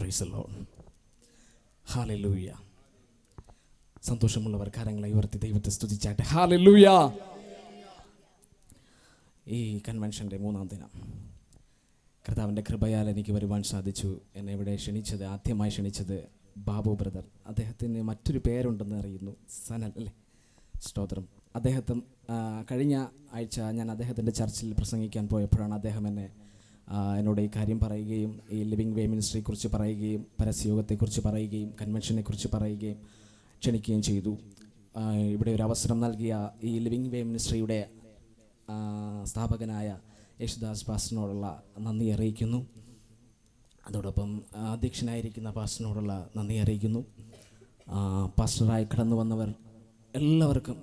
Praise the Lord. Hallelujah. സന്തോഷമുള്ളവർ കരങ്ങളെ ഉയർത്തി ദൈവത്തെ സ്തുതിച്ചാട്ടെ. ഹല്ലേലൂയ. ഈ കൺവെൻഷൻ്റെ 3-ാം ദിനം കർത്താവിൻ്റെ കൃപയാൽ എനിക്ക് വരുവാൻ സാധിച്ചു. എന്നെ ഇവിടെ ആദ്യമായി ക്ഷണിച്ചത് ബാബു ബ്രദർ. അദ്ദേഹത്തിന് മറ്റൊരു പേരുണ്ടെന്ന് അറിയുന്നു, സനൽ അല്ലേ? സ്തോത്രം. അദ്ദേഹത്തെ കഴിഞ്ഞ ആഴ്ച ഞാൻ അദ്ദേഹത്തിൻ്റെ ചർച്ചിൽ പ്രസംഗിക്കാൻ പോയപ്പോഴാണ് അദ്ദേഹം എന്നോട് ഈ കാര്യം പറയുകയും ഈ ലിവിങ് വേ മിനിസ്ട്രിയെക്കുറിച്ച് പറയുകയും പരസ്യയോഗത്തെക്കുറിച്ച് പറയുകയും കൺവെൻഷനെക്കുറിച്ച് പറയുകയും ക്ഷണിക്കുകയും ചെയ്തു. ഇവിടെ ഒരു അവസരം നൽകിയ ഈ ലിവിങ് വേ മിനിസ്ട്രിയുടെ സ്ഥാപകനായ യേശുദാസ് പാസ്റ്ററിനോടുള്ള നന്ദി അറിയിക്കുന്നു. അതോടൊപ്പം അധ്യക്ഷനായിരിക്കുന്ന പാസ്റ്ററിനോടുള്ള നന്ദി അറിയിക്കുന്നു. പാസ്റ്ററായി കടന്നു വന്നവർ എല്ലാവർക്കും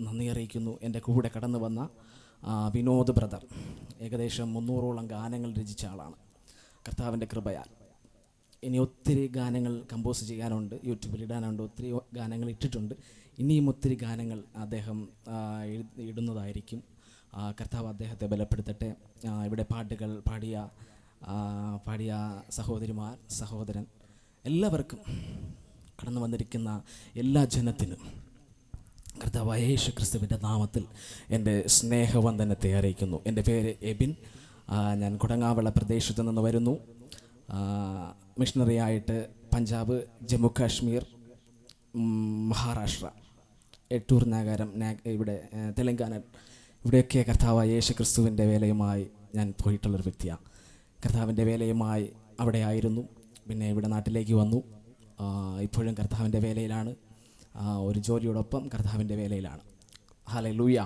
നന്ദി അറിയിക്കുന്നു. എൻ്റെ കൂടെ കടന്നു വന്ന വിനോദ് ബ്രദർ ഏകദേശം 300ഓളം ഗാനങ്ങൾ രചിച്ച ആളാണ്. കർത്താവിൻ്റെ കൃപയാൽ ഇനി ഒത്തിരി ഗാനങ്ങൾ കമ്പോസ് ചെയ്യാനുണ്ട്, യൂട്യൂബിൽ ഇടാനുണ്ട്. ഒത്തിരി ഗാനങ്ങൾ ഇട്ടിട്ടുണ്ട്. ഇനിയും ഒത്തിരി ഗാനങ്ങൾ അദ്ദേഹം ഇടുന്നതായിരിക്കും. കർത്താവ് അദ്ദേഹത്തെ ബലപ്പെടുത്തട്ടെ. ഇവിടെ പാട്ടുകൾ പാടിയ സഹോദരിമാർ, സഹോദരൻ, എല്ലാവർക്കും കടന്നു വന്നിരിക്കുന്ന എല്ലാ ജനത്തിനും കർത്താവായ യേശു ക്രിസ്തുവിൻ്റെ നാമത്തിൽ എൻ്റെ സ്നേഹവന്ദനത്തെ അറിയിക്കുന്നു. എൻ്റെ പേര് എബിൻ. ഞാൻ കൊടങ്ങാവള പ്രദേശത്തു നിന്ന് വരുന്നു. മിഷണറി ആയിട്ട് പഞ്ചാബ്, ജമ്മു കാശ്മീർ, മഹാരാഷ്ട്ര, എട്ടൂർ നഗരം, ഇവിടെ തെലങ്കാന, ഇവിടെയൊക്കെ കർത്താവായ യേശു ക്രിസ്തുവിൻ്റെ വേലയുമായി ഞാൻ പോയിട്ടുള്ളൊരു വ്യക്തിയാണ്. കർത്താവിൻ്റെ വേലയുമായി അവിടെ ആയിരുന്നു. പിന്നെ ഇവിടെ നാട്ടിലേക്ക് വന്നു. ഇപ്പോഴും കർത്താവിൻ്റെ വേലയിലാണ്. ഒരു ജോലിയോടൊപ്പം കർത്താവിൻ്റെ വേലയിലാണ്. ഹല്ലേലൂയ.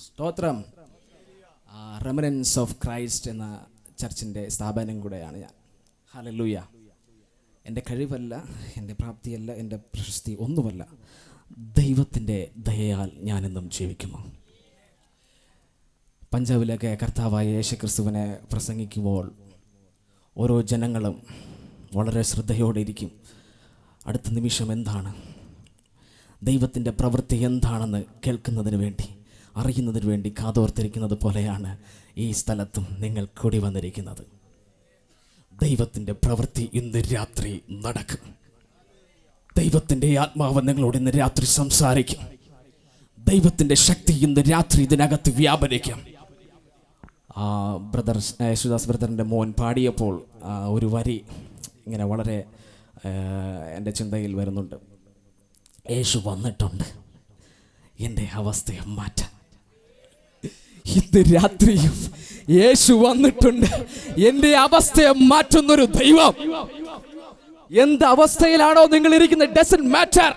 സ്തോത്രം. റെമനൻസ് ഓഫ് ക്രൈസ്റ്റ് എന്ന ചർച്ചിൻ്റെ സ്ഥാപനം കൂടെയാണ് ഞാൻ. ഹല്ലേലൂയ. എൻ്റെ കഴിവല്ല, എൻ്റെ പ്രാപ്തിയല്ല, എൻ്റെ പ്രശസ്തി ഒന്നുമല്ല. ദൈവത്തിൻ്റെ ദയയാൽ ഞാനെന്നും ജീവിക്കുന്നു. പഞ്ചാബിലൊക്കെ കർത്താവായ യേശുക്രിസ്തുവിനെ പ്രസംഗിക്കുമ്പോൾ ഓരോ ജനങ്ങളും വളരെ ശ്രദ്ധയോടെ ഇരിക്കും. അടുത്ത നിമിഷം എന്താണ്, ദൈവത്തിൻ്റെ പ്രവൃത്തി എന്താണെന്ന് കേൾക്കുന്നതിന് വേണ്ടി, അറിയുന്നതിന് വേണ്ടി കാതോർത്തിരിക്കുന്നത് പോലെയാണ് ഈ സ്ഥലത്തും നിങ്ങൾ കൂടി വന്നിരിക്കുന്നത്. ദൈവത്തിൻ്റെ പ്രവൃത്തി ഇന്ന് രാത്രി നടക്കും. ദൈവത്തിൻ്റെ ആത്മാവ് നിങ്ങളോട് ഇന്ന് രാത്രി സംസാരിക്കും. ദൈവത്തിൻ്റെ ശക്തി ഇന്ന് രാത്രി ഇതിനകത്ത് വ്യാപരിക്കും. യേശുദാസ് ബ്രദറിൻ്റെ മോൻ പാടിയപ്പോൾ ഒരു വരി ഇങ്ങനെ വളരെ എൻ്റെ ചിന്തയിൽ വരുന്നുണ്ട്. യേശു വന്നിട്ടുണ്ട് എൻ്റെ അവസ്ഥയെ മാറ്റാൻ. ഇന്ന് രാത്രിയും യേശു വന്നിട്ടുണ്ട് എൻ്റെ അവസ്ഥയെ മാറ്റുന്നൊരു ദൈവം. എന്ത് അവസ്ഥയിലാണോ നിങ്ങൾ ഇരിക്കുന്നത്, ഡസന്റ് മാറ്റർ.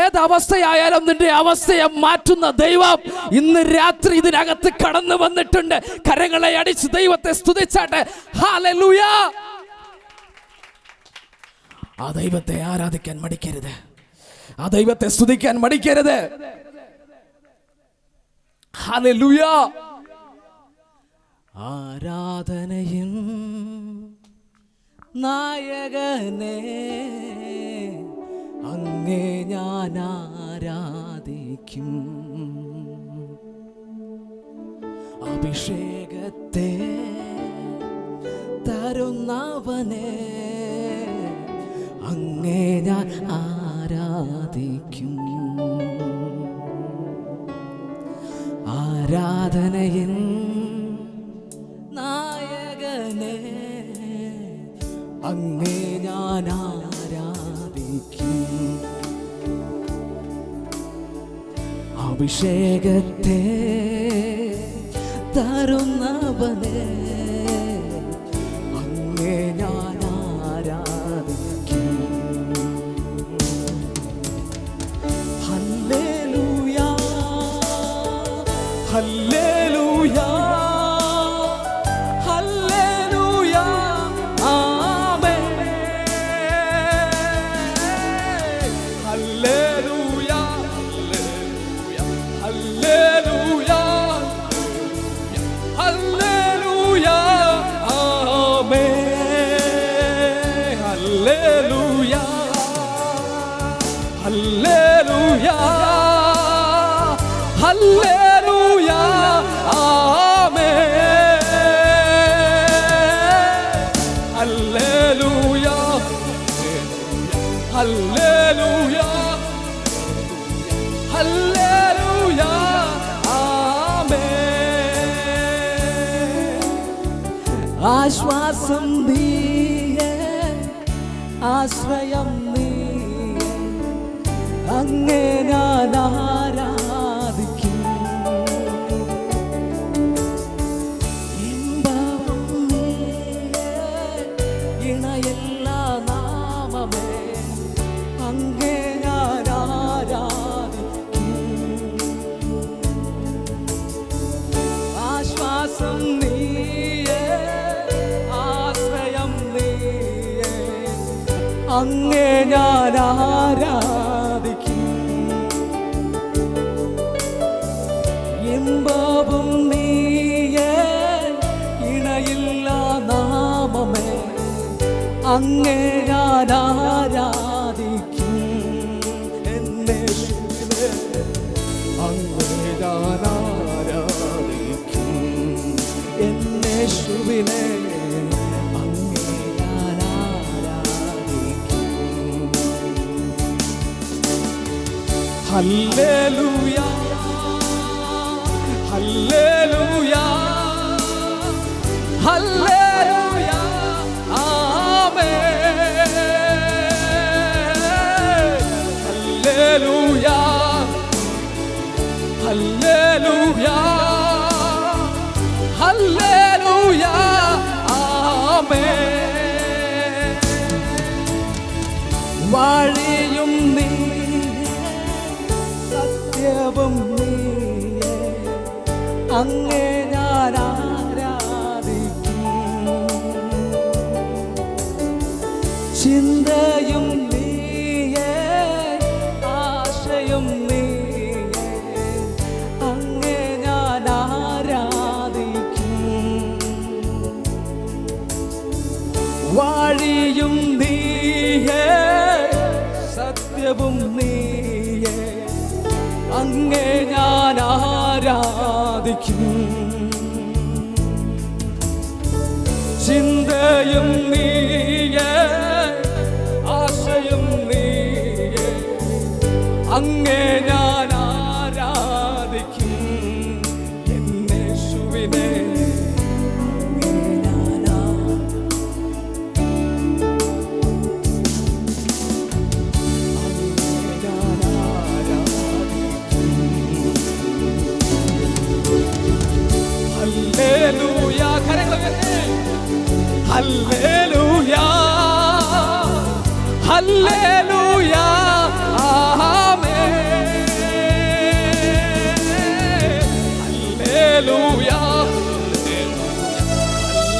ഏത് അവസ്ഥയായാലും നിന്റെ അവസ്ഥയെ മാറ്റുന്ന ദൈവം ഇന്ന് രാത്രി ഇതിനകത്ത് കടന്നു വന്നിട്ടുണ്ട്. കരങ്ങളെ അടിച്ച് ദൈവത്തെ സ്തുതിച്ചാട്ടെ. ഹല്ലേലൂയ. ആ ദൈവത്തെ ആരാധിക്കാൻ മടിക്കരുത്. ആ ദൈവത്തെ സ്തുതിക്കാൻ മടിക്കരുത്. ഹല്ലേലൂയ. ആരാധനയും നായകനെ അങ്ങേ ഞാൻ ആരാധിക്കും. അഭിഷേകത്തെ തരുന്നവനെ അങ്ങേ ഞാൻ ആരാധിക്കും. ആരാധനയിൽ നായകനെ അങ്ങേ ഞാൻ ആരാധിക്കും. അഭിഷേകത്തെ തരുന്നവനെ അങ്ങേ ഞാൻ ആരാധിക്കും. ഹല്ലേലൂയ, ഹല്ലേലൂയ, ഹല്ലേലൂയ, ആമേൻ. ഹല്ലേലൂയ, ഹല്ലേലൂയ, ഹല്ലേലൂയ, ആമേൻ. ഹല്ലേലൂയ, ഹല്ലേലൂയ, ഹല്ലേലൂയ, ആമേൻ. ആശ്വാസം നീയേ, ആശ്രയം നീയേ, അങ്ങേ ഞാൻ ആരാധിക്കും. ഇമ്പം നീയേ, ഇണയില്ല നാമമേ, അങ്ങേ ഞാൻ ആരാധിക്കും. ആശ്വാസം നീയേ, ആശ്രയം നീയേ, അങ്ങേ ഞാൻ ആരാധിക്കും. ഇമ്പവും നീയേ, ഇണയില്ല നാമമേ, അങ്ങേ ഞാൻ ആരാധിക്കും. എന്നേശുവേ അങ്ങേ ഞാൻ ആരാധിക്കും. എന്നേശുവിനെ അങ്ങേ ഞാൻ ആരാധിക്കും. ഹല്ലേലൂയ ഹല്ലേലൂയ ഹല്ലേലൂയ ആമേൻ. ഹല്ലേലൂയ ഹല്ലേലൂയ ഹല്ലേലൂയ ആമേൻ. വഴിയും നീയേ, സത്യവും നീയേ, അങ്ങേ ഞാൻ ആരാധിക്കും. ചിന്തയും നീയേ, ആശയും നീയേ, അങ്ങേ ഞാൻ ആരാധിക്കും. വഴിയും നീയേ, സത്യവും നീയേ, അങ്ങേ ഞാൻ ആരാധിക്കും. ചിന്തയും നീയേ, ആശയും നീയേ, അങ്ങേ ഞാൻ ആരാധിക്കും. എന്നേശുവിനെ അങ്ങേ ഞാൻ ഹല്ലേലൂയ. ഹല്ലേലൂയ ഹല്ലേലൂയ ആമേൻ. ഹല്ലേലൂയ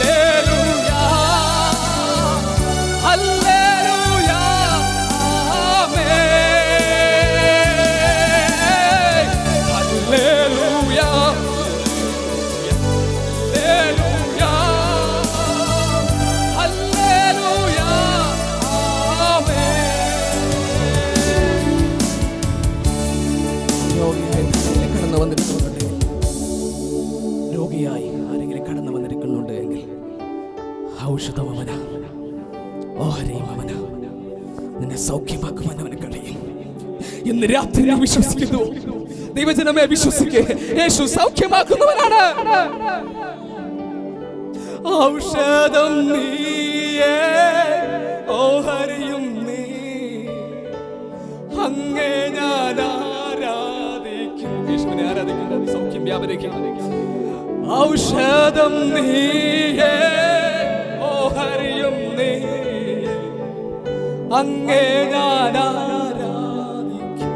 ഹല്ലേലൂയ ഹല്ലേലൂയ ആമേൻ. ഹല്ലേലൂയ രോഗിയായി ആരെങ്കിലും കടന്നു വന്നിരിക്കുന്നുണ്ട് എങ്കിൽ ഔഷധം അവനാ, ഓഹരിയും അവനാ, നിന്നെ സൗഖ്യമാക്കുവാൻ അവന് കഴിയും. ഇന്ന് രാത്രി വിശ്വസിക്കുന്നു, ദൈവജനമേ വിശ്വസിക്കേ, യേശു സൗഖ്യമാക്കുന്നവനാണ്. ഔഷധം നീയേ, ഓഹരിയും നീ, അങ്ങേ ഞാൻ ആരാധിക്കും. യേശുവിനെ ആരാധിക്കുന്നത് സൗഖ്യം വ്യാപരിക്കും. ഔഷധം നീയേ, ഓഹരിയും നീ, അങ്ങേ ഞാൻ ആരാധിക്കും.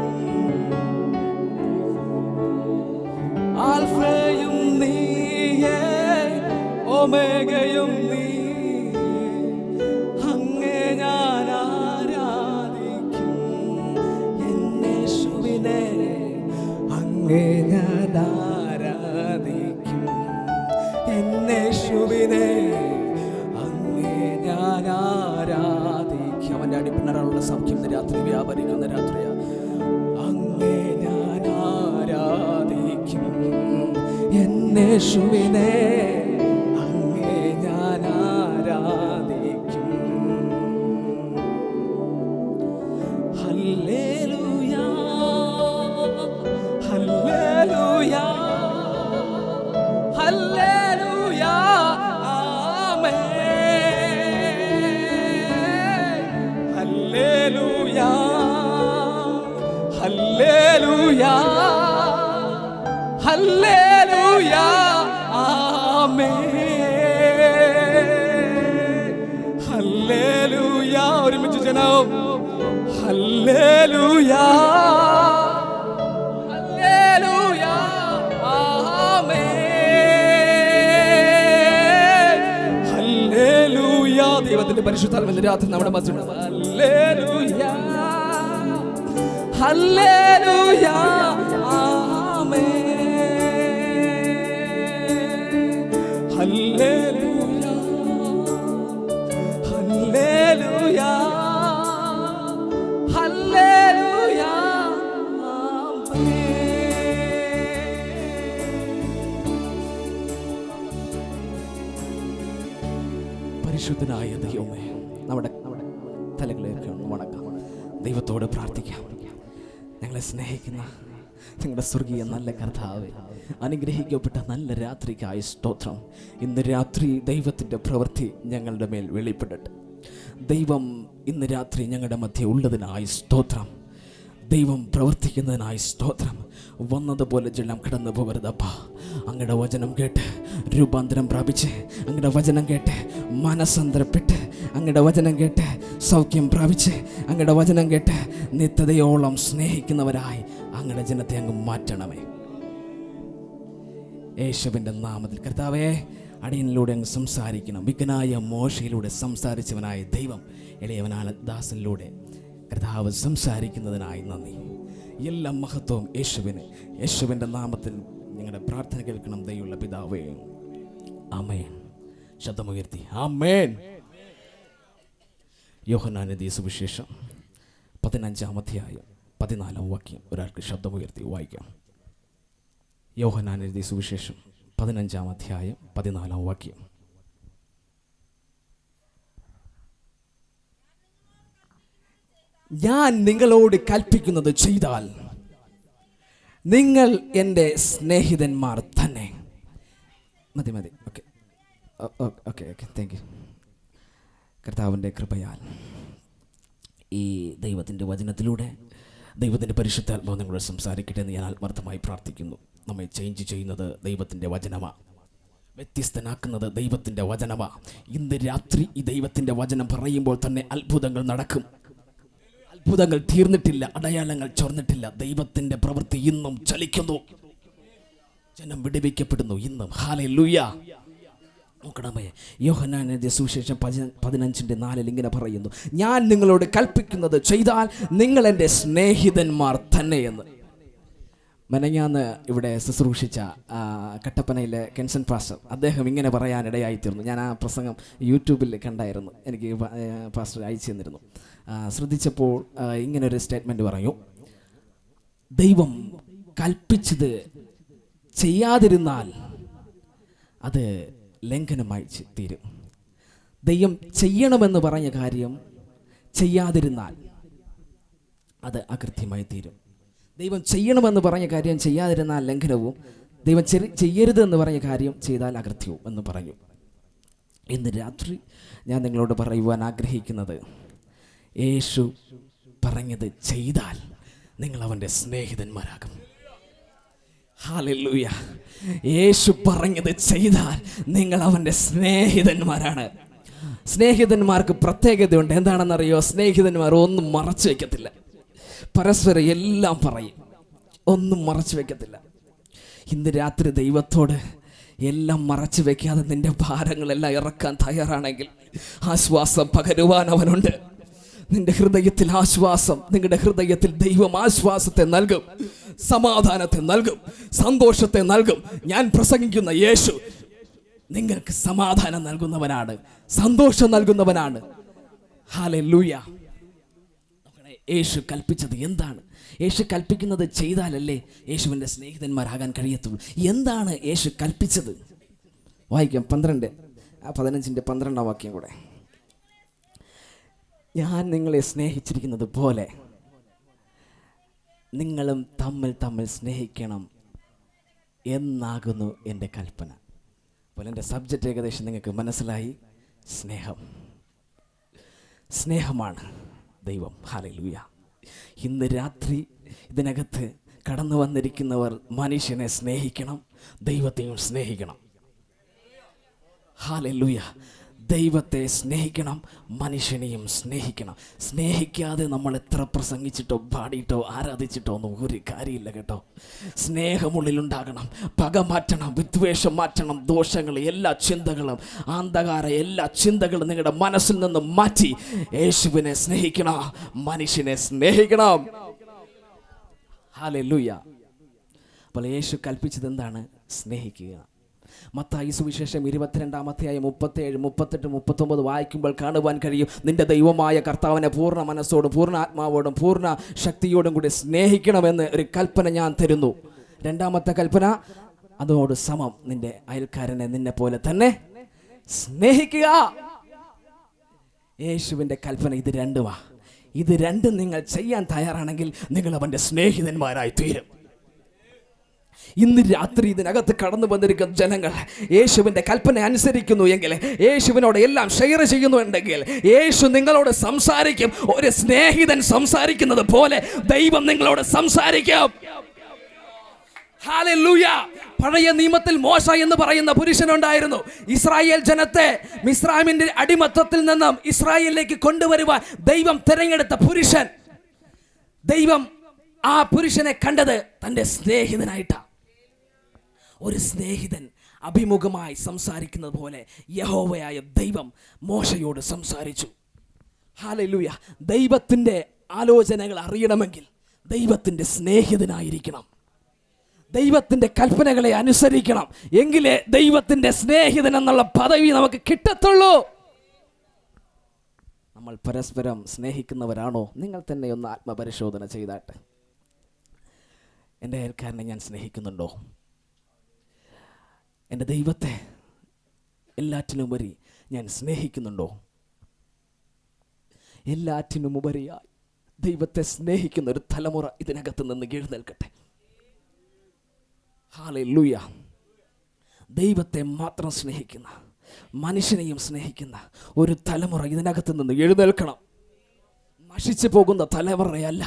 ആൽഫയും നീയേ, ഒമേഗയും നീ, അങ്ങേ ഞാൻ ആരാധിക്കും. എന്നേശുവിനെ അങ്ങേ ഞാൻ ആരാധിക്കും. എന്നേശുവിനെ അങ്ങേ ഞാൻ ആരാധിക്കും. അവൻ്റെ അടിപ്പിണറുള്ള സൗഖ്യം രാത്രി വ്യാപരിക്കുന്ന രാത്രിയാ. അങ്ങേ ഞാൻ ആരാധിക്കും. എന്നേശുവിനെ അങ്ങേ ഞാൻ ആരാധിക്കും. ഹല്ലേലൂയ ഹല്ലേലൂയ ഹല്ലേലൂയ ആമേൻ. ഹല്ലേലൂയ ആമേൻ. ഹല്ലേലൂയ. ഒരുമിച്ച് ജനം ഹല്ലേലൂയ ഹല്ലേലൂയ ആമേൻ. ഹല്ലേലൂയ. ദൈവത്തിന്റെ പരിശുദ്ധാത്മാവിന്റെ രാത്രി നമ്മുടെ മധ്യത്തിൽ ഹല്ലേലൂയ ഹല്ലേലൂയ ആമേൻ. ഹല്ലേലൂയ ഹല്ലേലൂയ ഹല്ലേലൂയ ആമേൻ. പരിശുദ്ധനായ ദൈവമേ, നമ്മുടെ തലകളിലേക്ക് ഒന്ന് വണക്കാം, ദൈവത്തോട് പ്രാർത്ഥിക്കാം. ഞങ്ങളെ സ്നേഹിക്കുന്ന നിങ്ങളുടെ സ്വർഗീയ നല്ല കർത്താവേ, അനുഗ്രഹിക്കപ്പെട്ട നല്ല രാത്രിക്കായി സ്തോത്രം. ഇന്ന് രാത്രി ദൈവത്തിൻ്റെ പ്രവൃത്തി ഞങ്ങളുടെ മേൽ വെളിപ്പെടട്ടെ. ദൈവം ഇന്ന് രാത്രി ഞങ്ങളുടെ മധ്യേ ഉള്ളതിനായി സ്തോത്രം. ദൈവം പ്രവർത്തിക്കുന്നതിനായി സ്തോത്രം. വന്നതുപോലെ ജലം കടന്നു പോകരുതപ്പാ. അങ്ങയുടെ വചനം കേട്ട് രൂപാന്തരം പ്രാപിച്ച്, അങ്ങയുടെ വചനം കേട്ട് മനസ്സന്തരപ്പെട്ട്, അങ്ങയുടെ വചനം കേട്ട് സൗഖ്യം പ്രാപിച്ച്, അങ്ങയുടെ വചനം കേട്ട് നിത്യതയോളം സ്നേഹിക്കുന്നവരായി അങ്ങയുടെ ജനത്തെ അങ്ങ് മാറ്റണമേ. യേശുവിൻ്റെ നാമത്തിൽ കർത്താവേ, അടിയനിലൂടെ അങ്ങ് സംസാരിക്കണം. വിക്കനായ മോശയിലൂടെ സംസാരിച്ചവനായ ദൈവം ഇളയവനായ ദാസനിലൂടെ കർത്താവ് സംസാരിക്കുന്നതിനായി നന്ദി. എല്ലാ മഹത്വവും യേശുവിന്. യേശുവിൻ്റെ നാമത്തിൽ ഞങ്ങളുടെ പ്രാർത്ഥന കേൾക്കണം ദൈവമുള്ള പിതാവേ, ആമേൻ. ശബ്ദമുയർത്തി ആമേൻ. യോഹന്നാൻ എഴുതിയ സുവിശേഷം 15-ാം അധ്യായം 14-ാം വാക്യം ഒരാൾക്ക് ശബ്ദമുയർത്തി വായിക്കാം. യോഹന്നാൻ എഴുതിയ സുവിശേഷം 15-ാം അധ്യായം 14-ാം വാക്യം. ഞാൻ നിങ്ങളോട് കൽപ്പിക്കുന്നത് ചെയ്താൽ നിങ്ങൾ എൻ്റെ സ്നേഹിതന്മാർ തന്നെ. മതി. Okay okay okay thank you. കർത്താവിൻ്റെ കൃപയാൽ ഈ ദൈവത്തിൻ്റെ വചനത്തിലൂടെ ദൈവത്തിൻ്റെ പരിശുദ്ധാത്മാവ് നിങ്ങളോട് സംസാരിക്കട്ടെ എന്ന് ഞാൻ ആത്മാർത്ഥമായി പ്രാർത്ഥിക്കുന്നു. നമ്മെ ചേഞ്ച് ചെയ്യുന്നത് ദൈവത്തിൻ്റെ വചനമാണ്. വ്യത്യസ്തനാക്കുന്നത് ദൈവത്തിൻ്റെ വചനമാണ്. ഇന്ന് രാത്രി ഈ ദൈവത്തിൻ്റെ വചനം പറയുമ്പോൾ തന്നെ അത്ഭുതങ്ങൾ നടക്കും. അത്ഭുതങ്ങൾ തീർന്നിട്ടില്ല, അടയാളങ്ങൾ ചോർന്നിട്ടില്ല. ദൈവത്തിൻ്റെ പ്രവൃത്തി ഇന്നും ചലിക്കുന്നു. ജനം വിടുവിക്കപ്പെടുന്നു ഇന്നും. ഹല്ലേലൂയ. നോക്കണമേ, യോഹന്നാൻ എഴുതിയ സുവിശേഷം 15:4 ഇങ്ങനെ പറയുന്നു, ഞാൻ നിങ്ങളോട് കൽപ്പിക്കുന്നത് ചെയ്താൽ നിങ്ങൾ എൻ്റെ സ്നേഹിതന്മാർ തന്നെയെന്ന്. മെനഞ്ഞാന്ന് ഇവിടെ ശുശ്രൂഷിച്ച കട്ടപ്പനയിലെ കെൻസൺ പാസ്റ്റർ, അദ്ദേഹം ഇങ്ങനെ പറയാനിടയായിത്തീർന്നു. ഞാൻ ആ പ്രസംഗം യൂട്യൂബിൽ കണ്ടായിരുന്നു, എനിക്ക് പാസ്റ്റർ അയച്ചു തന്നിരുന്നു. ശ്രദ്ധിച്ചപ്പോൾ ഇങ്ങനൊരു സ്റ്റേറ്റ്മെൻറ്റ് പറഞ്ഞു, ദൈവം കൽപ്പിച്ചത് ചെയ്യാതിരുന്നാൽ അത് ലംഘനമായി തീരും. ദൈവം ചെയ്യണമെന്ന് പറഞ്ഞ കാര്യം ചെയ്യാതിരുന്നാൽ അത് അകൃത്യമായി തീരും. ദൈവം ചെയ്യണമെന്ന് പറഞ്ഞ കാര്യം ചെയ്യാതിരുന്നാൽ ലംഘനവും, ദൈവം ചെയ്യരുതെന്ന് പറഞ്ഞ കാര്യം ചെയ്താൽ അകൃത്യവും എന്ന് പറഞ്ഞു. ഇന്ന് രാത്രി ഞാൻ നിങ്ങളോട് പറയുവാൻ ആഗ്രഹിക്കുന്നത്, യേശു പറഞ്ഞത് ചെയ്താൽ നിങ്ങൾ അവൻ്റെ സ്നേഹിതന്മാരാകും. ഹല്ലേലൂയ. യേശു പറഞ്ഞത് ചെയ്താൽ നിങ്ങൾ അവൻ്റെ സ്നേഹിതന്മാരാണ്. സ്നേഹിതന്മാർക്ക് പ്രത്യേകതയുണ്ട്. എന്താണെന്നറിയോ? സ്നേഹിതന്മാർ ഒന്നും മറച്ചു വയ്ക്കത്തില്ല, പരസ്പരം എല്ലാം പറയും, ഒന്നും മറച്ചു വയ്ക്കത്തില്ല. ഇന്ന് രാത്രി ദൈവത്തോട് എല്ലാം മറച്ചു വയ്ക്കാതെ നിന്റെ ഭാരങ്ങളെല്ലാം ഇറക്കാൻ തയ്യാറാണെങ്കിൽ ആശ്വാസം പകരുവാൻ അവനുണ്ട്. നിന്റെ ഹൃദയത്തിൽ ആശ്വാസം, നിങ്ങളുടെ ഹൃദയത്തിൽ ദൈവം ആശ്വാസത്തെ നൽകും, സമാധാനത്തെ നൽകും, സന്തോഷത്തെ നൽകും. ഞാൻ പ്രസംഗിക്കുന്ന യേശു നിങ്ങൾക്ക് സമാധാനം നൽകുന്നവനാണ്, സന്തോഷം നൽകുന്നവനാണ്. ഹല്ലേലൂയ. യേശു കൽപ്പിച്ചത് എന്താണ്? യേശു കൽപ്പിക്കുന്നത് ചെയ്താലല്ലേ യേശുവിൻ്റെ സ്നേഹിതന്മാരാകാൻ കഴിയത്തുള്ളൂ. എന്താണ് യേശു കൽപ്പിച്ചത്? വായിക്കാം 15:12 വാക്യം കൂടെ. ഞാൻ നിങ്ങളെ സ്നേഹിച്ചിരിക്കുന്നത് പോലെ നിങ്ങളും തമ്മിൽ സ്നേഹിക്കണം എന്നാകുന്നു എൻ്റെ കൽപ്പന. അപ്പോൾ എൻ്റെ സബ്ജക്റ്റ് ഏകദേശം നിങ്ങൾക്ക് മനസ്സിലായി. സ്നേഹമാണ് ദൈവം. ഹല്ലേലൂയ. ഇന്ന് രാത്രി ഇതിനകത്ത് കടന്നു വന്നിരിക്കുന്നവർ മനുഷ്യനെ സ്നേഹിക്കണം, ദൈവത്തെയും സ്നേഹിക്കണം. ഹല്ലേലൂയ. ദൈവത്തെ സ്നേഹിക്കണം, മനുഷ്യനെയും സ്നേഹിക്കണം. സ്നേഹിക്കാതെ നമ്മൾ എത്ര പ്രസംഗിച്ചിട്ടോ പാടിയിട്ടോ ആരാധിച്ചിട്ടോ ഒന്നും ഒരു കാര്യമില്ല കേട്ടോ. സ്നേഹമുള്ളിലുണ്ടാകണം. പക മാറ്റണം, വിദ്വേഷം മാറ്റണം, ദോഷങ്ങൾ, എല്ലാ ചിന്തകളും, അന്ധകാര എല്ലാ ചിന്തകളും നിങ്ങളുടെ മനസ്സിൽ നിന്ന് മാറ്റി യേശുവിനെ സ്നേഹിക്കണം, മനുഷ്യനെ സ്നേഹിക്കണം. ഹല്ലേലൂയ. അപ്പോൾ യേശു കൽപ്പിച്ചത് എന്താണ്? സ്നേഹിക്കുക. മത്തായി സുവിശേഷം 22-ാം അധ്യായം 37, 38, 39 വായിക്കുമ്പോൾ കാണുവാൻ കഴിയും, നിന്റെ ദൈവമായ കർത്താവിനെ പൂർണ്ണ മനസ്സോടും പൂർണ്ണ ആത്മാവോടും പൂർണ്ണ ശക്തിയോടും കൂടി സ്നേഹിക്കണമെന്ന് ഒരു കൽപ്പന ഞാൻ തരുന്നു. രണ്ടാമത്തെ കൽപ്പന, അതോട് സമം നിന്റെ അയൽക്കാരനെ നിന്നെ പോലെ തന്നെ സ്നേഹിക്കുക. യേശുവിൻ്റെ കൽപ്പന ഇത് രണ്ടുമാ. ഇത് രണ്ടും നിങ്ങൾ ചെയ്യാൻ തയ്യാറാണെങ്കിൽ നിങ്ങൾ അവൻ്റെ സ്നേഹിതന്മാരായി തീരും. ഇന്ന് രാത്രി ഇതിനകത്ത് കടന്നു വന്നിരിക്കുന്ന ജനങ്ങൾ യേശുവിൻ്റെ കൽപ്പന അനുസരിക്കുന്നു എങ്കിൽ, യേശുവിനോട് എല്ലാം ഷെയർ ചെയ്യുന്നുണ്ടെങ്കിൽ, യേശു നിങ്ങളോട് സംസാരിക്കും. ഒരു സ്നേഹിതൻ സംസാരിക്കുന്നത് പോലെ ദൈവം നിങ്ങളോട് സംസാരിക്കും. ഹല്ലേലൂയ. പഴയ നിയമത്തിൽ മോശ എന്ന് പറയുന്ന പുരുഷനുണ്ടായിരുന്നു. ഇസ്രായേൽ ജനത്തെ മിസ്രൈമിന്റെ അടിമത്തത്തിൽ നിന്നും ഇസ്രായേലിലേക്ക് കൊണ്ടുവരുവാൻ ദൈവം തിരഞ്ഞെടുത്ത പുരുഷൻ. ദൈവം ആ പുരുഷനെ കണ്ടത് തൻ്റെ സ്നേഹിതനായിട്ടാണ്. ഒരു സ്നേഹിതൻ അഭിമുഖമായി സംസാരിക്കുന്നത് പോലെ യഹോവയായ ദൈവം മോശയോട് സംസാരിച്ചു. ഹല്ലേലൂയ. ദൈവത്തിൻ്റെ ആലോചനകൾ അറിയണമെങ്കിൽ ദൈവത്തിൻ്റെ സ്നേഹിതനായിരിക്കണം, ദൈവത്തിൻ്റെ കൽപ്പനകളെ അനുസരിക്കണം. എങ്കിലേ ദൈവത്തിൻ്റെ സ്നേഹിതൻ എന്നുള്ള പദവി നമുക്ക് കിട്ടത്തുള്ളൂ. നമ്മൾ പരസ്പരം സ്നേഹിക്കുന്നവരാണോ? നിങ്ങൾ തന്നെ ഒന്ന് ആത്മപരിശോധന ചെയ്താട്ടെ. എൻ്റെ അയൽക്കാരനെ ഞാൻ സ്നേഹിക്കുന്നുണ്ടോ? എൻ്റെ ദൈവത്തെ എല്ലാറ്റിനുമുപരി ഞാൻ സ്നേഹിക്കുന്നുണ്ടോ? എല്ലാറ്റിനുമുപരിയായി ദൈവത്തെ സ്നേഹിക്കുന്ന ഒരു തലമുറ ഇതിനകത്ത് നിന്ന് എഴുന്നേൽക്കട്ടെ. ഹല്ലേലൂയ. ദൈവത്തെ മാത്രം സ്നേഹിക്കുന്ന, മനുഷ്യനെയും സ്നേഹിക്കുന്ന ഒരു തലമുറ ഇതിനകത്ത് നിന്ന് എഴുന്നേൽക്കണം. നശിച്ചു പോകുന്ന തലമുറയല്ല,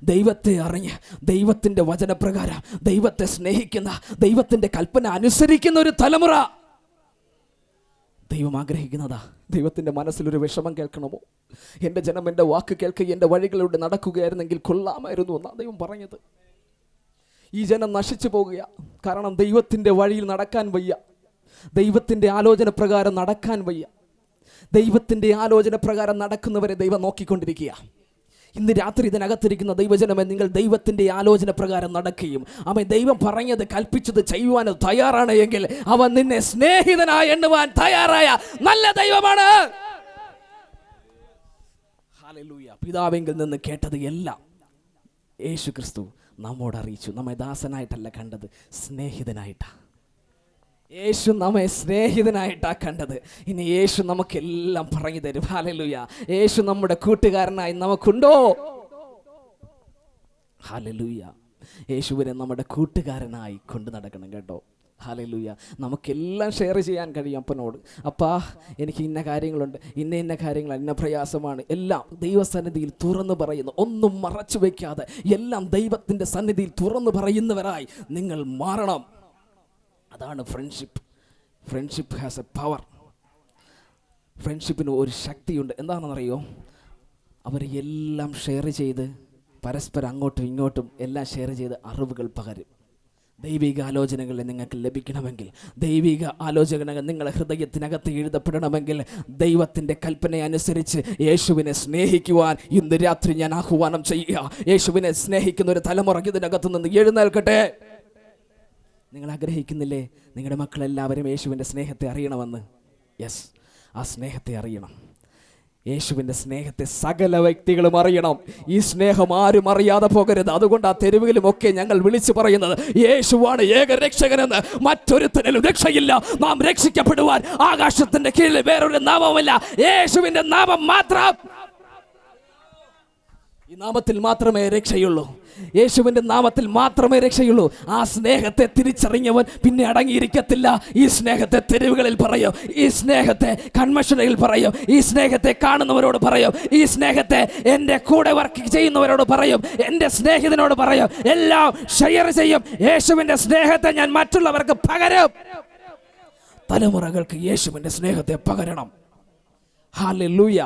ദൈവത്തെ അറിഞ്ഞ് ദൈവത്തിൻ്റെ വചനപ്രകാരം ദൈവത്തെ സ്നേഹിക്കുന്ന, ദൈവത്തിൻ്റെ കൽപ്പന അനുസരിക്കുന്ന ഒരു തലമുറ ദൈവം ആഗ്രഹിക്കുന്നതാ. ദൈവത്തിൻ്റെ മനസ്സിലൊരു വിഷമം കേൾക്കണമോ? എൻ്റെ ജനം എൻ്റെ വാക്ക് കേൾക്കുക, എൻ്റെ വഴികളിലൂടെ നടക്കുകയായിരുന്നെങ്കിൽ കൊള്ളാമായിരുന്നു എന്നാണ് ദൈവം പറഞ്ഞത്. ഈ ജനം നശിച്ചു പോകുക, കാരണം ദൈവത്തിൻ്റെ വഴിയിൽ നടക്കാൻ വയ്യ, ദൈവത്തിൻ്റെ ആലോചന പ്രകാരം നടക്കാൻ വയ്യ. ദൈവത്തിൻ്റെ ആലോചന പ്രകാരം നടക്കുന്നവരെ ദൈവം നോക്കിക്കൊണ്ടിരിക്കുക. ഇന്ന് രാത്രി ഇതിനകത്തിരിക്കുന്ന ദൈവജനമേ, നിങ്ങൾ ദൈവത്തിൻ്റെ ആലോചന പ്രകാരം നടക്കുകയും അവൻ ദൈവം പറഞ്ഞത് കൽപ്പിച്ചത് ചെയ്യുവാൻ തയ്യാറാണ് എങ്കിൽ അവൻ നിന്നെ സ്നേഹിതനായി എണ്ണുവാൻ തയ്യാറായ നല്ല ദൈവമാണ്. ഹല്ലേലൂയ. പിതാവിങ്കിൽ നിന്ന് കേട്ടത് എല്ലാം യേശു ക്രിസ്തു നമ്മോട് അറിയിച്ചു. നമ്മെ ദാസനായിട്ടല്ല കണ്ടത്, സ്നേഹിതനായിട്ടാണ്. യേശു നമ്മെ സ്നേഹിതനായിട്ടാണ് കണ്ടത്. ഇനി യേശു നമുക്കെല്ലാം പറഞ്ഞു തരും. ഹല്ലേലൂയ. യേശു നമ്മുടെ കൂട്ടുകാരനായി നമുക്കുണ്ടോ? ഹല്ലേലൂയ. യേശുവിനെ നമ്മുടെ കൂട്ടുകാരനായി കൊണ്ടു നടക്കണം കേട്ടോ. ഹല്ലേലൂയ. നമുക്കെല്ലാം ഷെയർ ചെയ്യാൻ കഴിയും അപ്പനോട്. അപ്പാ, എനിക്ക് ഇന്ന കാര്യങ്ങളുണ്ട്, ഇന്ന കാര്യങ്ങൾ, ഇന്ന പ്രയാസമാണ്, എല്ലാം ദൈവസന്നിധിയിൽ തുറന്നു പറയുന്നു. ഒന്നും മറച്ചു വയ്ക്കാതെ എല്ലാം ദൈവത്തിൻ്റെ സന്നിധിയിൽ തുറന്നു പറയുന്നവരായി നിങ്ങൾ മാറണം. അതാണ് friendship. Friendship has a power. ഫ്രണ്ട്ഷിപ്പിന് ഒരു ശക്തിയുണ്ട്. എന്താണെന്നറിയോ? അവർ എല്ലാം ഷെയർ ചെയ്ത് പരസ്പരം അങ്ങോട്ടും ഇങ്ങോട്ടും എല്ലാം ഷെയർ ചെയ്ത് അറിവുകൾ പകരും. ദൈവിക ആലോചനകൾ നിങ്ങൾക്ക് ലഭിക്കണമെങ്കിൽ, ദൈവിക ആലോചനകൾ നിങ്ങളുടെ ഹൃദയത്തിനകത്ത് എഴുതപ്പെടണമെങ്കിൽ, ദൈവത്തിൻ്റെ കൽപ്പന അനുസരിച്ച് യേശുവിനെ സ്നേഹിക്കുവാൻ ഇന്ന് രാത്രി ഞാൻ ആഹ്വാനം ചെയ്യുക. യേശുവിനെ സ്നേഹിക്കുന്ന ഒരു തലമുറ ഇതിനകത്ത് നിന്ന് എഴുന്നേൽക്കട്ടെ. നിങ്ങൾ ആഗ്രഹിക്കുന്നില്ലേ നിങ്ങളുടെ മക്കളെല്ലാവരും യേശുവിൻ്റെ സ്നേഹത്തെ അറിയണമെന്ന്? യെസ്, ആ സ്നേഹത്തെ അറിയണം. യേശുവിൻ്റെ സ്നേഹത്തെ സകല വ്യക്തികളും അറിയണം. ഈ സ്നേഹം ആരും അറിയാതെ പോകരുത്. അതുകൊണ്ട് ആ തെരുവുകളിലുമൊക്കെ ഞങ്ങൾ വിളിച്ചു പറയുന്നത് യേശുവാണ് ഏക രക്ഷകനെന്ന്. മറ്റൊരുത്തരിലും രക്ഷയില്ല. നാം രക്ഷിക്കപ്പെടുവാൻ ആകാശത്തിന്റെ കീഴിൽ വേറൊരു നാമവുമില്ല, യേശുവിൻ്റെ നാമം മാത്രം. ഈ നാമത്തിൽ മാത്രമേ രക്ഷയുള്ളൂ. യേശുവിൻ്റെ നാമത്തിൽ മാത്രമേ രക്ഷയുള്ളൂ. ആ സ്നേഹത്തെ തിരിച്ചറിഞ്ഞവൻ പിന്നെ അടങ്ങിയിരിക്കത്തില്ല. ഈ സ്നേഹത്തെ തെരുവുകളിൽ പറയും, ഈ സ്നേഹത്തെ കൺവെൻഷനുകളിൽ പറയും, ഈ സ്നേഹത്തെ കാണുന്നവരോട് പറയും, ഈ സ്നേഹത്തെ എൻ്റെ കൂടെ വർക്ക് ചെയ്യുന്നവരോട് പറയും, എൻ്റെ സ്നേഹിതനോട് പറയും, എല്ലാം ഷെയർ ചെയ്യും. യേശുവിൻ്റെ സ്നേഹത്തെ ഞാൻ മറ്റുള്ളവർക്ക് പകരും. തലമുറകൾക്ക് യേശുവിൻ്റെ സ്നേഹത്തെ പകരണം. ഹല്ലേലൂയ.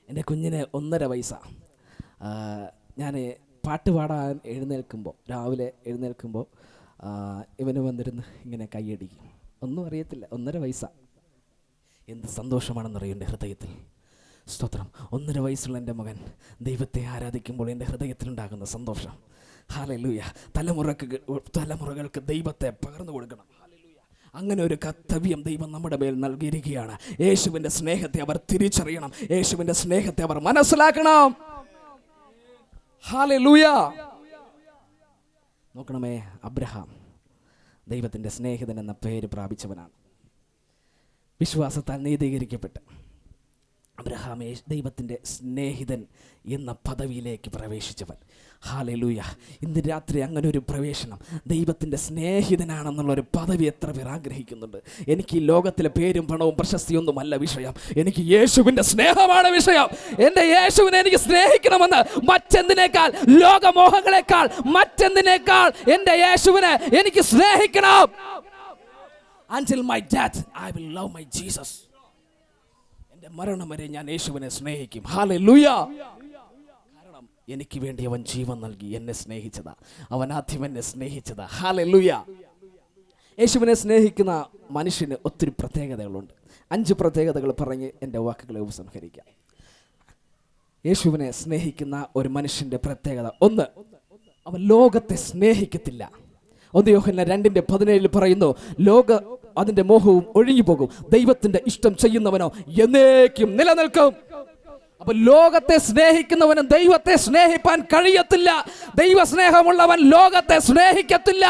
എൻ്റെ കുഞ്ഞിന് 1.5 വയസ്സാണ്. ഞാൻ പാട്ട് പാടാൻ രാവിലെ എഴുന്നേൽക്കുമ്പോൾ ഇവന് വന്നിരുന്ന് ഇങ്ങനെ കൈയടിക്കും. ഒന്നും അറിയത്തില്ല, 1.5 വയസ്സാണ്. എന്ത് സന്തോഷമാണെന്നറിയും എൻ്റെ ഹൃദയത്തിൽ. സ്തോത്രം. 1.5 വയസ്സുള്ള എൻ്റെ മകൻ ദൈവത്തെ ആരാധിക്കുമ്പോൾ എൻ്റെ ഹൃദയത്തിലുണ്ടാകുന്ന സന്തോഷം. ഹല്ലേലൂയ. തലമുറകൾക്ക് ദൈവത്തെ പകർന്നു കൊടുക്കണം. അങ്ങനെ ഒരു കർത്തവ്യം ദൈവം നമ്മുടെ മേൽ നൽകിയിരിക്കുകയാണ്. യേശുവിൻ്റെ സ്നേഹത്തെ അവർ തിരിച്ചറിയണം. യേശുവിൻ്റെ സ്നേഹത്തെ അവർ മനസ്സിലാക്കണം. ഹല്ലേലൂയ. നോക്കണമേ, അബ്രഹാം ദൈവത്തിൻ്റെ സ്നേഹിതൻ എന്ന പേര് പ്രാപിച്ചവനാണ്. വിശ്വാസത്താൽ നീതീകരിക്കപ്പെട്ട് അബ്രഹാം ദൈവത്തിൻ്റെ സ്നേഹിതൻ എന്ന പദവിയിലേക്ക് പ്രവേശിച്ചവൻ. ഹല്ലേലൂയ. ഇന്ന് രാത്രി അങ്ങനെ ഒരു പ്രവേശനം, ദൈവത്തിൻ്റെ സ്നേഹിതനാണെന്നുള്ളൊരു പദവി എത്ര പേർ ആഗ്രഹിക്കുന്നുണ്ട്? എനിക്ക് ഈ ലോകത്തിലെ പേരും പണവും പ്രശസ്തിയൊന്നുമല്ല വിഷയം, എനിക്ക് യേശുവിൻ്റെ സ്നേഹമാണ് വിഷയം. എൻ്റെ യേശുവിനെ എനിക്ക് സ്നേഹിക്കണമെന്ന് മറ്റെന്തിനേക്കാൾ, ലോകമോഹങ്ങളെക്കാൾ മറ്റെന്തിനേക്കാൾ എൻ്റെ യേശുവിനെ എനിക്ക് സ്നേഹിക്കണം. Until my death I will love my Jesus. എൻ്റെ മരണം വരെ ഞാൻ യേശുവിനെ സ്നേഹിക്കും. ഹല്ലേലൂയ. കാരണം എനിക്ക് വേണ്ടി അവൻ ജീവൻ നൽകി എന്നെ സ്നേഹിച്ചതാ. അവൻ ആദ്യം എന്നെ സ്നേഹിച്ചതാ. ഹല്ലേലൂയ. യേശുവിനെ സ്നേഹിക്കുന്ന മനുഷ്യന് ഒത്തിരി പ്രത്യേകതകളുണ്ട്. 5 പ്രത്യേകതകൾ പറഞ്ഞ് എൻ്റെ വാക്കുകളെ ഉപസംഹരിക്കാം. യേശുവിനെ സ്നേഹിക്കുന്ന ഒരു മനുഷ്യൻ്റെ പ്രത്യേകത: 1, അവൻ ലോകത്തെ സ്നേഹിക്കത്തില്ല. 1 യോഹന്നാൻ 2:17 പറയുന്നു, അതിന്റെ മോഹവും ഒഴിഞ്ഞു പോകും, ദൈവത്തിന്റെ ഇഷ്ടം ചെയ്യുന്നവനോ എന്നേക്കും നിലനിൽക്കും. അപ്പൊ ലോകത്തെ സ്നേഹിക്കുന്നവനും ദൈവത്തെ സ്നേഹിപ്പാൻ കഴിയത്തില്ല. ദൈവസ്നേഹമുള്ളവൻ ലോകത്തെ സ്നേഹിക്കത്തില്ല.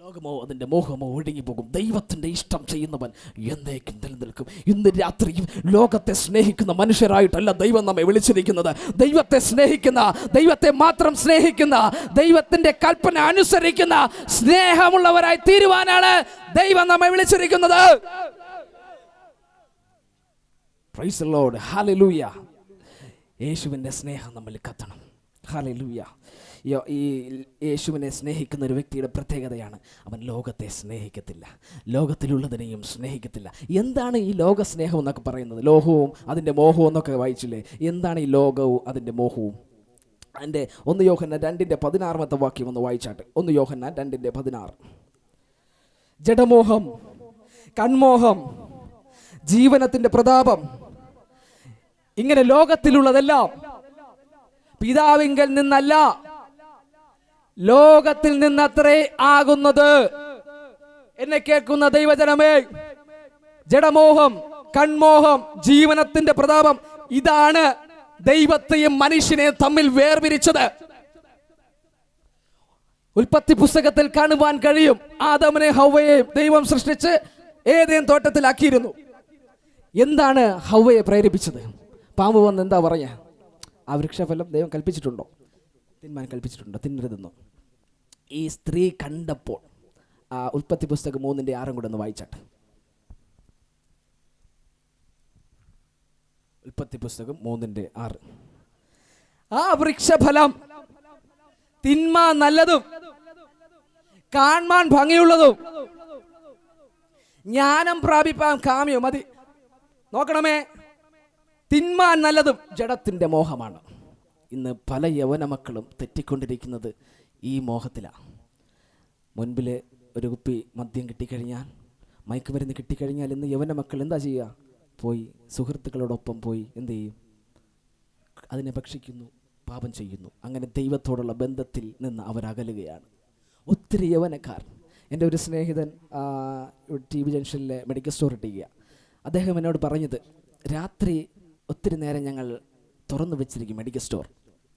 ലോകമോ അതിന്റെ മോഹമോ ഒഴുകി പോകും, ദൈവത്തിന്റെ ഇഷ്ടം ചെയ്യുന്നവൻ എന്നേക്കും നിലനിൽക്കും. ഇന്ന് രാത്രിയും ലോകത്തെ സ്നേഹിക്കുന്ന മനുഷ്യരായിട്ടല്ല ദൈവം നമ്മെ വിളിച്ചിരിക്കുന്നത്. ദൈവത്തെ സ്നേഹിക്കുന്ന, ദൈവത്തെ മാത്രം സ്നേഹിക്കുന്ന, ദൈവത്തിന്റെ കൽപ്പന അനുസരിക്കുന്ന സ്നേഹമുള്ളവരായി തീരുവാനാണ് ദൈവം നമ്മെ വിളിച്ചിരിക്കുന്നത്. Praise the Lord. ഹല്ലേലൂയ. യേശുവിന്റെ സ്നേഹം നമ്മിൽ കത്തണം. ഹല്ലേലൂയ. ഈ യേശുവിനെ സ്നേഹിക്കുന്ന ഒരു വ്യക്തിയുടെ പ്രത്യേകതയാണ്, അവൻ ലോകത്തെ സ്നേഹിക്കത്തില്ല, ലോകത്തിലുള്ളതിനെയും സ്നേഹിക്കത്തില്ല. എന്താണ് ഈ ലോക സ്നേഹം എന്നൊക്കെ പറയുന്നത്? ലോകവും അതിൻ്റെ മോഹവും എന്നൊക്കെ വായിച്ചില്ലേ? എന്താണ് ഈ ലോകവും അതിൻ്റെ മോഹവും? അതിൻ്റെ 1 യോഹന്നാൻ 2:16 വാക്യം ഒന്ന് വായിച്ചാട്ടെ. 1 യോഹന്നാൻ 2:16. ജഡമോഹം, കൺമോഹം, ജീവനത്തിൻ്റെ പ്രതാപം, ഇങ്ങനെ ലോകത്തിലുള്ളതെല്ലാം പിതാവിങ്കൽ നിന്നല്ല, ലോകത്തിൽ നിന്നത്രേ ആകുന്നത്. എന്നെ കേൾക്കുന്ന ദൈവജനമേ, ജഡമോഹം, കൺമോഹം, ജീവനത്തിന്റെ പ്രതാപം, ഇതാണ് ദൈവത്തെയും മനുഷ്യനെയും തമ്മിൽ വേർപിരിച്ചത്. ഉൽപ്പത്തി പുസ്തകത്തിൽ കാണുവാൻ കഴിയും, ആദമിനെ ഹവ്വയെ ദൈവം സൃഷ്ടിച്ച് ഏദേൻ തോട്ടത്തിലാക്കിയിരുന്നു. എന്താണ് ഹവ്വയെ പ്രേരിപ്പിച്ചത്? പാമ്പ് വന്ന് എന്താ പറയാ? ആ വൃക്ഷഫലം ദൈവം കൽപ്പിച്ചിട്ടുണ്ടോ? തിന്മാൻ കൽപ്പിച്ചിട്ടുണ്ടോ? തിന്നരുതെന്നോ? ഈ സ്ത്രീ കണ്ടപ്പോൾ, ഉൽപ്പത്തി പുസ്തകം 3:6 കൂടെ ഒന്ന് വായിച്ചാട്ടെ. ഉൽപ്പത്തി പുസ്തകം 3:6. ആ വൃക്ഷഫലം തിന്മാൻ നല്ലതും കാണാൻ ഭംഗിയുള്ളതും ജ്ഞാനം പ്രാപിപ്പാൻ കാമ്യം മതി. നോക്കണമേ, തിന്മാൻ നല്ലതും ജഡത്തിന്റെ മോഹമാണ്. ഇന്ന് പല യൗവന മക്കളും തെറ്റിക്കൊണ്ടിരിക്കുന്നത് ഈ മോഹത്തിലാണ്. മുൻപിൽ ഒരു കുപ്പി മദ്യം കിട്ടിക്കഴിഞ്ഞാൽ, മയക്കുമരുന്ന് കിട്ടിക്കഴിഞ്ഞാൽ ഇന്ന് യൗവന മക്കൾ എന്താ ചെയ്യുക? പോയി സുഹൃത്തുക്കളോടൊപ്പം പോയി എന്ത് ചെയ്യും? അതിനെ ഭക്ഷിക്കുന്നു, പാപം ചെയ്യുന്നു. അങ്ങനെ ദൈവത്തോടുള്ള ബന്ധത്തിൽ നിന്ന് അവരകലുകയാണ്. ഒത്തിരി യൗവനക്കാർ. എൻ്റെ ഒരു സ്നേഹിതൻ TV ജംഗ്ഷനിലെ മെഡിക്കൽ സ്റ്റോർ ഇട്ടിക്കുക. അദ്ദേഹം എന്നോട് പറഞ്ഞത്, രാത്രി ഒത്തിരി നേരം ഞങ്ങൾ തുറന്നു വെച്ചിരിക്കും മെഡിക്കൽ സ്റ്റോർ.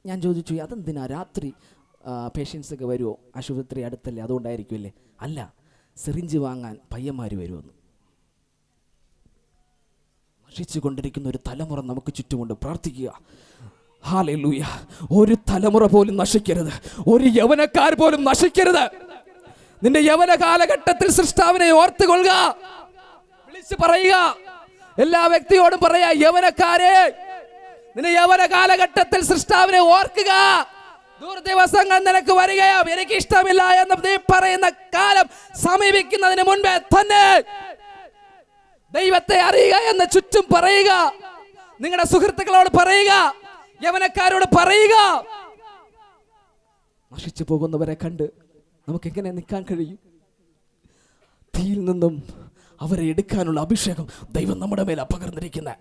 ഞാൻ ചോദിച്ചു, അതെന്തിനാ രാത്രി പേഷ്യൻസൊക്കെ വരുമോ? ആശുപത്രി അടുത്തല്ലേ, അതുകൊണ്ടായിരിക്കുമല്ലേ? അല്ല, സിറിഞ്ച് വാങ്ങാൻ പയ്യന്മാർ വരുമെന്ന്. നശിച്ചുകൊണ്ടിരിക്കുന്ന ഒരു തലമുറ നമുക്ക് ചുറ്റുമുണ്ട്. പ്രാർത്ഥിക്കുക. ഹല്ലേലൂയ. ഒരു തലമുറ പോലും നശിക്കരുത്, ഒരു യൗവനക്കാർ പോലും നശിക്കരുത്. നിന്റെ യൗവന കാലഘട്ടത്തിൽ സൃഷ്ടാവിനെ ഓർത്തുകൊള്ളുക. വിളിച്ചു പറയുക, എല്ലാ വ്യക്തിയോടും പറയാ, യൗവനക്കാരെ, നിന്റെ യൗവന കാലഘട്ടത്തിൽ സൃഷ്ടാവിനെ ഓർക്കുക. ദുർദിവസങ്ങൾ നിനക്ക് വരികയോ എനിക്ക് ഇഷ്ടമില്ല എന്ന് നീ പറയുന്ന കാലം സമീപിക്കുന്നതിന് മുൻപേ തന്നെ ദൈവത്തെ അറിയുക എന്ന് ചുറ്റും പറയുക. നിങ്ങളുടെ സുഹൃത്തുക്കളോട് പറയുക, യൗവനക്കാരോട് പറയുക. നശിച്ചു പോകുന്നവരെ കണ്ട് നമുക്ക് എങ്ങനെ നിൽക്കാൻ കഴിയും? തീയിൽ നിന്നും അവരെ എടുക്കാനുള്ള അഭിഷേകം ദൈവം നമ്മുടെ മേൽ പകർന്നിരിക്കുന്നത്.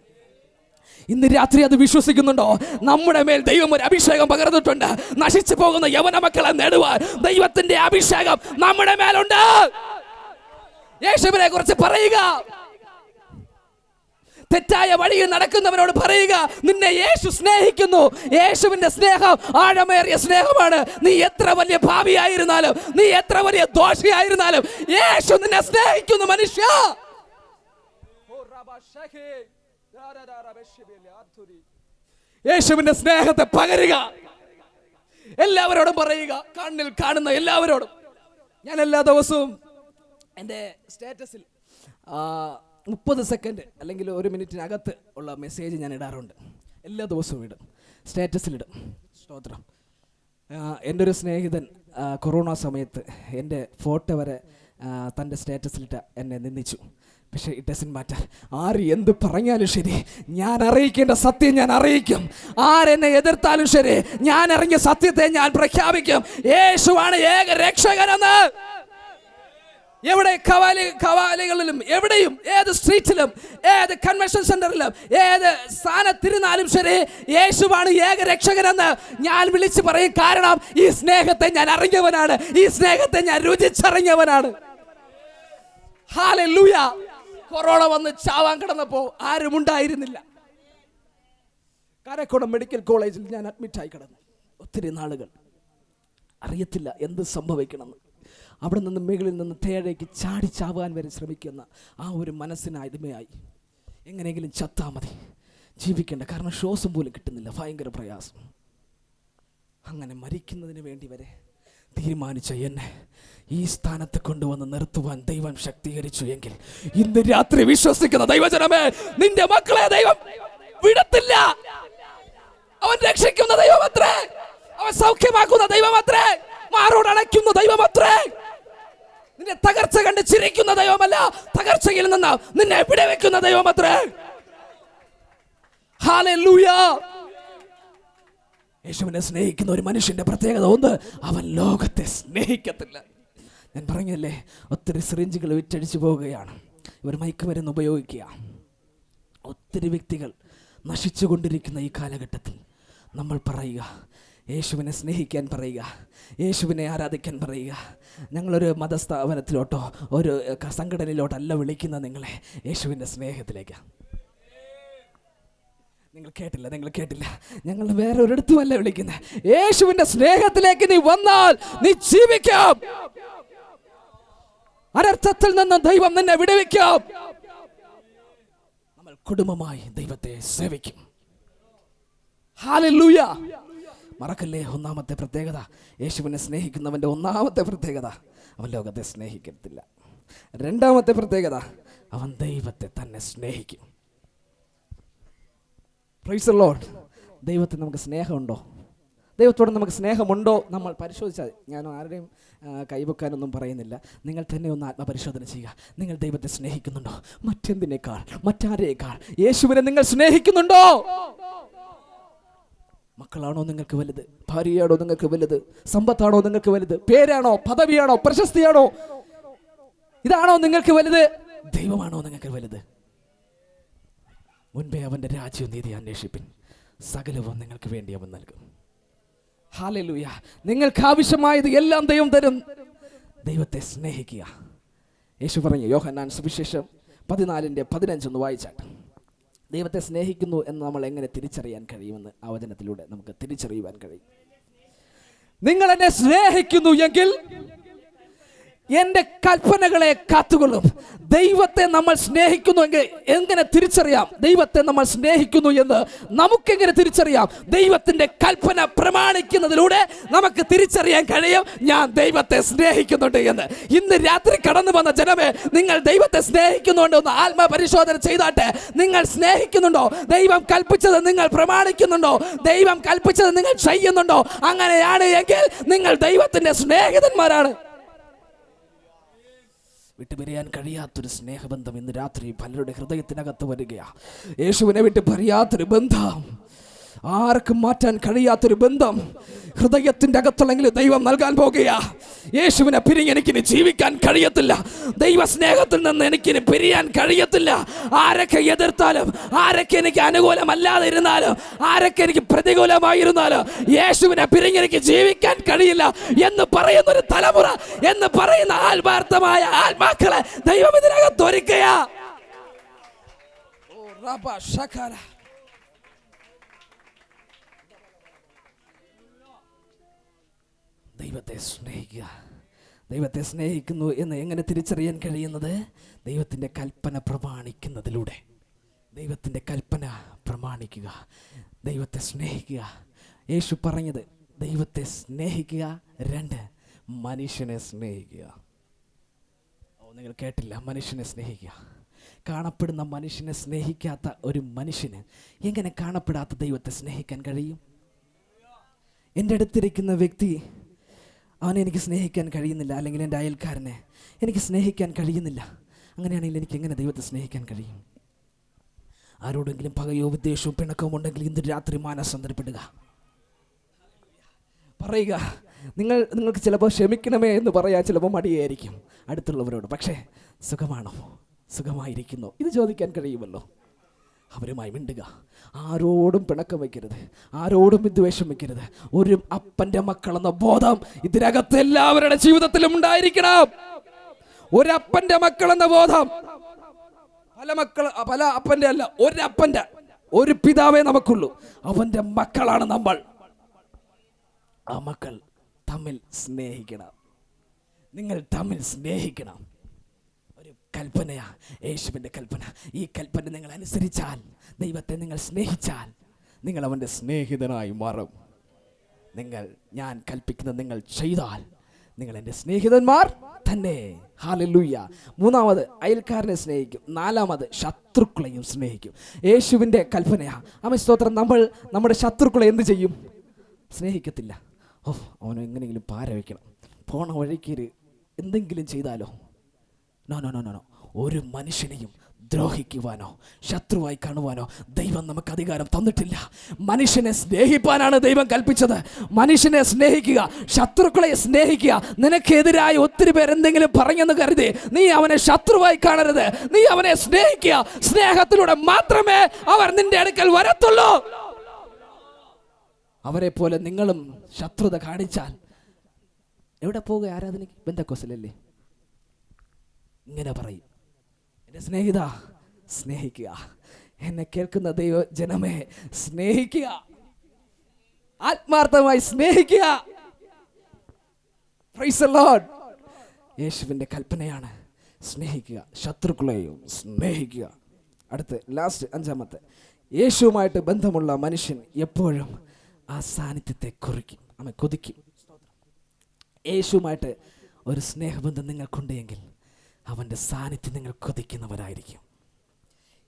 ഇന്ന് രാത്രി അത് വിശ്വസിക്കുന്നുണ്ടോ? നമ്മുടെ മേൽ ദൈവം ഒരു അഭിഷേകം പകർന്നിട്ടുണ്ട്. നശിച്ചു പോകുന്ന യവന മക്കളെ നേടുവാൻ ദൈവത്തിന്റെ അഭിഷേകം നമ്മുടെ മേലുണ്ട്. യേശുവിനെ കുറിച്ച് പറയുക. തെറ്റായ വഴിയിൽ നടക്കുന്നവനോട് പറയുക, നിന്നെ യേശു സ്നേഹിക്കുന്നു. യേശുവിന്റെ സ്നേഹം ആഴമേറിയ സ്നേഹമാണ്. നീ എത്ര വലിയ ഭാവിയായിരുന്നാലും, നീ എത്ര വലിയ ദോഷിയായിരുന്നാലും, യേശു നിന്നെ സ്നേഹിക്കുന്നു മനുഷ്യ. യേശുവിന്റെ സ്നേഹത്തെ പകരുക. എല്ലാവരോടും പറയുക, കണ്ണിൽ കാണുന്ന എല്ലാവരോടും. ഞാൻ എല്ലാ ദിവസവും എൻ്റെ സ്റ്റാറ്റസിൽ 30 സെക്കൻഡ് അല്ലെങ്കിൽ 1 മിനിറ്റിനകത്ത് ഉള്ള മെസ്സേജ് ഞാൻ ഇടാറുണ്ട്. എല്ലാ ദിവസവും ഇടും, സ്റ്റാറ്റസിലിടും. സ്തോത്രം. എൻ്റെ ഒരു സ്നേഹിതൻ കൊറോണ സമയത്ത് എൻ്റെ ഫോട്ടോ വരെ തൻ്റെ സ്റ്റാറ്റസിലിട്ട് എന്നെ നിന്ദിച്ചു. പക്ഷേ ഇറ്റ് ഡസൻറ്റ് മാറ്റർ. ആര് എന്ത് പറഞ്ഞാലും ശരി, ഞാൻ അറിയിക്കേണ്ട സത്യം ഞാൻ അറിയിക്കും. ആരെന്നെ എതിർത്താലും ശരി, ഞാൻ അറിഞ്ഞ സത്യത്തെ ഞാൻ പ്രഖ്യാപിക്കും. യേശുവാണ് ഏക രക്ഷകനെന്ന്. എവിടെ കവാലികളിലും എവിടെയും, ഏത് സ്ട്രീറ്റിലും, ഏത് കൺവെൻഷൻ സെന്ററിലും, ഏത് സ്ഥാനത്തിരുന്നാലും ശരി, യേശുവാണ് ഏക രക്ഷകനെന്ന് ഞാൻ വിളിച്ചു പറയും. കാരണം ഈ സ്നേഹത്തെ ഞാൻ അറിഞ്ഞവനാണ്, ഈ സ്നേഹത്തെ ഞാൻ രുചിച്ചറിഞ്ഞവനാണ്. ഹല്ലേലൂയ. കൊറോണ വന്ന് ചാവാൻ കിടന്നപ്പോൾ ആരും ഉണ്ടായിരുന്നില്ല. കാരക്കോണം മെഡിക്കൽ കോളേജിൽ ഞാൻ അഡ്മിറ്റായി കിടന്നു. ഒത്തിരി നാളുകൾ അറിയത്തില്ല എന്ത് സംഭവിക്കണമെന്ന്. അവിടെ നിന്ന് മുകളിൽ നിന്ന് തേഴേക്ക് ചാടി ചാവാൻ വരെ ശ്രമിക്കുന്ന ആ ഒരു മനസ്സിന് അടിമയായി. എങ്ങനെയെങ്കിലും ചത്താ മതി, ജീവിക്കേണ്ട, കാരണം ശ്വാസം പോലും കിട്ടുന്നില്ല, ഭയങ്കര പ്രയാസം. അങ്ങനെ മരിക്കുന്നതിന് വേണ്ടി വരെ തീരുമാനിച്ച എന്നെ ഈ സ്ഥാനത്ത് കൊണ്ടുവന്ന് നിർത്തുവാൻ ദൈവം ശക്തീകരിച്ചു എങ്കിൽ, ഇന്ന് രാത്രി വിശ്വസിക്കുന്ന ദൈവജനമേ, നിന്റെ മക്കളെ ദൈവം വിടത്തില്ല. അവൻ രക്ഷിക്കുന്ന ദൈവമത്രേ, അവൻ സൗഖ്യമാക്കുന്ന ദൈവമത്രേ, മാറോടണയ്ക്കുന്ന ദൈവമത്രേ. നിന്നെ തകർച്ച കണ്ട് ചിരിക്കുന്ന ദൈവമല്ല, തകർച്ചയിൽ നിന്ന് നിന്നെ വിടുവിക്കുന്ന ദൈവമത്രേ. ഹല്ലേലൂയ. യേശുവിനെ സ്നേഹിക്കുന്ന ഒരു മനുഷ്യന്റെ പ്രത്യേകത ഒന്ന്, അവൻ ലോകത്തെ സ്നേഹിക്കത്തില്ല. ഞാൻ പറഞ്ഞല്ലേ, ഒത്തിരി സിറിഞ്ചുകൾ വിറ്റഴിച്ചു പോവുകയാണ്. ഇവർ മയക്കുമരുന്ന് ഉപയോഗിക്കുക. ഒത്തിരി വ്യക്തികൾ നശിച്ചുകൊണ്ടിരിക്കുന്ന ഈ കാലഘട്ടത്തിൽ നമ്മൾ പറയുക, യേശുവിനെ സ്നേഹിക്കാൻ പറയുക, യേശുവിനെ ആരാധിക്കാൻ പറയുക. ഞങ്ങളൊരു മതസ്ഥാപനത്തിലോട്ടോ ഒരു സംഘടനയിലോട്ടല്ല വിളിക്കുന്ന നിങ്ങളെ, യേശുവിൻ്റെ സ്നേഹത്തിലേക്കാണ്. നിങ്ങൾ കേട്ടില്ല. ഞങ്ങൾ വേറെ ഒരിടത്തുമല്ല വിളിക്കുന്നത്. യേശുവിൻ്റെ സ്നേഹത്തിലേക്ക് നീ വന്നാൽ നീ ജീവിക്കാം. അനർത്ഥത്തിൽ നിന്ന് ദൈവം നിന്നെ വിടുവിക്കും. നമ്മൾ കുടുംബമായി ദൈവത്തെ സേവിക്കും. ഹല്ലേലൂയ. മറക്കല്ലേ, ഒന്നാമത്തെ പ്രത്യേകത, യേശുവിനെ സ്നേഹിക്കുന്നവൻ്റെ ഒന്നാമത്തെ പ്രത്യേകത, അവൻ ലോകത്തെ സ്നേഹിക്കത്തില്ല. രണ്ടാമത്തെ പ്രത്യേകത, അവൻ ദൈവത്തെ തന്നെ സ്നേഹിക്കും. Praise the Lord. ദൈവത്തിന് നമുക്ക് സ്നേഹമുണ്ടോ? ദൈവത്തോട് നമുക്ക് സ്നേഹമുണ്ടോ? നമ്മൾ പരിശോധിച്ചാൽ, ഞാൻ ആരുടെയും കൈവെക്കാനൊന്നും പറയുന്നില്ല. നിങ്ങൾ തന്നെ ഒന്ന് ആത്മപരിശോധന ചെയ്യുക. നിങ്ങൾ ദൈവത്തെ സ്നേഹിക്കുന്നുണ്ടോ? മറ്റെന്തിനേക്കാൾ, മറ്റാരേക്കാൾ യേശുവിനെ നിങ്ങൾ സ്നേഹിക്കുന്നുണ്ടോ? മക്കളാണോ നിങ്ങൾക്ക് വലുത്? ഭാര്യയാണോ നിങ്ങൾക്ക് വലുത്? സമ്പത്താണോ നിങ്ങൾക്ക് വലുത്? പേരാണോ, പദവിയാണോ, പ്രശസ്തിയാണോ? ഇതാണോ നിങ്ങൾക്ക് വലുത്? ദൈവമാണോ നിങ്ങൾക്ക് വലുത്? മുൻപേ അവൻ്റെ രാജ്യവും നീതി അന്വേഷിപ്പിൻ, സകലവും നിങ്ങൾക്ക് വേണ്ടി അവൻ നൽകും. ഹല്ലേലൂയ. നിങ്ങൾക്ക് ആവശ്യമായത് എല്ലാം ദൈവം തരും. ദൈവത്തെ സ്നേഹിക്കുക. യേശു പറഞ്ഞു, യോഹന്നാൻ സുവിശേഷം 14:15 വായിച്ചാട്ട്, ദൈവത്തെ സ്നേഹിക്കുന്നു എന്ന് നമ്മൾ എങ്ങനെ തിരിച്ചറിയാൻ കഴിയുമെന്ന് ആ വചനത്തിലൂടെ നമുക്ക് തിരിച്ചറിയുവാൻ കഴിയും. നിങ്ങൾ എന്നെ സ്നേഹിക്കുന്നു എങ്കിൽ എൻ്റെ കൽപ്പനകളെ കാത്തുകൊള്ളും. ദൈവത്തെ നമ്മൾ സ്നേഹിക്കുന്നുവെങ്കിൽ എങ്ങനെ തിരിച്ചറിയാം? ദൈവത്തെ നമ്മൾ സ്നേഹിക്കുന്നു എന്ന് നമുക്കെങ്ങനെ തിരിച്ചറിയാം? ദൈവത്തിൻ്റെ കൽപ്പന പ്രമാണിക്കുന്നതിലൂടെ നമുക്ക് തിരിച്ചറിയാൻ കഴിയും ഞാൻ ദൈവത്തെ സ്നേഹിക്കുന്നുണ്ട് എന്ന്. ഇന്ന് രാത്രി കടന്നു വന്ന ജനമേ, നിങ്ങൾ ദൈവത്തെ സ്നേഹിക്കുന്നുണ്ടോ എന്ന് ആത്മപരിശോധന ചെയ്താട്ടെ. നിങ്ങൾ സ്നേഹിക്കുന്നുണ്ടോ? ദൈവം കൽപ്പിച്ചത് നിങ്ങൾ പ്രമാണിക്കുന്നുണ്ടോ? ദൈവം കൽപ്പിച്ചത് നിങ്ങൾ ചെയ്യുന്നുണ്ടോ? അങ്ങനെയാണ് എങ്കിൽ നിങ്ങൾ ദൈവത്തിൻ്റെ സ്നേഹിതന്മാരാണ്. വിട്ടുപിരിയാൻ കഴിയാത്തൊരു സ്നേഹബന്ധം ഇന്ന് രാത്രി പലരുടെ ഹൃദയത്തിനകത്ത് വരികയാണ്. യേശുവിനെ വിട്ട് പിരിയാത്തൊരു ബന്ധം, ആർക്കും മാറ്റാൻ കഴിയാത്തൊരു ബന്ധം ഹൃദയത്തിൻ്റെ അകത്തുള്ളെങ്കിൽ ദൈവം നൽകാൻ പോകുകയാ. യേശുവിനെ പിരിഞ്ഞ് എനിക്കിനി ജീവിക്കാൻ കഴിയത്തില്ല. ദൈവ സ്നേഹത്തിൽ നിന്ന് എനിക്കിനി പിരിയാൻ കഴിയത്തില്ല. ആരൊക്കെ എതിർത്താലും, ആരൊക്കെ എനിക്ക് അനുകൂലമല്ലാതെ ഇരുന്നാലും, ആരൊക്കെ എനിക്ക് പ്രതികൂലമായിരുന്നാലും യേശുവിനെ പിരിഞ്ഞ് എനിക്ക് ജീവിക്കാൻ കഴിയില്ല എന്ന് പറയുന്നൊരു തലമുറ, എന്ന് പറയുന്ന ആത്മാർത്ഥമായ ആത്മാക്കളെ ദൈവം ഇതിനകത്ത് ഒരുക്കുകയാ. ദൈവത്തെ സ്നേഹിക്കുക. ദൈവത്തെ സ്നേഹിക്കുന്നു എന്ന് എങ്ങനെ തിരിച്ചറിയാൻ കഴിയുന്നത്? ദൈവത്തിൻ്റെ കൽപ്പന പ്രമാണിക്കുന്നതിലൂടെ. ദൈവത്തിൻ്റെ കൽപ്പന പ്രമാണിക്കുക, ദൈവത്തെ സ്നേഹിക്കുക. യേശു പറഞ്ഞത് ദൈവത്തെ സ്നേഹിക്കുക, 2 മനുഷ്യനെ സ്നേഹിക്കുക. നിങ്ങൾ കേട്ടില്ല? മനുഷ്യനെ സ്നേഹിക്കുക. കാണപ്പെടുന്ന മനുഷ്യനെ സ്നേഹിക്കാത്ത ഒരു മനുഷ്യന് എങ്ങനെ കാണപ്പെടാത്ത ദൈവത്തെ സ്നേഹിക്കാൻ കഴിയും? എൻ്റെ അടുത്തിരിക്കുന്ന വ്യക്തി, അവനെ എനിക്ക് സ്നേഹിക്കാൻ കഴിയുന്നില്ല, അല്ലെങ്കിൽ എൻ്റെ അയൽക്കാരനെ എനിക്ക് സ്നേഹിക്കാൻ കഴിയുന്നില്ല. അങ്ങനെയാണെങ്കിൽ എനിക്ക് എങ്ങനെ ദൈവത്തെ സ്നേഹിക്കാൻ കഴിയും? ആരോടെങ്കിലും പകയോ വിദ്വേഷവും പിണക്കവും ഉണ്ടെങ്കിൽ ഇന്ന് രാത്രി മാനസാന്തരപ്പെടുക. പറയുക, നിങ്ങൾക്ക് ചിലപ്പോൾ ക്ഷമിക്കണമേ എന്ന് പറയാൻ ചിലപ്പോൾ മടിയായിരിക്കും അടുത്തുള്ളവരോട്. പക്ഷേ സുഖമാണോ, സുഖമായിരിക്കുന്നോ ഇത് ചോദിക്കാൻ കഴിയുമല്ലോ. അവരുമായി മിണ്ടുക. ആരോടും പിണക്കം വയ്ക്കരുത്, ആരോടും വിദ്വേഷം വയ്ക്കരുത്. ഒരു അപ്പൻ്റെ മക്കളെന്ന ബോധം ഇതിനകത്ത് എല്ലാവരുടെ ജീവിതത്തിലും ഉണ്ടായിരിക്കണം. ഒരപ്പൻ്റെ മക്കളെന്ന ബോധം. പല അപ്പൻ്റെ അല്ല, ഒരപ്പൻ്റെ, ഒരു പിതാവേ നമുക്കുള്ളൂ. അവൻ്റെ മക്കളാണ് നമ്മൾ. ആ മക്കൾ തമ്മിൽ സ്നേഹിക്കണം. നിങ്ങൾ തമ്മിൽ സ്നേഹിക്കണം. ഒരു കൽപ്പനയാ യേശുവിൻ്റെ കൽപ്പന. ഈ കൽപ്പന നിങ്ങൾ അനുസരിച്ചാൽ, ദൈവത്തെ നിങ്ങൾ സ്നേഹിച്ചാൽ, നിങ്ങൾ അവൻ്റെ സ്നേഹിതനായി മാറും. ഞാൻ കൽപ്പിക്കുന്നത് നിങ്ങൾ ചെയ്താൽ നിങ്ങൾ എൻ്റെ സ്നേഹിതന്മാർ തന്നെ. ഹല്ലേലൂയ. 3 അയൽക്കാരനെ സ്നേഹിക്കും. 4 ശത്രുക്കളെയും സ്നേഹിക്കും. യേശുവിൻ്റെ കൽപ്പനയാ. ആമേൻ, സ്തോത്രം. നമ്മൾ നമ്മുടെ ശത്രുക്കളെ എന്ത് ചെയ്യും? സ്നേഹിക്കത്തില്ല. അവനെ എങ്ങനെയെങ്കിലും പാര വയ്ക്കണം, പോണ വഴിക്ക് എന്തെങ്കിലും ചെയ്താലോ? നോ. ഒരു മനുഷ്യനെയും ദ്രോഹിക്കുവാനോ ശത്രുവായി കാണുവാനോ ദൈവം നമുക്ക് അധികാരം തന്നിട്ടില്ല. മനുഷ്യനെ സ്നേഹിപ്പാനാണ് ദൈവം കൽപ്പിച്ചത്. മനുഷ്യനെ സ്നേഹിക്കുക, ശത്രുക്കളെ സ്നേഹിക്കുക. നിനക്കെതിരായി ഒത്തിരി പേർ എന്തെങ്കിലും പറഞ്ഞെന്ന് കരുതി നീ അവനെ ശത്രുവായി കാണരുത്. നീ അവനെ സ്നേഹിക്കുക. സ്നേഹത്തിലൂടെ മാത്രമേ അവർ നിന്റെ അടുക്കൽ വരത്തുള്ളൂ. അവരെ പോലെ നിങ്ങളും ശത്രുത കാണിച്ചാൽ എവിടെ പോകുക? ആരാധനയ്ക്ക്? പെന്തക്കോസ്തിലല്ലേ? ഇങ്ങനെ പറയും, എൻ്റെ സ്നേഹിത സ്നേഹിക്കുക. എന്നെ കേൾക്കുന്ന ദൈവ ജനമേ സ്നേഹിക്കുക, ആത്മാർത്ഥമായി സ്നേഹിക്കുക. Praise the Lord. യേശുവിൻ്റെ കൽപ്പനയാണ് സ്നേഹിക്കുക, ശത്രുക്കളെയും സ്നേഹിക്കുക. അടുത്ത് ലാസ്റ്റ് 5, യേശുവുമായിട്ട് ബന്ധമുള്ള മനുഷ്യൻ എപ്പോഴും ആ സാന്നിധ്യത്തെ കൊതിക്കും. യേശുവുമായിട്ട് ഒരു സ്നേഹബന്ധം നിങ്ങൾക്കുണ്ടെങ്കിൽ അവൻ്റെ സാന്നിധ്യം നിങ്ങൾ കൊതിക്കുന്നവരായിരിക്കും.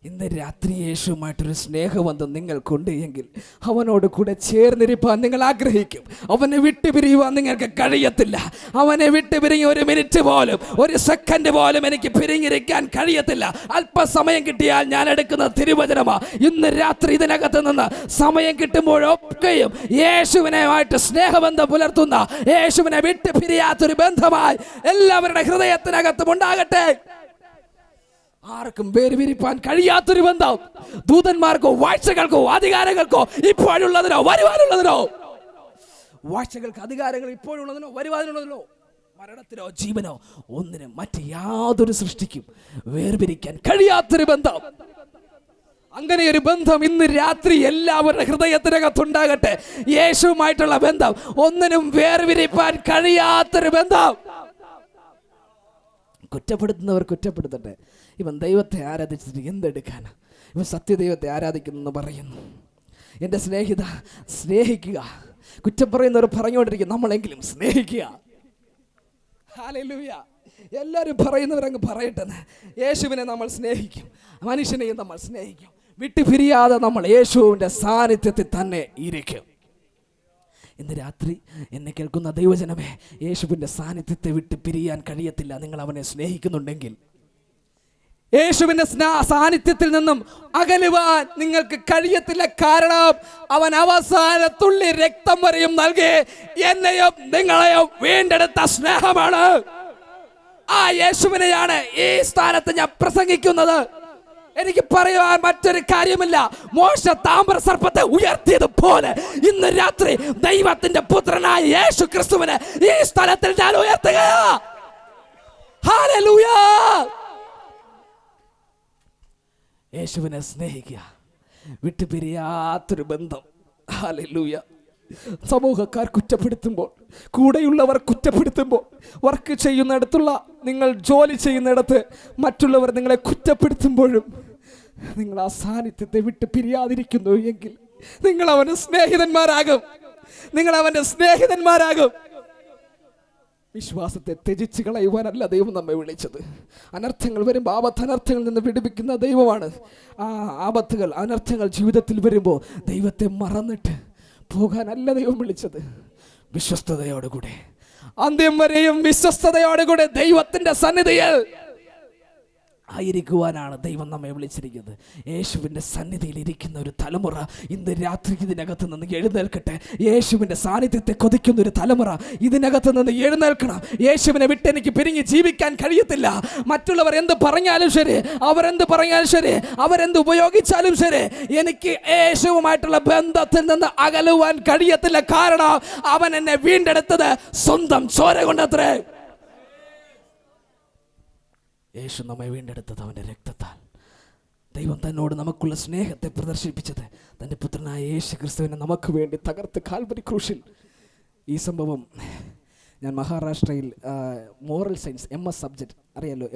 ഇന്ന് രാത്രി യേശുവുമായിട്ടൊരു സ്നേഹബന്ധം നിങ്ങൾക്കുണ്ട് എങ്കിൽ അവനോട് കൂടെ ചേർന്നിരിപ്പാൻ നിങ്ങൾ ആഗ്രഹിക്കും. അവനെ വിട്ടുപിരിയുവാൻ നിങ്ങൾക്ക് കഴിയത്തില്ല. അവനെ വിട്ടുപിരിഞ്ഞ് 1 മിനിറ്റ് പോലും, 1 സെക്കൻഡ് പോലും എനിക്ക് പിരിഞ്ഞിരിക്കാൻ കഴിയത്തില്ല. അല്പസമയം കിട്ടിയാൽ ഞാൻ എടുക്കുന്ന തിരുവചനമാ. ഇന്ന് രാത്രി ഇതിനകത്ത് നിന്ന് സമയം കിട്ടുമ്പോഴൊക്കെയും യേശുവിനുമായിട്ട് സ്നേഹബന്ധം പുലർത്തുന്ന, യേശുവിനെ വിട്ടുപിരിയാത്തൊരു ബന്ധമായി എല്ലാവരുടെ ഹൃദയത്തിനകത്തും ഉണ്ടാകട്ടെ. ആർക്കും വേർപിരിപ്പാൻ കഴിയാത്തൊരു ബന്ധം. ദൂതന്മാർക്കോ വാഴ്ചകൾക്കോ അധികാരങ്ങൾക്കോ ഇപ്പോഴുള്ളതിനോ വരുവാനുള്ളതിനോ, വാഴ്ചകൾക്ക് അധികാരങ്ങൾ ഇപ്പോഴുള്ളതിനോ വരുവാനുള്ളതിനോ, മരണത്തിനോ ജീവനോ ഒന്നിനും മറ്റ് യാതൊരു സൃഷ്ടിക്കും വേർപിരിക്കാൻ കഴിയാത്തൊരു ബന്ധം. അങ്ങനെ ഒരു ബന്ധം ഇന്ന് രാത്രി എല്ലാവരുടെ ഹൃദയത്തിനകത്തുണ്ടാകട്ടെ. യേശുവുമായിട്ടുള്ള ബന്ധം ഒന്നിനും വേർപിരിപ്പാൻ കഴിയാത്തൊരു ബന്ധം. കുറ്റപ്പെടുത്തുന്നവർ കുറ്റപ്പെടുത്തട്ടെ. ഇവൻ ദൈവത്തെ ആരാധിച്ചിട്ട് എന്തെടുക്കാനാ? ഇവൻ സത്യദൈവത്തെ ആരാധിക്കുന്നെന്ന് പറയുന്നു. എൻ്റെ സ്നേഹിത, സ്നേഹിക്കുക. കുറ്റം പറയുന്നവർ പറഞ്ഞുകൊണ്ടിരിക്കും, നമ്മളെങ്കിലും സ്നേഹിക്കുക. ഹല്ലേലൂയ. എല്ലാവരും പറയുന്നവരങ്ങ് പറയട്ടെ. യേശുവിനെ നമ്മൾ സ്നേഹിക്കും, മനുഷ്യനെയും നമ്മൾ സ്നേഹിക്കും. വിട്ടുപിരിയാതെ നമ്മൾ യേശുവിൻ്റെ സാന്നിധ്യത്തിൽ തന്നെ ഇരിക്കും. ഇന്ന് രാത്രി എന്നെ കേൾക്കുന്ന ദൈവജനമേ, യേശുവിൻ്റെ സാന്നിധ്യത്തെ വിട്ട് പിരിയാൻ കഴിയത്തില്ല. നിങ്ങൾ അവനെ സ്നേഹിക്കുന്നുണ്ടെങ്കിൽ യേശുവിൻ്റെ സാന്നിധ്യത്തിൽ നിന്നും അകലുവാൻ നിങ്ങൾക്ക് കഴിയത്തില്ല. കാരണം അവൻ അവസാന തുള്ളി രക്തം വരെയും നൽകി എന്നെയും നിങ്ങളെയും വീണ്ടെടുത്ത സ്നേഹമാണ്. ആ യേശുവിനെയാണ് ഈ സ്ഥാനത്ത് ഞാൻ പ്രസംഗിക്കുന്നത്. എനിക്ക് പറയുവാൻ മറ്റൊരു കാര്യമില്ല. മോശ താമ്ര സർപ്പത്തെ ഉയർത്തിയതുപോലെ ഇന്ന് രാത്രി ദൈവത്തിന്റെ പുത്രനായ യേശു ക്രിസ്തുവിനെ ഈ സ്ഥലത്തിൽ ഞാൻ ഉയർത്തുകയാ. ഹല്ലേലൂയ. യേശുവിനെ സ്നേഹിക്കുക, വിട്ടുപിരിയാത്തൊരു ബന്ധം. ഹല്ലേലൂയ. സമൂഹക്കാർ കുറ്റപ്പെടുത്തുമ്പോൾ, കൂടെയുള്ളവർ കുറ്റപ്പെടുത്തുമ്പോൾ, വർക്ക് ചെയ്യുന്നിടത്തുള്ള നിങ്ങൾ ജോലി ചെയ്യുന്നിടത്ത് മറ്റുള്ളവർ നിങ്ങളെ കുറ്റപ്പെടുത്തുമ്പോഴും നിങ്ങൾ ആ സാന്നിധ്യത്തെ വിട്ട് പിരിയാതിരിക്കുന്നു എങ്കിൽ നിങ്ങൾ അവൻ്റെ സ്നേഹിതന്മാരാകും. നിങ്ങൾ അവൻ്റെ സ്നേഹിതന്മാരാകും. വിശ്വാസത്തെ ത്യജിച്ച് കളയുവാനല്ല ദൈവം നമ്മെ വിളിച്ചത്. അനർത്ഥങ്ങൾ വരുമ്പോൾ ആപത്ത് അനർത്ഥങ്ങളിൽ നിന്ന് വിടുവിക്കുന്ന ദൈവമാണ്. ആ ആപത്തുകൾ അനർത്ഥങ്ങൾ ജീവിതത്തിൽ വരുമ്പോൾ ദൈവത്തെ മറന്നിട്ട് പോകാനല്ല ദൈവം വിളിച്ചത്. വിശ്വസ്തയോടുകൂടെ അന്ത്യം വരെയും വിശ്വസ്തയോടുകൂടെ ദൈവത്തിന്റെ സന്നിധിയിൽ ആയിരിക്കുവാനാണ് ദൈവം നമ്മെ വിളിച്ചിരിക്കുന്നത്. യേശുവിൻ്റെ സന്നിധിയിൽ ഇരിക്കുന്ന ഒരു തലമുറ ഇന്ന് രാത്രി ഇതിനകത്ത് നിന്ന് എഴുന്നേൽക്കട്ടെ. യേശുവിൻ്റെ സാന്നിധ്യത്തെ കൊതിക്കുന്ന ഒരു തലമുറ ഇതിനകത്ത് നിന്ന് എഴുന്നേൽക്കണം. യേശുവിനെ വിട്ട് എനിക്ക് പിരിഞ്ഞ് ജീവിക്കാൻ കഴിയത്തില്ല. മറ്റുള്ളവർ എന്ത് പറഞ്ഞാലും ശരി, അവരെന്ത് പറഞ്ഞാലും ശരി, അവരെന്ത് ഉപയോഗിച്ചാലും ശരി, എനിക്ക് യേശുവുമായിട്ടുള്ള ബന്ധത്തിൽ നിന്ന് അകലുവാൻ കഴിയത്തില്ല. കാരണം അവൻ എന്നെ വീണ്ടെടുത്തത് സ്വന്തം ചോര കൊണ്ടത്രേ. യേശു നമ്മെ വീണ്ടെടുത്തത് അവൻ്റെ രക്തത്താൽ. ദൈവം തന്നോട് നമുക്കുള്ള സ്നേഹത്തെ പ്രദർശിപ്പിച്ചത് തൻ്റെ പുത്രനായ യേശു ക്രിസ്തുവിനെ നമുക്ക് വേണ്ടി തകർത്ത് കാൽവരി ക്രൂശിൽ. ഈ സംഭവം ഞാൻ മഹാരാഷ്ട്രയിൽ മോറൽ സയൻസ് MS സബ്ജക്റ്റ് അറിയാലോ.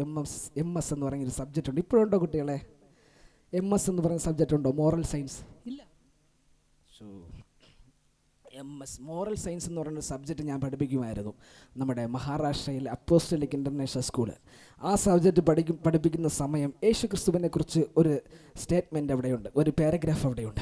MS എന്ന് പറയുന്നൊരു സബ്ജക്റ്റ് ഉണ്ട്. ഇപ്പോഴുണ്ടോ കുട്ടികളെ? MS എന്ന് പറയുന്ന സബ്ജക്റ്റ് ഉണ്ടോ? മോറൽ സയൻസ് ഇല്ല. MS മോറൽ സയൻസ് എന്ന് പറയുന്ന സബ്ജക്റ്റ് ഞാൻ പഠിപ്പിക്കുമായിരുന്നു നമ്മുടെ മഹാരാഷ്ട്രയിൽ അപ്പോസ്റ്റലിക് ഇൻ്റർനാഷണൽ സ്കൂള്. ആ സബ്ജക്റ്റ് പഠിപ്പിക്കുന്ന സമയം യേശു ക്രിസ്തുവിനെ കുറിച്ച് ഒരു സ്റ്റേറ്റ്മെൻറ്റ് അവിടെയുണ്ട്, ഒരു പാരഗ്രാഫ് അവിടെയുണ്ട്.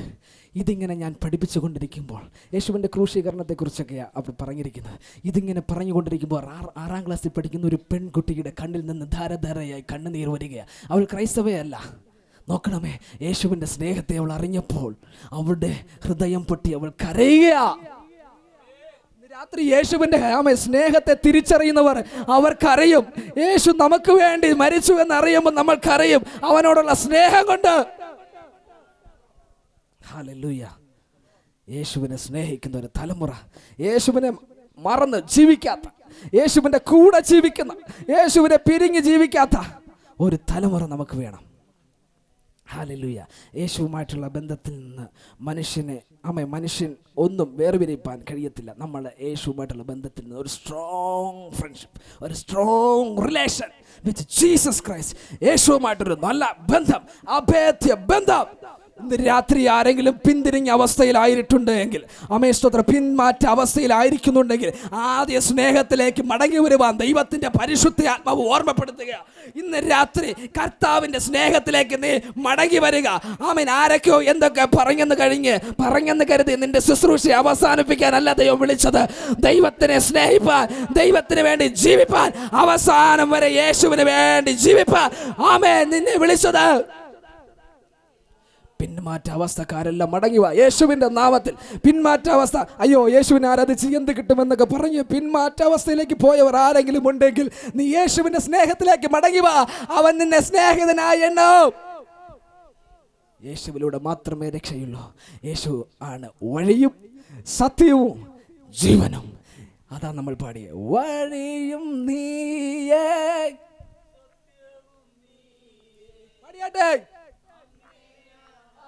ഇതിങ്ങനെ ഞാൻ പഠിപ്പിച്ചു കൊണ്ടിരിക്കുമ്പോൾ യേശുവിൻ്റെ ക്രൂശീകരണത്തെക്കുറിച്ചൊക്കെയാണ് അവിടെ പറഞ്ഞിരിക്കുന്നത്. ഇതിങ്ങനെ പറഞ്ഞുകൊണ്ടിരിക്കുമ്പോൾ 6ാം ക്ലാസ്സിൽ പഠിക്കുന്ന ഒരു പെൺകുട്ടിയുടെ കണ്ണിൽ നിന്ന് ധാരധാരയായി കണ്ണുനീർ വരികയാണ്. അവൾ ക്രൈസ്തവയല്ല. നോക്കണമേ, യേശുവിൻ്റെ സ്നേഹത്തെ അവൾ അറിഞ്ഞപ്പോൾ അവളുടെ ഹൃദയം പൊട്ടി അവൾ കരയുക. രാത്രി യേശുവിൻ്റെ സ്നേഹത്തെ തിരിച്ചറിയുന്നവർ അവർ കരയും. യേശു നമുക്ക് വേണ്ടി മരിച്ചു എന്നറിയുമ്പോൾ നമ്മൾ കരയും, അവനോടുള്ള സ്നേഹം കൊണ്ട്. ഹല്ലേലൂയ. യേശുവിനെ സ്നേഹിക്കുന്ന ഒരു തലമുറ, യേശുവിനെ മറന്ന് ജീവിക്കാത്ത, യേശുവിൻ്റെ കൂടെ ജീവിക്കുന്ന, യേശുവിനെ പിരിഞ്ഞ് ജീവിക്കാത്ത ഒരു തലമുറ നമുക്ക് വേണം. ഹല്ലേലൂയ. യേശുവുമായിട്ടുള്ള ബന്ധത്തിൽ നിന്ന് മനുഷ്യൻ ഒന്നും വേർപിരിപ്പാൻ കഴിയത്തില്ല. നമ്മൾ യേശുവുമായിട്ടുള്ള ബന്ധത്തിൽ നിന്ന് ഒരു സ്ട്രോങ് ഫ്രണ്ട്ഷിപ്പ്, ഒരു strong relation with Jesus Christ, യേശുവുമായിട്ടൊരു നല്ല ബന്ധം, അഭേദ്യ ബന്ധം. ഇന്ന് രാത്രി ആരെങ്കിലും പിന്തിരിഞ്ഞ അവസ്ഥയിലായിട്ടുണ്ട് എങ്കിൽ, അമേസ്തോത്ര പിന്മാറ്റ അവസ്ഥയിലായിരിക്കുന്നുണ്ടെങ്കിൽ, ആദ്യ സ്നേഹത്തിലേക്ക് മടങ്ങി വരുവാൻ ദൈവത്തിൻ്റെ പരിശുദ്ധ ആത്മാവ് ഓർമ്മപ്പെടുത്തുക. ഇന്ന് രാത്രി കർത്താവിൻ്റെ സ്നേഹത്തിലേക്ക് നീ മടങ്ങി വരിക. ആമേൻ. ആരൊക്കെയോ എന്തൊക്കെ പറഞ്ഞെന്ന് കരുതി നിന്റെ ശുശ്രൂഷ അവസാനിപ്പിക്കാനല്ല ദൈവം വിളിച്ചത്. ദൈവത്തിനെ സ്നേഹിപ്പാൻ, ദൈവത്തിന് വേണ്ടി ജീവിപ്പാൻ, അവസാനം വരെ യേശുവിന് വേണ്ടി ജീവിപ്പാൻ ആമേൻ നിന്നെ വിളിച്ചത്. പിന്മാറ്റ അവസ്ഥക്കാരെല്ലാം മടങ്ങിവാ യേശുവിൻ്റെ നാമത്തിൽ. പിന്മാറ്റ അവസ്ഥ, അയ്യോ യേശുവിനെ ആരാധിച്ച് എന്ത് കിട്ടുമെന്നൊക്കെ പറഞ്ഞ് പിന്മാറ്റ അവസ്ഥയിലേക്ക് പോയവർ ആരെങ്കിലും ഉണ്ടെങ്കിൽ നീ യേശുവിൻ്റെ സ്നേഹത്തിലേക്ക് മടങ്ങിവാ. അവൻ നിന്നെ സ്നേഹിതനായി എണ്ണും. യേശുവിലൂടെ മാത്രമേ രക്ഷയുള്ളൂ. യേശു ആണ് വഴിയും സത്യവും ജീവനും. അതാ നമ്മൾ പാടിയ വഴിയും നീയേ. പാടിയാട്ടെ.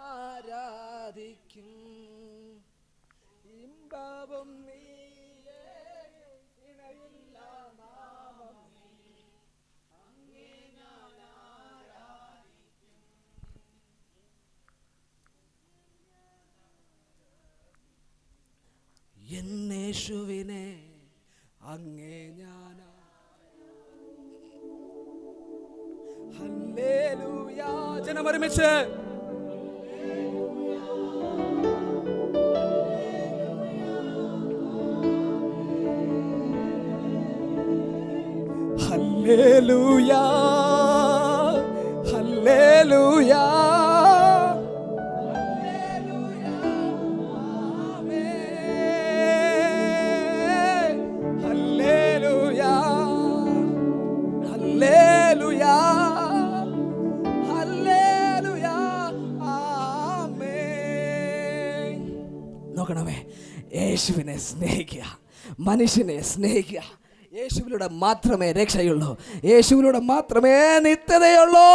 ആരാധിക്കും ഇമ്പവും നീയേ, ഇണയില്ല നാമം നീ. യേശുവിനെ അങ്ങേ ഞാൻ ഹല്ലേലൂയ. ജനം ഒരുമിച്ച് ഹല്ലേലൂയ ഹല്ലേലൂയ നോക്കണമേ, യേശുവിനെ സ്നേഹിക്കുക, മനുഷ്യനെ സ്നേഹിക്കുക. യേശുവിലൂടെ മാത്രമേ രക്ഷയുള്ളൂ. യേശുവിലൂടെ മാത്രമേ നിത്യതയുള്ളൂ.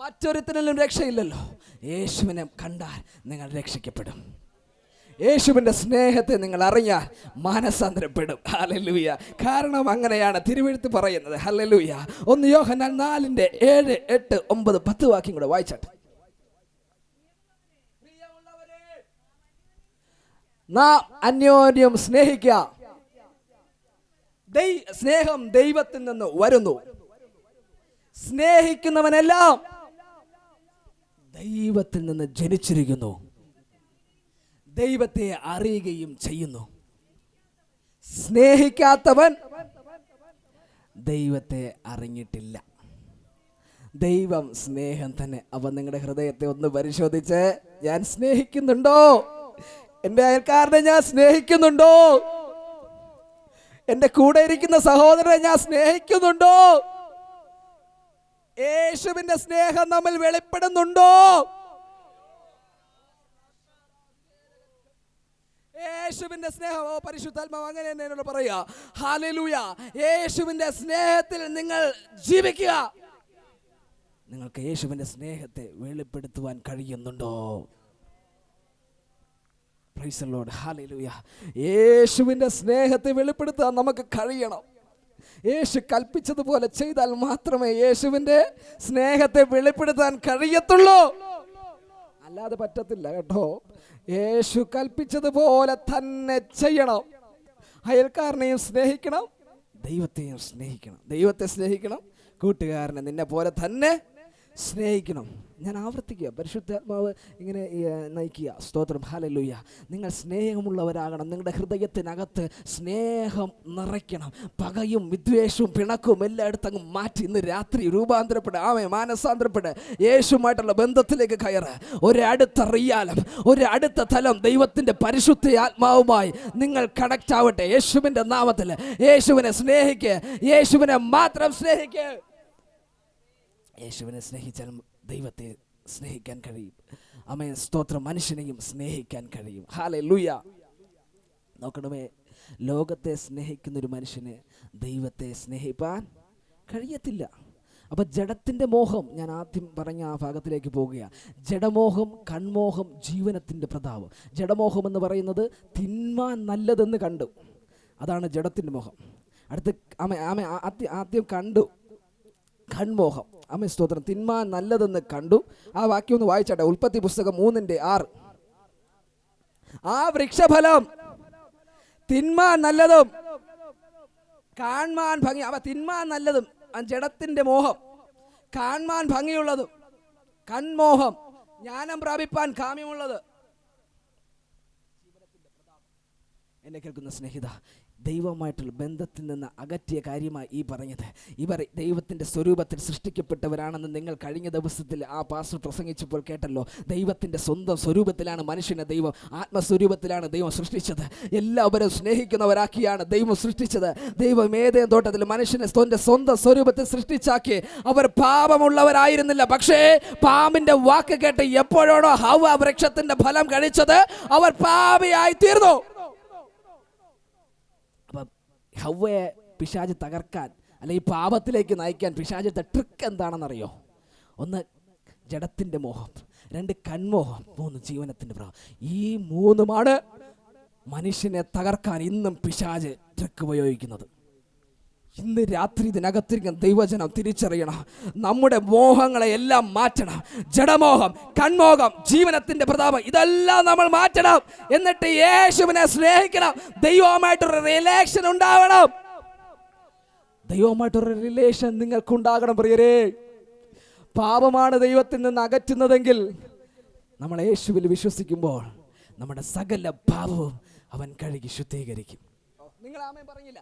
മറ്റൊരുത്തരിലും രക്ഷയില്ലല്ലോ. യേശുവിനെ കണ്ടാൽ നിങ്ങൾ രക്ഷിക്കപ്പെടും. യേശുവിൻ്റെ സ്നേഹത്തെ നിങ്ങൾ അറിഞ്ഞാൽ മാനസാന്തരപ്പെടും. ഹല്ലേലൂയ. കാരണം അങ്ങനെയാണ് തിരുവെഴുത്ത് പറയുന്നത്. ഹല്ലേലൂയ. 1 യോഹന്നാൻ 4:7, 8, 9, 10 വാക്യം കൂടെ വായിച്ചാട്ടെ. നാം അന്യോന്യം സ്നേഹിക്കുക. സ്നേഹം ദൈവത്തിൽ നിന്ന് വരുന്നു. സ്നേഹിക്കുന്നവനെല്ലാം ദൈവത്തിൽ നിന്ന് ജനിച്ചിരിക്കുന്നു, ദൈവത്തെ അറിയുകയും ചെയ്യുന്നു. സ്നേഹിക്കാത്തവൻ ദൈവത്തെ അറിഞ്ഞിട്ടില്ല. ദൈവം സ്നേഹം തന്നെ. അപ്പൊ നിങ്ങളുടെ ഹൃദയത്തെ ഒന്ന് പരിശോധിച്ച്, ഞാൻ സ്നേഹിക്കുന്നുണ്ടോ? എൻ്റെ അയൽക്കാരനെ ഞാൻ സ്നേഹിക്കുന്നുണ്ടോ? എൻ്റെ കൂടെ ഇരിക്കുന്ന സഹോദരനെ ഞാൻ സ്നേഹിക്കുന്നുണ്ടോ? യേശുവിന്റെ സ്നേഹം നമ്മൾ വെളിപ്പെടുന്നുണ്ടോ? യേശുവിന്റെ സ്നേഹം, ഓ പരിശുദ്ധാത്മാവ് അങ്ങനെ തന്നെ എന്നോട് പറയുക. ഹല്ലേലൂയ. യേശുവിന്റെ സ്നേഹത്തിൽ നിങ്ങൾ ജീവിക്കുക. നിങ്ങൾക്ക് യേശുവിന്റെ സ്നേഹത്തെ വെളിപ്പെടുത്തുവാൻ കഴിയുന്നുണ്ടോ? Praise the Lord. ഹല്ലേലൂയ. യേശുവിന്റെ സ്നേഹത്തെ വെളിപ്പെടുത്താൻ നമുക്ക് കഴിയണം. യേശു കൽപ്പിച്ചതുപോലെ ചെയ്താൽ മാത്രമേ യേശുവിന്റെ സ്നേഹത്തെ വെളിപ്പെടുത്താൻ കഴിയത്തുള്ളൂ. അല്ലാതെ പറ്റത്തില്ല കേട്ടോ. യേശു കൽപ്പിച്ചതുപോലെ തന്നെ ചെയ്യണം. അയൽക്കാരനെയും സ്നേഹിക്കണം, ദൈവത്തെയും സ്നേഹിക്കണം. ദൈവത്തെ സ്നേഹിക്കണം, കൂട്ടുകാരനെ നിന്നെ പോലെ തന്നെ സ്നേഹിക്കണം. ഞാൻ ആവർത്തിക്കുക, പരിശുദ്ധാത്മാവ് ഇങ്ങനെ നയിക്കുക. സ്തോത്രം. ഹല്ലേലൂയ. നിങ്ങൾ സ്നേഹമുള്ളവരാകണം. നിങ്ങളുടെ ഹൃദയത്തിനകത്ത് സ്നേഹം നിറയ്ക്കണം. പകയും വിദ്വേഷവും പിണക്കവും എല്ലായിടത്തും അങ്ങ് മാറ്റി ഇന്ന് രാത്രി രൂപാന്തരപ്പെട്ട് മാനസാന്തരപ്പെട്ട് യേശുമായിട്ടുള്ള ബന്ധത്തിലേക്ക് കയറ്. ഒരടുത്ത റിയാലം, ഒരടുത്ത തലം ദൈവത്തിൻ്റെ പരിശുദ്ധ ആത്മാവുമായി നിങ്ങൾ കണക്റ്റ് ആവട്ടെ. യേശുവിൻ്റെ നാമത്തിൽ യേശുവിനെ സ്നേഹിക്ക്. യേശുവിനെ മാത്രം സ്നേഹിക്ക്. യേശുവിനെ സ്നേഹിച്ചാൽ ദൈവത്തെ സ്നേഹിക്കാൻ കഴിയും. ആമേൻ. സ്തോത്രം. മനുഷ്യനെയും സ്നേഹിക്കാൻ കഴിയും. ഹല്ലേലൂയ. നോക്കണമേ, ലോകത്തെ സ്നേഹിക്കുന്നൊരു മനുഷ്യന് ദൈവത്തെ സ്നേഹിപ്പാൻ കഴിയത്തില്ല. അപ്പം ജഡത്തിൻ്റെ മോഹം, ഞാൻ ആദ്യം പറഞ്ഞ ആ ഭാഗത്തിലേക്ക് പോകുകയാണ്. ജഡമോഹം, കൺമോഹം, ജീവനത്തിൻ്റെ പ്രതാപം. ജഡമോഹം എന്ന് പറയുന്നത് തിന്മാൻ നല്ലതെന്ന് കണ്ടു, അതാണ് ജഡത്തിൻ്റെ മോഹം. അടുത്ത് ആദ്യം കണ്ടു കൺമോഹം. ആമേൻ. സ്തോത്രം. തിന്മാൻ നല്ലതെന്ന് കണ്ടു. ആ വാക്യം ഒന്ന് വായിച്ചാട്ടെ. ഉൽപ്പത്തി പുസ്തകം 3:6. ആ വൃക്ഷഫലം തിന്മാൻ നല്ലതും കാൺമാൻ ഭംഗി. അവ തിന്മാൻ നല്ലതും ജഡത്തിന്റെ മോഹം, കാൺമാൻ ഭംഗിയുള്ളതും, കൺമോഹം ജ്ഞാനം പ്രാപിപ്പാൻ കാമ്യമുള്ളത്. എന്നെ കേൾക്കുന്ന സ്നേഹിത, ദൈവമായിട്ടുള്ള ബന്ധത്തിൽ നിന്ന് അകറ്റിയ കാര്യമായി ഈ പറഞ്ഞത്. ഇവർ ദൈവത്തിൻ്റെ സ്വരൂപത്തിൽ സൃഷ്ടിക്കപ്പെട്ടവരാണെന്ന് നിങ്ങൾ കഴിഞ്ഞ ദിവസത്തിൽ ആ പാസ്റ്റർ പ്രസംഗിച്ചപ്പോൾ കേട്ടല്ലോ. ദൈവത്തിൻ്റെ സ്വന്തം സ്വരൂപത്തിലാണ് മനുഷ്യനെ ദൈവം, ആത്മസ്വരൂപത്തിലാണ് ദൈവം സൃഷ്ടിച്ചത്. എല്ലാവരും സ്നേഹിക്കുന്നവരാക്കിയാണ് ദൈവം സൃഷ്ടിച്ചത്. ദൈവം ഏതേൻ തോട്ടത്തിൽ മനുഷ്യനെ സ്വന്തം സ്വരൂപത്തിൽ സൃഷ്ടിച്ചാക്കി. അവർ പാപമുള്ളവരായിരുന്നില്ല. പക്ഷേ പാമ്പിന്റെ വാക്ക് കേട്ട് എപ്പോഴാണോ ഹവ്വ വൃക്ഷത്തിന്റെ ഫലം കഴിച്ചത്, അവർ പാപിയായി തീർന്നു. ഹവ്വയെ പിശാച് തകർക്കാൻ, അല്ലെങ്കിൽ പാപത്തിലേക്ക് നയിക്കാൻ പിശാചിന്റെ ട്രിക്ക് എന്താണെന്നറിയോ? 1 ജഡത്തിൻ്റെ മോഹം, 2 കൺമോഹം, 3 ജീവനത്തിൻ്റെ പ്രഭാവം. ഈ 3 മനുഷ്യനെ തകർക്കാൻ ഇന്നും പിശാച് ട്രിക്ക് ഉപയോഗിക്കുന്നത്. ഇന്ന് രാത്രി ഇതിനകത്തിരിക്കുന്ന ദൈവജനം തിരിച്ചറിയണം. നമ്മുടെ മോഹങ്ങളെ എല്ലാം മാറ്റണം. ജഡമോഹം, കൺമോഹം, ജീവനത്തിന്റെ പ്രതാപം ഇതെല്ലാം നമ്മൾ മാറ്റണം. എന്നിട്ട് യേശുവിനെ സ്നേഹിക്കണം. ദൈവവുമായിട്ടൊരു റിലേഷൻ ഉണ്ടാവണം. ദൈവവുമായിട്ടൊരു റിലേഷൻ നിങ്ങൾക്കുണ്ടാകണം പ്രിയരേ. പാപമാണ് ദൈവത്തിൽ നിന്ന് അകറ്റുന്നതെങ്കിൽ നമ്മൾ യേശുവിൽ വിശ്വസിക്കുമ്പോൾ നമ്മുടെ സകല പാപവും അവൻ കഴുകി ശുദ്ധീകരിക്കും. നിങ്ങൾ ആമേൻ പറഞ്ഞില്ല?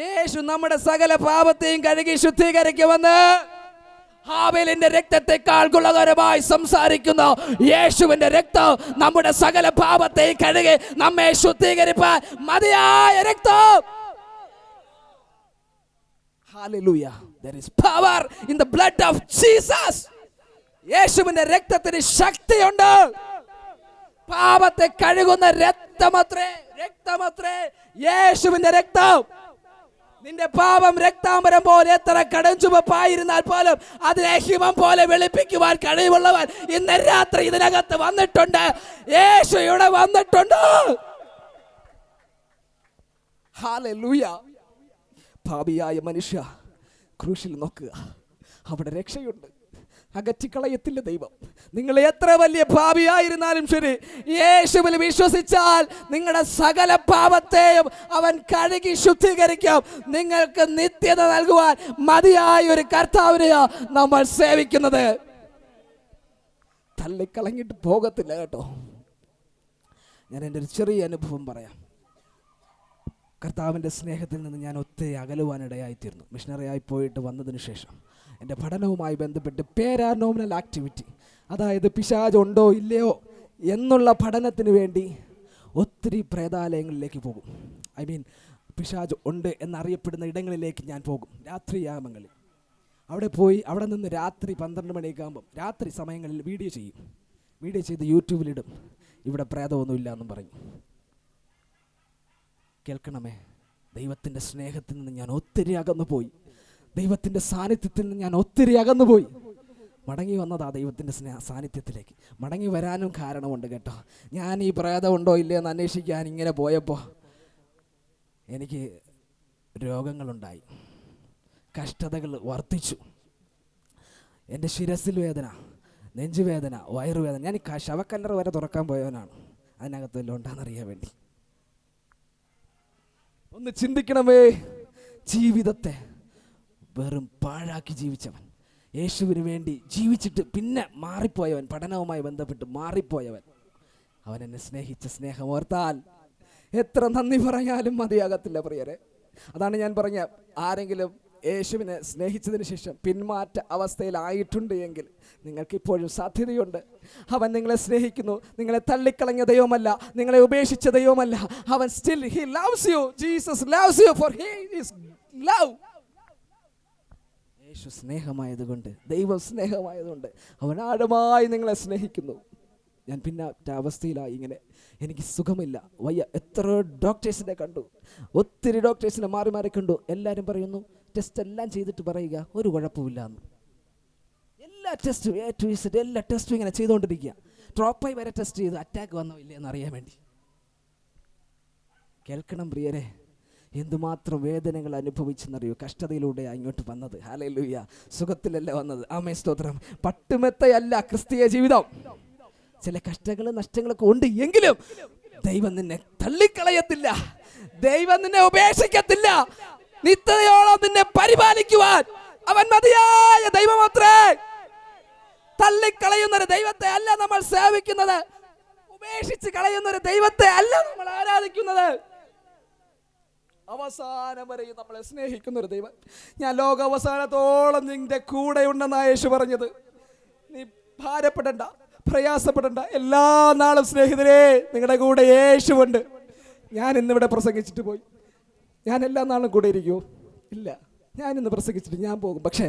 യേശു നമ്മുടെ സകല പാപത്തെയും കഴുകി ശുദ്ധീകരിക്കുമെന്ന് ഹാബേലിന്റെ രക്തത്തെക്കാൾ ഗുണകരമായി സംസാരിക്കുന്ന യേശുവിന്റെ രക്തം നമ്മുടെ സകല പാപത്തെയും കഴുകി നമ്മെ ശുദ്ധീകരിപ്പാൻ മതിയായ രക്തം. Hallelujah. There is power in the blood of Jesus. യേശുവിന്റെ രക്തത്തിന് ശക്തിയുണ്ട്. പാപത്തെ കഴുകുന്ന രക്തമത്രേ യേശുവിന്റെ രക്തം. നിന്റെ പാപം രക്താംബരം പോലെ എത്ര കടഞ്ചുവപ്പായിരുന്നാൽ പോലും അതിനെ ഹിമം പോലെ വെളുപ്പിക്കുവാൻ കഴിവുള്ളവൻ ഇന്ന് രാത്രി ഇതിനകത്ത് വന്നിട്ടുണ്ട്. യേശു ഇവിടെ വന്നിട്ടുണ്ട്. ഹല്ലേലൂയ. പാപിയായ മനുഷ്യ, ക്രൂശിൽ നോക്കുക, അവിടെ രക്ഷയുണ്ട്. അകറ്റിക്കളയത്തില്ല ദൈവം. നിങ്ങൾ എത്ര വലിയ പാപിയായിരുന്നാലും ശരി, യേശുവിൽ വിശ്വസിച്ചാൽ നിങ്ങളുടെ സകല പാപത്തെയും അവൻ കഴുകി ശുദ്ധീകരിക്കും. നിങ്ങൾക്ക് നിത്യത നൽകുവാൻ മതിയായ ഒരു കർത്താവിനെയാ നമ്മൾ സേവിക്കുന്നത്. തള്ളിക്കളഞ്ഞിട്ട് പോകത്തില്ല കേട്ടോ. ഞാൻ എൻ്റെ ഒരു ചെറിയ അനുഭവം പറയാം. കർത്താവിൻ്റെ സ്നേഹത്തിൽ നിന്ന് ഞാൻ ഒത്തിരി അകലുവാനിടയായിത്തീർന്നു. മിഷണറിയായി പോയിട്ട് വന്നതിന് ശേഷം എൻ്റെ പഠനവുമായി ബന്ധപ്പെട്ട് പാരാനോമിനൽ ആക്ടിവിറ്റി, അതായത് പിശാച് ഉണ്ടോ ഇല്ലയോ എന്നുള്ള പഠനത്തിന് വേണ്ടി ഒത്തിരി പ്രേതാലയങ്ങളിലേക്ക് പോകും. പിശാച് ഉണ്ട് എന്നറിയപ്പെടുന്ന ഇടങ്ങളിലേക്ക് ഞാൻ പോകും രാത്രിയാമങ്ങളിൽ. അവിടെ പോയി അവിടെ നിന്ന് രാത്രി 12 മണിയൊക്കെ ആകുമ്പം രാത്രി സമയങ്ങളിൽ വീഡിയോ ചെയ്ത് യൂട്യൂബിലിടും. ഇവിടെ പ്രേതമൊന്നുമില്ല എന്നും പറയും. കേൾക്കണമേ, ദൈവത്തിൻ്റെ സ്നേഹത്തിൽ നിന്ന് ഞാൻ ഒത്തിരി അകന്നുപോയി. ദൈവത്തിൻ്റെ സാന്നിധ്യത്തിൽ നിന്ന് ഞാൻ ഒത്തിരി അകന്നുപോയി. മടങ്ങി വന്നതാ ദൈവത്തിൻ്റെ സാന്നിധ്യത്തിലേക്ക്. മടങ്ങി വരാനും കാരണമുണ്ട് കേട്ടോ. ഞാൻ ഈ പ്രേതമുണ്ടോ ഇല്ലയോ എന്ന് അന്വേഷിക്കാൻ ഇങ്ങനെ പോയപ്പോൾ എനിക്ക് രോഗങ്ങളുണ്ടായി, കഷ്ടതകൾ വർദ്ധിച്ചു. എൻ്റെ ശിരസിൽ വേദന, നെഞ്ചുവേദന, വയറുവേദന. ഞാൻ ശവക്കല്ലറ വരെ തുറക്കാൻ പോയവനാണ് അതിനകത്ത് വല്ലതും ഉണ്ടാകുന്നറിയാൻ വേണ്ടി. ഒന്ന് ചിന്തിക്കണമേ, ജീവിതത്തെ വെറും പാഴാക്കി ജീവിച്ചവൻ, യേശുവിന് വേണ്ടി ജീവിച്ചിട്ട് പിന്നെ മാറിപ്പോയവൻ, പഠനവുമായി ബന്ധപ്പെട്ട് മാറിപ്പോയവൻ, അവൻ എന്നെ സ്നേഹിച്ച സ്നേഹം ഓർത്താൽ എത്ര നന്ദി പറഞ്ഞാലും മതിയാകത്തില്ല പ്രിയരെ. അതാണ് ഞാൻ പറഞ്ഞ, ആരെങ്കിലും യേശുവിനെ സ്നേഹിച്ചതിന് ശേഷം പിന്മാറ്റ അവസ്ഥയിലായിട്ടുണ്ട് എങ്കിൽ നിങ്ങൾക്കിപ്പോഴും സാധ്യതയുണ്ട്. അവൻ നിങ്ങളെ സ്നേഹിക്കുന്നു. നിങ്ങളെ തള്ളിക്കളഞ്ഞ ദൈവമല്ല, നിങ്ങളെ ഉപേക്ഷിച്ച ദൈവമല്ല. അവൻ still he loves you. Jesus loves you, for he is love. യേശു സ്നേഹമായതുകൊണ്ട്, ദൈവം സ്നേഹമായതുകൊണ്ട് അവൻ ആഴമായി നിങ്ങളെ സ്നേഹിക്കുന്നു. ഞാൻ പിന്നാറ്റ അവസ്ഥയിലായി. ഇങ്ങനെ എനിക്ക് സുഖമില്ല, വയ്യ. എത്ര ഡോക്ടേഴ്സിനെ കണ്ടു, ഒത്തിരി ഡോക്ടേഴ്സിനെ മാറി കണ്ടു. എല്ലാവരും പറയുന്നു, ടെസ്റ്റ് എല്ലാം ചെയ്തിട്ട് പറയുക ഒരു കുഴപ്പമില്ല എന്ന്. എല്ലാ ടെസ്റ്റും A to Z എല്ലാ ടെസ്റ്റും ഇങ്ങനെ ചെയ്തുകൊണ്ടിരിക്കുക. ഡ്രോപ്പായി വരെ ടെസ്റ്റ് ചെയ്തു, അറ്റാക്ക് വന്നോ ഇല്ലേ എന്നറിയാൻ വേണ്ടി. കേൾക്കണം പ്രിയരെ, എന്തുമാത്രം വേദനകൾ അനുഭവിച്ചെന്നറിയോ. കഷ്ടതയിലൂടെ ഇങ്ങോട്ട് വന്നത്. ഹല്ലേലൂയ. സുഖത്തിലല്ല വന്നത്. ആമേൻ, സ്തോത്രം. പട്ടുമെത്തയല്ല ക്രിസ്തീയ ജീവിതം. ചില കഷ്ടങ്ങളും നഷ്ടങ്ങളൊക്കെ ഉണ്ട് എങ്കിലും ദൈവം നിന്നെ തള്ളിക്കളയത്തില്ല, ദൈവം നിന്നെ ഉപേക്ഷിക്കത്തില്ല. നിത്യതയോളം നിന്നെ പരിപാലിക്കുവാൻ അവൻ മതിയായ ദൈവമത്രേ. തള്ളിക്കളയുന്ന ഒരു ദൈവത്തെ അല്ല നമ്മൾ സേവിക്കുന്നത്, ഉപേക്ഷിച്ച് കളയുന്ന ഒരു ദൈവത്തെ അല്ല നമ്മൾ ആരാധിക്കുന്നത്. അവസാനം വരെയും നമ്മളെ സ്നേഹിക്കുന്ന ഒരു ദൈവം. ഞാൻ ലോകാവസാനത്തോളം നിന്റെ കൂടെ ഉണ്ടെന്നാണ് യേശു പറഞ്ഞത്. നീ ഭാരപ്പെടണ്ട, പ്രയാസപ്പെടണ്ട. എല്ലാ നാളും സ്നേഹിതരെ നിങ്ങളുടെ കൂടെ യേശുവുണ്ട്. ഞാൻ ഇന്നിവിടെ പ്രസംഗിച്ചിട്ട് പോയി, ഞാൻ എല്ലാ നാളും കൂടെ ഇരിക്കുമോ? ഇല്ല. ഞാനിന്ന് പ്രസംഗിച്ചിട്ട് ഞാൻ പോകും. പക്ഷേ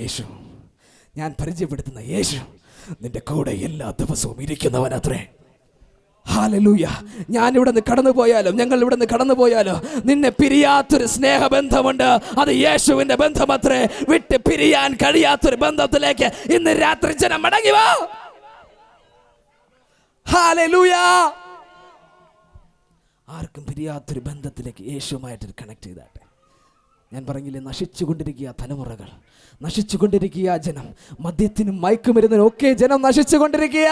യേശു, ഞാൻ പരിചയപ്പെടുത്തുന്ന യേശു നിന്റെ കൂടെ എല്ലാ ദിവസവും ഇരിക്കുന്നവനത്രേ. ഹല്ലേലൂയ. ഞാൻ ഇവിടെ നിന്ന് കടന്നു പോയാലും, ഞങ്ങൾ ഇവിടെ നിന്ന് കടന്നു പോയാലും നിന്നെ പിരിയാത്തൊരു സ്നേഹബന്ധമുണ്ട്. അത് യേശുവിന്റെ ബന്ധമത്രേ. വിട്ട് പിരിയാൻ കഴിയാത്തൊരു ബന്ധത്തിലേക്ക് ഇന്ന് രാത്രി ജനം മടങ്ങി വാ. ഹല്ലേലൂയ. ആർക്കും പിരിയാത്തൊരു ബന്ധത്തിലേക്ക് യേശുവുമായിട്ട് കണക്ട് ചെയ്താട്ടെ. ഞാൻ പറഞ്ഞില്ലേ, നശിച്ചുകൊണ്ടിരിക്കുക തലമുറകൾ, നശിച്ചുകൊണ്ടിരിക്കുക ജനം, മദ്യത്തിനും മയക്കുമരുന്നിനും ഒക്കെ ജനം നശിച്ചുകൊണ്ടിരിക്കുക.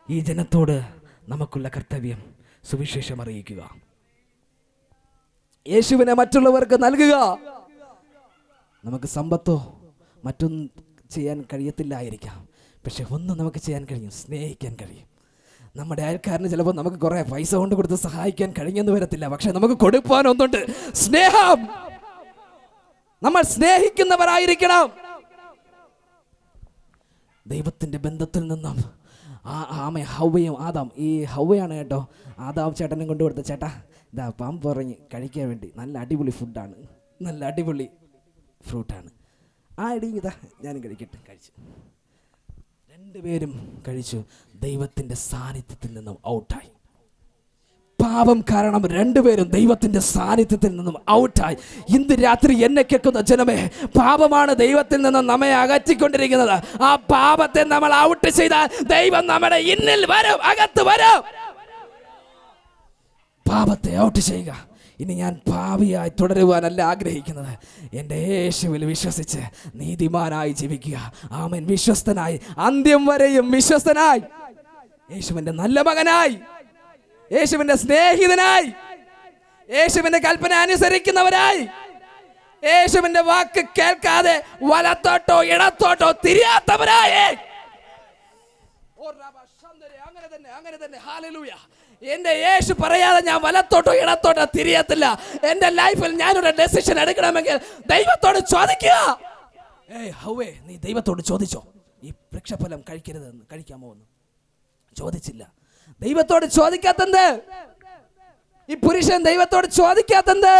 ഈ ജനത്തോട് നമുക്കുള്ള കർത്തവ്യം സുവിശേഷം അറിയിക്കുക, യേശുവിനെ മറ്റുള്ളവർക്ക് നൽകുക. നമുക്ക് സമ്പത്തോ മറ്റൊന്നും ചെയ്യാൻ കഴിയത്തില്ലായിരിക്കാം, പക്ഷെ ഒന്നും നമുക്ക് ചെയ്യാൻ കഴിയും, സ്നേഹിക്കാൻ കഴിയും. നമ്മുടെ അയൽക്കാരന് ചിലപ്പോൾ നമുക്ക് കുറേ പൈസ കൊണ്ട് കൊടുത്ത് സഹായിക്കാൻ കഴിഞ്ഞെന്ന് വരത്തില്ല, പക്ഷെ നമുക്ക് കൊടുക്കാൻ ഒന്നുണ്ട്, സ്നേഹം. നമ്മൾ സ്നേഹിക്കുന്നവരായിരിക്കണം. ദൈവത്തിൻ്റെ ബന്ധത്തിൽ നിന്നും ഹവ്വയും ആദാം, ഈ ഹവ്വയാണ് കേട്ടോ ആദാം ചേട്ടനും കൊണ്ടു കൊടുത്ത, ചേട്ടാ ഇതാ പാമ്പ് പറഞ്ഞ് കഴിക്കാൻ വേണ്ടി നല്ല അടിപൊളി ഫുഡാണ്, നല്ല അടിപൊളി ഫ്രൂട്ടാണ്, ആ അടി ഇതാ ഞാനും കഴിക്കട്ടെ. കഴിച്ചു, രണ്ടുപേരും കഴിച്ചു. ദൈവത്തിൻ്റെ സാന്നിധ്യത്തിൽ നിന്നും ഔട്ടായി. പാപം കാരണം രണ്ടുപേരും ദൈവത്തിൻ്റെ സാന്നിധ്യത്തിൽ നിന്നും ഔട്ടായി. ഇന്ന് രാത്രി എന്നെ കേൾക്കുന്ന ജനമേ, പാപമാണ് ദൈവത്തിൽ നിന്നും നമ്മെ അകറ്റിക്കൊണ്ടിരിക്കുന്നത്. ആ പാപത്തെ നമ്മൾ ഔട്ട് ചെയ്താൽ ദൈവം നമ്മുടെ ഇന്നിൽ വരും, അകത്ത് വരും. പാപത്തെ ഔട്ട് ചെയ്യുക. ഇനി ഞാൻ പാപിയായി തുടരുവാനല്ല ആഗ്രഹിക്കുന്നത്, എൻ്റെ യേശുവിൽ വിശ്വസിച്ച് നീതിമാനായി ജീവിക്കുക. ആമേൻ. വിശ്വസ്തനായി, അന്ത്യം വരെയും വിശ്വസ്തനായി, യേശുവിൻ്റെ നല്ല മകനായി, യേശുവിൻ്റെ സ്നേഹിതനായി, യേശുവിൻ്റെ കൽപ്പന അനുസരിക്കുന്നവരായി, യേശുവിൻ്റെ വാക്ക് കേൾക്കാതെ വലത്തോട്ടോ ഇടത്തോട്ടോ തിരിയാത്തവരായി. അങ്ങനെ തന്നെ ഹല്ലേലൂയ. എന്റെ യേശു പറയാതെ ഞാൻ വലത്തോട്ടോ ഇടത്തോട്ടോ തിരിയത്തില്ല. എന്റെ ലൈഫിൽ ഞാനൊരു ഡെസിഷൻ എടുക്കണമെങ്കിൽ ദൈവത്തോട് ചോദിക്കുക. ഹൗവേ, നീ ദൈവത്തോട് ചോദിച്ചോ ഈ വൃക്ഷഫലം കഴിക്കരുതെന്ന്, കഴിക്കാമോ എന്ന്? ചോദിച്ചില്ല. ദൈവത്തോട് ചോദിക്കാത്തത്, ഈ പുരുഷൻ ദൈവത്തോട് ചോദിക്കാത്തത്.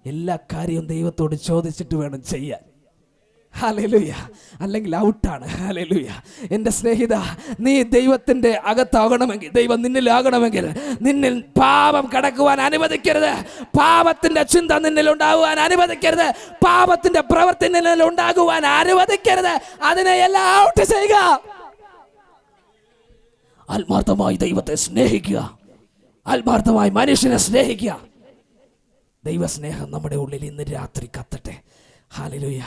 എല്ലാ കാര്യവും ദൈവത്തോട് ചോദിച്ചിട്ട് വേണം ചെയ്യാൻ. ഹല്ലേലൂയ. അല്ലെങ്കിൽ ഔട്ടാണ്. ഹല്ലേലൂയ. എൻ്റെ സ്നേഹിത, നീ ദൈവത്തിൻ്റെ അകത്താകണമെങ്കിൽ, ദൈവം നിന്നിലാകണമെങ്കിൽ നിന്നിൽ പാപം കടക്കുവാൻ അനുവദിക്കരുത്. പാപത്തിൻ്റെ ചിന്ത നിന്നിൽ ഉണ്ടാകുവാൻ അനുവദിക്കരുത്. പാപത്തിൻ്റെ പ്രവൃത്തി നിന്നിൽ ഉണ്ടാകുവാൻ അനുവദിക്കരുത്. അതിനെ എല്ലാം ഔട്ട് ചെയ്യുക. ആത്മാർത്ഥമായി ദൈവത്തെ സ്നേഹിക്കുക, ആത്മാർത്ഥമായി മനുഷ്യനെ സ്നേഹിക്കുക. ദൈവസ്നേഹം നമ്മുടെ ഉള്ളിൽ ഇന്ന് രാത്രി കത്തട്ടെ. ഹല്ലേലൂയ.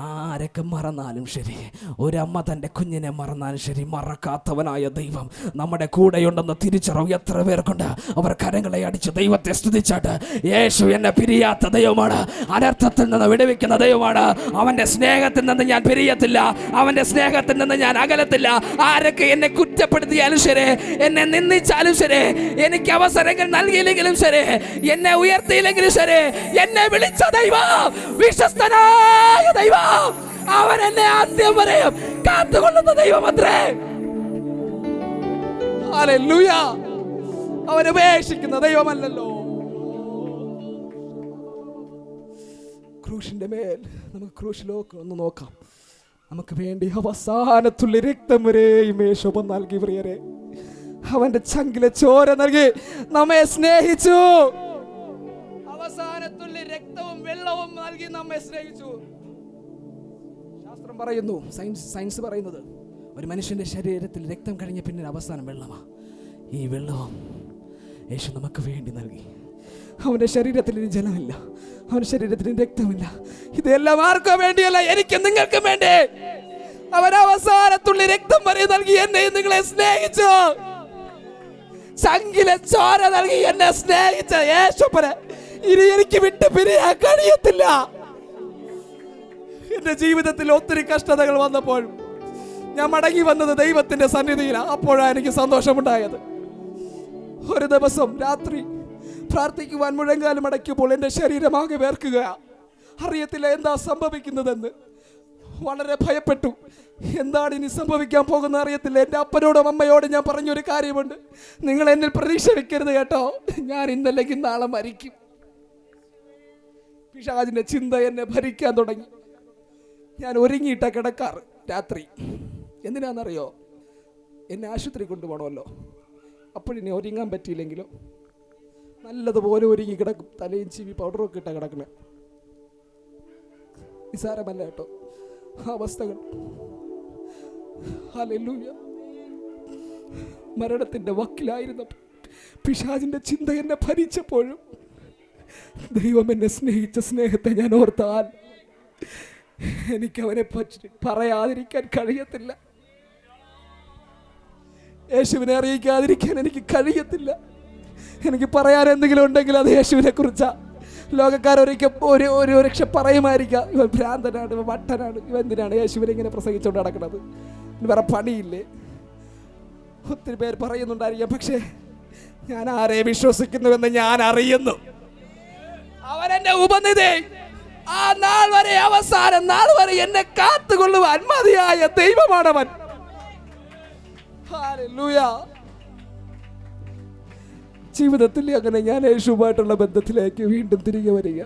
ആരൊക്കെ മറന്നാലും ശരി, ഒരമ്മ തൻ്റെ കുഞ്ഞിനെ മറന്നാലും ശരി, മറക്കാത്തവനായ ദൈവം നമ്മുടെ കൂടെയുണ്ടെന്ന് തിരിച്ചറിവ് എത്ര പേർക്കുണ്ട്? അവർ കരങ്ങളെ അടിച്ച് ദൈവത്തെ സ്തുതിച്ചാട്ട്, യേശു എന്നെ പിരിയാത്ത ദൈവമാണ്, അനർത്ഥത്തിൽ നിന്ന് വിടുവിക്കുന്ന ദൈവമാണ്. അവൻ്റെ സ്നേഹത്തിൽ നിന്ന് ഞാൻ പിരിയത്തില്ല, അവൻ്റെ സ്നേഹത്തിൽ നിന്ന് ഞാൻ അകലത്തില്ല. ആരൊക്കെ എന്നെ കുറ്റപ്പെടുത്തിയാലും ശരി, എന്നെ നിന്ദിച്ചാലും ശരി, എനിക്ക് അവസരങ്ങൾ നൽകിയില്ലെങ്കിലും ശരി, എന്നെ ഉയർത്തിയില്ലെങ്കിലും ശരി, എന്നെ വിളിച്ച ദൈവം വിശ്വസ്തനായ ദൈവം, അവൻ എന്നെ ആദ്യം വരെയും കാത്തുകൊള്ളുന്ന ദൈവമത്രേ. ഹല്ലേലൂയ. അവൻ ഉപേക്ഷിക്കുന്ന ദൈവമല്ലല്ലോ. ക്രൂശിന്റെ മേൽ നമുക്ക് ക്രൂശിലേക്ക് ഒന്ന് നോക്കാം. നമുക്ക് വേണ്ടി അവസാനത്തുള്ള രക്തം വരെയും യേശു നൽകി. പ്രിയരെ, അവന്റെ ചങ്കിലെ ചോര നൽകി നമ്മെ സ്നേഹിച്ചു. അവസാനത്തുള്ള രക്തവും വെള്ളവും നൽകി നമ്മെ സ്നേഹിച്ചു. ശാസ്ത്രം പറയുന്നു, സയൻസ് പറയുന്നത്, ഒരു മനുഷ്യന്റെ ശരീരത്തിൽ രക്തം കഴിഞ്ഞ പിന്നെ അവസാനം വെള്ളമാ. ഈ വെള്ളവും യേശു നമുക്ക് വേണ്ടി നൽകി. അവന്റെ ശരീരത്തിൽ ഇനി ജലമില്ല, അവന്റെ ശരീരത്തിൽ രക്തമില്ല. ഇതെല്ലാം ആർക്കും വേണ്ടിയല്ല, എനിക്കും നിങ്ങൾക്കും വേണ്ടി. അവൻ അവസാനത്തുള്ള രക്തം വരെ നൽകി എന്നെയും നിങ്ങളെ സ്നേഹിച്ചു. ചങ്കിലെ ചോര നൽകി എന്നെ സ്നേഹിച്ച യേശുപ്പനെ ഇനി എനിക്ക് വിട്ട് പിരിയാൻ കഴിയത്തില്ല. എന്റെ ജീവിതത്തിൽ ഒത്തിരി കഷ്ടതകൾ വന്നപ്പോഴും ഞാൻ മടങ്ങി വന്നത് ദൈവത്തിന്റെ സന്നിധിയിലാണ്. അപ്പോഴാണ് എനിക്ക് സന്തോഷമുണ്ടായത്. ഒരു ദിവസം രാത്രി പ്രാർത്ഥിക്കുവാൻ മുഴങ്കാലം അടയ്ക്കുമ്പോൾ എൻ്റെ ശരീരമാകെ വേർക്കുക. അറിയത്തില്ല എന്താ സംഭവിക്കുന്നതെന്ന്. വളരെ ഭയപ്പെട്ടു. എന്താണ് ഇനി സംഭവിക്കാൻ പോകുന്നത് അറിയത്തില്ല. എൻ്റെ അപ്പനോടും അമ്മയോടും ഞാൻ പറഞ്ഞൊരു കാര്യമുണ്ട്, നിങ്ങൾ എന്നിൽ പ്രതീക്ഷ വെക്കരുത് കേട്ടോ, ഞാൻ ഇന്നല്ലെങ്കിൽ നാളെ മരിക്കും. പിശാചിന്റെ ചിന്ത എന്നെ ഭരിക്കാൻ തുടങ്ങി. ഞാൻ ഒരുങ്ങിയിട്ട കിടക്കാറ് രാത്രി. എന്തിനാണെന്നറിയോ? എന്നെ ആശുപത്രി കൊണ്ടുപോകണമല്ലോ. അപ്പോഴിനി ഒരുങ്ങാൻ പറ്റിയില്ലെങ്കിലോ നല്ലതുപോലെ ഒരുങ്ങി കിടക്കും. തലയും ചീവി പൗഡറൊക്കെ ഇട്ടാ കിടക്കണേ. നിസാരമല്ല കേട്ടോ അവസ്ഥകൾ. ഹല്ലേലൂയ. മരണത്തിന്റെ വക്കിലായിരുന്ന പിശാചിന്റെ ചിന്ത എന്നെ ഭരിച്ചപ്പോഴും ദൈവം എന്നെ സ്നേഹിച്ച സ്നേഹത്തെ ഞാൻ ഓർത്താൽ എനിക്കവനെ പറ്റി പറയാതിരിക്കാൻ കഴിയത്തില്ല. യേശുവിനെ അറിയിക്കാതിരിക്കാൻ എനിക്ക് കഴിയത്തില്ല. എനിക്ക് പറയാൻ എന്തെങ്കിലും ഉണ്ടെങ്കിൽ അത് യേശുവിനെ കുറിച്ചാ. ലോകക്കാരൊരിക്കൽ ഒരു രക്ഷ പറയുമായിരിക്കാം, ഇവൻ ഭ്രാന്തനാണ്, ഇവൻ വട്ടനാണ്, ഇവൻ എന്തിനാണ് യേശുവിനെ ഇങ്ങനെ പ്രസംഗിച്ചുകൊണ്ട് നടക്കുന്നത്, വേറെ പണിയില്ലേ, ഒത്തിരി പേര് പറയുന്നുണ്ടായിരിക്കാം. പക്ഷേ ഞാൻ ആരെ വിശ്വസിക്കുന്നുവെന്ന് ഞാൻ അറിയുന്നു. അവൻ എന്റെ ഉപനിധി. ആ നാൾ വരെ, അവസാന നാൾ വരെ എന്നെ കാത്തുകൊള്ളുവാൻ മതിയായ ദൈവമാണവൻ. ഹല്ലേലൂയ. ജീവിതത്തിൽ അങ്ങനെ ഞാൻ യേശുവുമായിട്ടുള്ള ബന്ധത്തിലേക്ക് വീണ്ടും തിരികെ വരിക.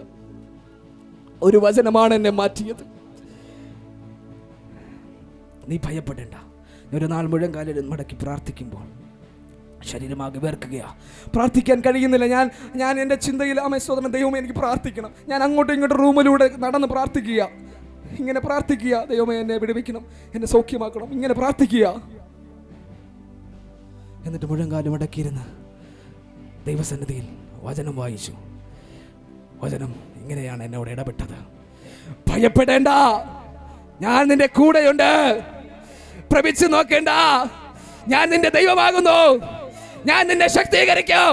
ഒരു വചനമാണ് എന്നെ മാറ്റിയത്. നീ ഭയപ്പെടേണ്ട. ഒരു നാൾ മുഴുവൻ കാലിൽ മടക്കി പ്രാർത്ഥിക്കുമ്പോൾ ശരീരമാകെ വേർക്കുകയാ. പ്രാർത്ഥിക്കാൻ കഴിയുന്നില്ല. ഞാൻ എൻ്റെ ചിന്തയിൽ സ്തോത്രം ദൈവമേ എനിക്ക് പ്രാർത്ഥിക്കണം. ഞാൻ അങ്ങോട്ടും ഇങ്ങോട്ടും റൂമിലൂടെ നടന്ന് പ്രാർത്ഥിക്കുക, ഇങ്ങനെ പ്രാർത്ഥിക്കുക, ദൈവമേ എന്നെ വിടുവിക്കണം, എന്നെ സൗഖ്യമാക്കണം, ഇങ്ങനെ പ്രാർത്ഥിക്കുക. എന്നിട്ട് മുഴുവൻ കാലം മടക്കിയിരുന്ന് ദൈവസന്നിധിയിൽ വചനം വായിച്ചു. വചനം ഇങ്ങനെയാണ് എന്നോട് ഇടപെട്ടത്. ഭയപ്പെടേണ്ട, ഞാൻ നിന്റെ കൂടെയുണ്ട്. പ്രഭിച്ചു നോക്കേണ്ട, ഞാൻ നിന്റെ ദൈവമാകുന്നു. ഞാൻ നിന്നെ ശക്തീകരിക്കും,